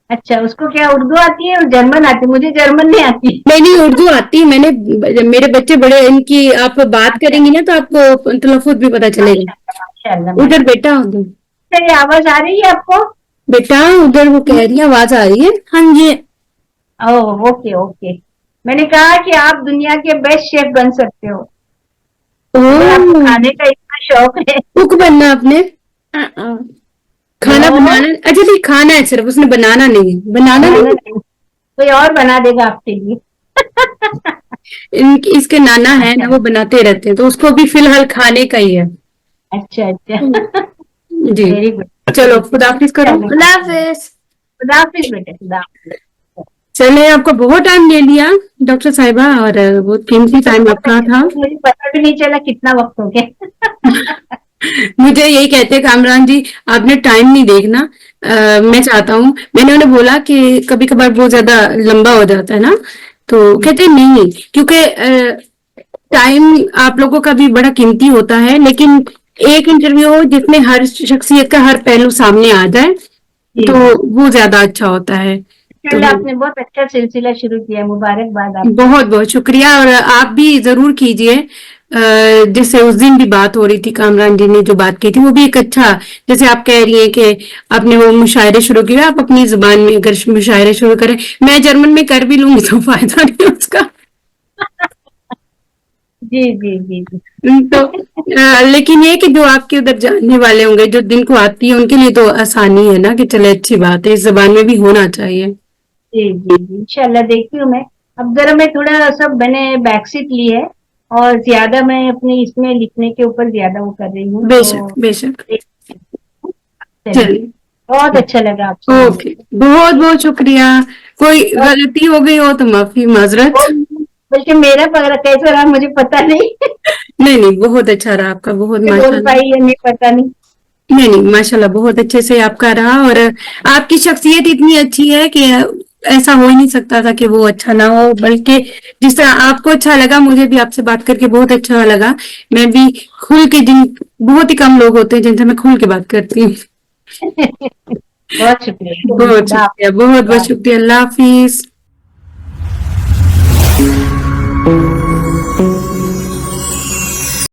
अच्छा, उसको क्या उर्दू आती है और जर्मन आती है? मुझे जर्मन नहीं आती। नहीं नहीं, उर्दू आती है, मैंने, मेरे बच्चे बड़े, इनकी आप बात करेंगी ना तो आपको तलफ़ुज़ भी पता चलेगा। माशाल्लाह। उधर बेटा, उधर मेरी आवाज आ रही है आपको? बेटा, उधर वो कह रही है, आवाज आ रही है। हाँ जी। ओह, ओके ओके। मैंने कहा कि आप दुनिया के बेस्ट शेफ बन सकते हो। अगर आपको खाने का इतना शौक है। कुक बनना आपने, खाना बनाना, अच्छा ठीक, खाना है सिर्फ, उसने बनाना नहीं है, बनाना नहीं। कोई और बना देगा आपके लिए। इसके नाना है ना, वो बनाते रहते हैं, तो उसको भी फिलहाल खाने का ही है। अच्छा अच्छा, जी, वेरी गुड। चलो खुदाफिज करो। खुदाफिज बेटे, खुदाफिज। चले, आपका बहुत टाइम ले लिया डॉक्टर साहिबा, और बहुत कीमती टाइम आपका था। मुझे पता भी नहीं चला कितना वक्त हो गया। मुझे यही कहते हैं कामरान जी, आपने टाइम नहीं देखना। मैं चाहता हूँ, मैंने उन्हें बोला कि कभी कभार बहुत ज्यादा लंबा हो जाता है ना, तो कहते नहीं, क्योंकि टाइम आप लोगों का भी बड़ा कीमती होता है, लेकिन एक इंटरव्यू हो जिसमें हर शख्सियत का हर पहलू सामने आ जाए, तो वो ज्यादा अच्छा होता है। तो आपने बहुत अच्छा सिलसिला शुरू किया, मुबारकबाद आपको। बहुत बहुत शुक्रिया, और आप भी जरूर कीजिए। जैसे उस दिन भी बात हो रही थी, कामरान जी ने जो बात की थी वो भी एक अच्छा, जैसे आप कह रही हैं कि आपने वो मुशायरे शुरू किए, आप अपनी जुबान में अगर मुशायरे शुरू करें, मैं जर्मन में कर भी लूंगी तो फायदा नहीं है उसका। जी जी जी जी। तो लेकिन ये कि जो आपके उधर जानने वाले होंगे, जो दिन को आती है, उनके लिए तो आसानी है ना, कि चले अच्छी बात है, इस जबान में भी होना चाहिए। जी जी जी, इंशाल्लाह देखती हूँ मैं। अब जरा मैं थोड़ा सब मैंने बैकसीट ली है, और ज्यादा मैं अपने इसमें लिखने के ऊपर ज्यादा वो कर रही हूँ। बेशक बेशक। चलिए, बहुत अच्छा लगा आपसे। ओके, बहुत बहुत शुक्रिया। कोई गलती हो गई हो तो माफी, माजरत। बल्कि मेरा पकड़ा कैसा रहा मुझे पता नहीं। नहीं नहीं, बहुत अच्छा रहा आपका, बहुत बोल माशाल्लाह। पाई या नहीं पता नहीं। नहीं नहीं, माशाल्लाह बहुत अच्छे से आपका रहा, और आपकी शख्सियत इतनी अच्छी है कि ऐसा हो ही नहीं सकता था कि वो अच्छा ना हो, बल्कि जिस तरह आपको अच्छा लगा, मुझे भी आपसे बात करके बहुत अच्छा लगा। मैं भी खुल के, जिन बहुत ही कम लोग होते हैं जिनसे मैं खुल के बात करती हूँ। बहुत शुक्रिया। बहुत शुक्रिया, बहुत बहुत शुक्रिया। अल्लाह हाफिज।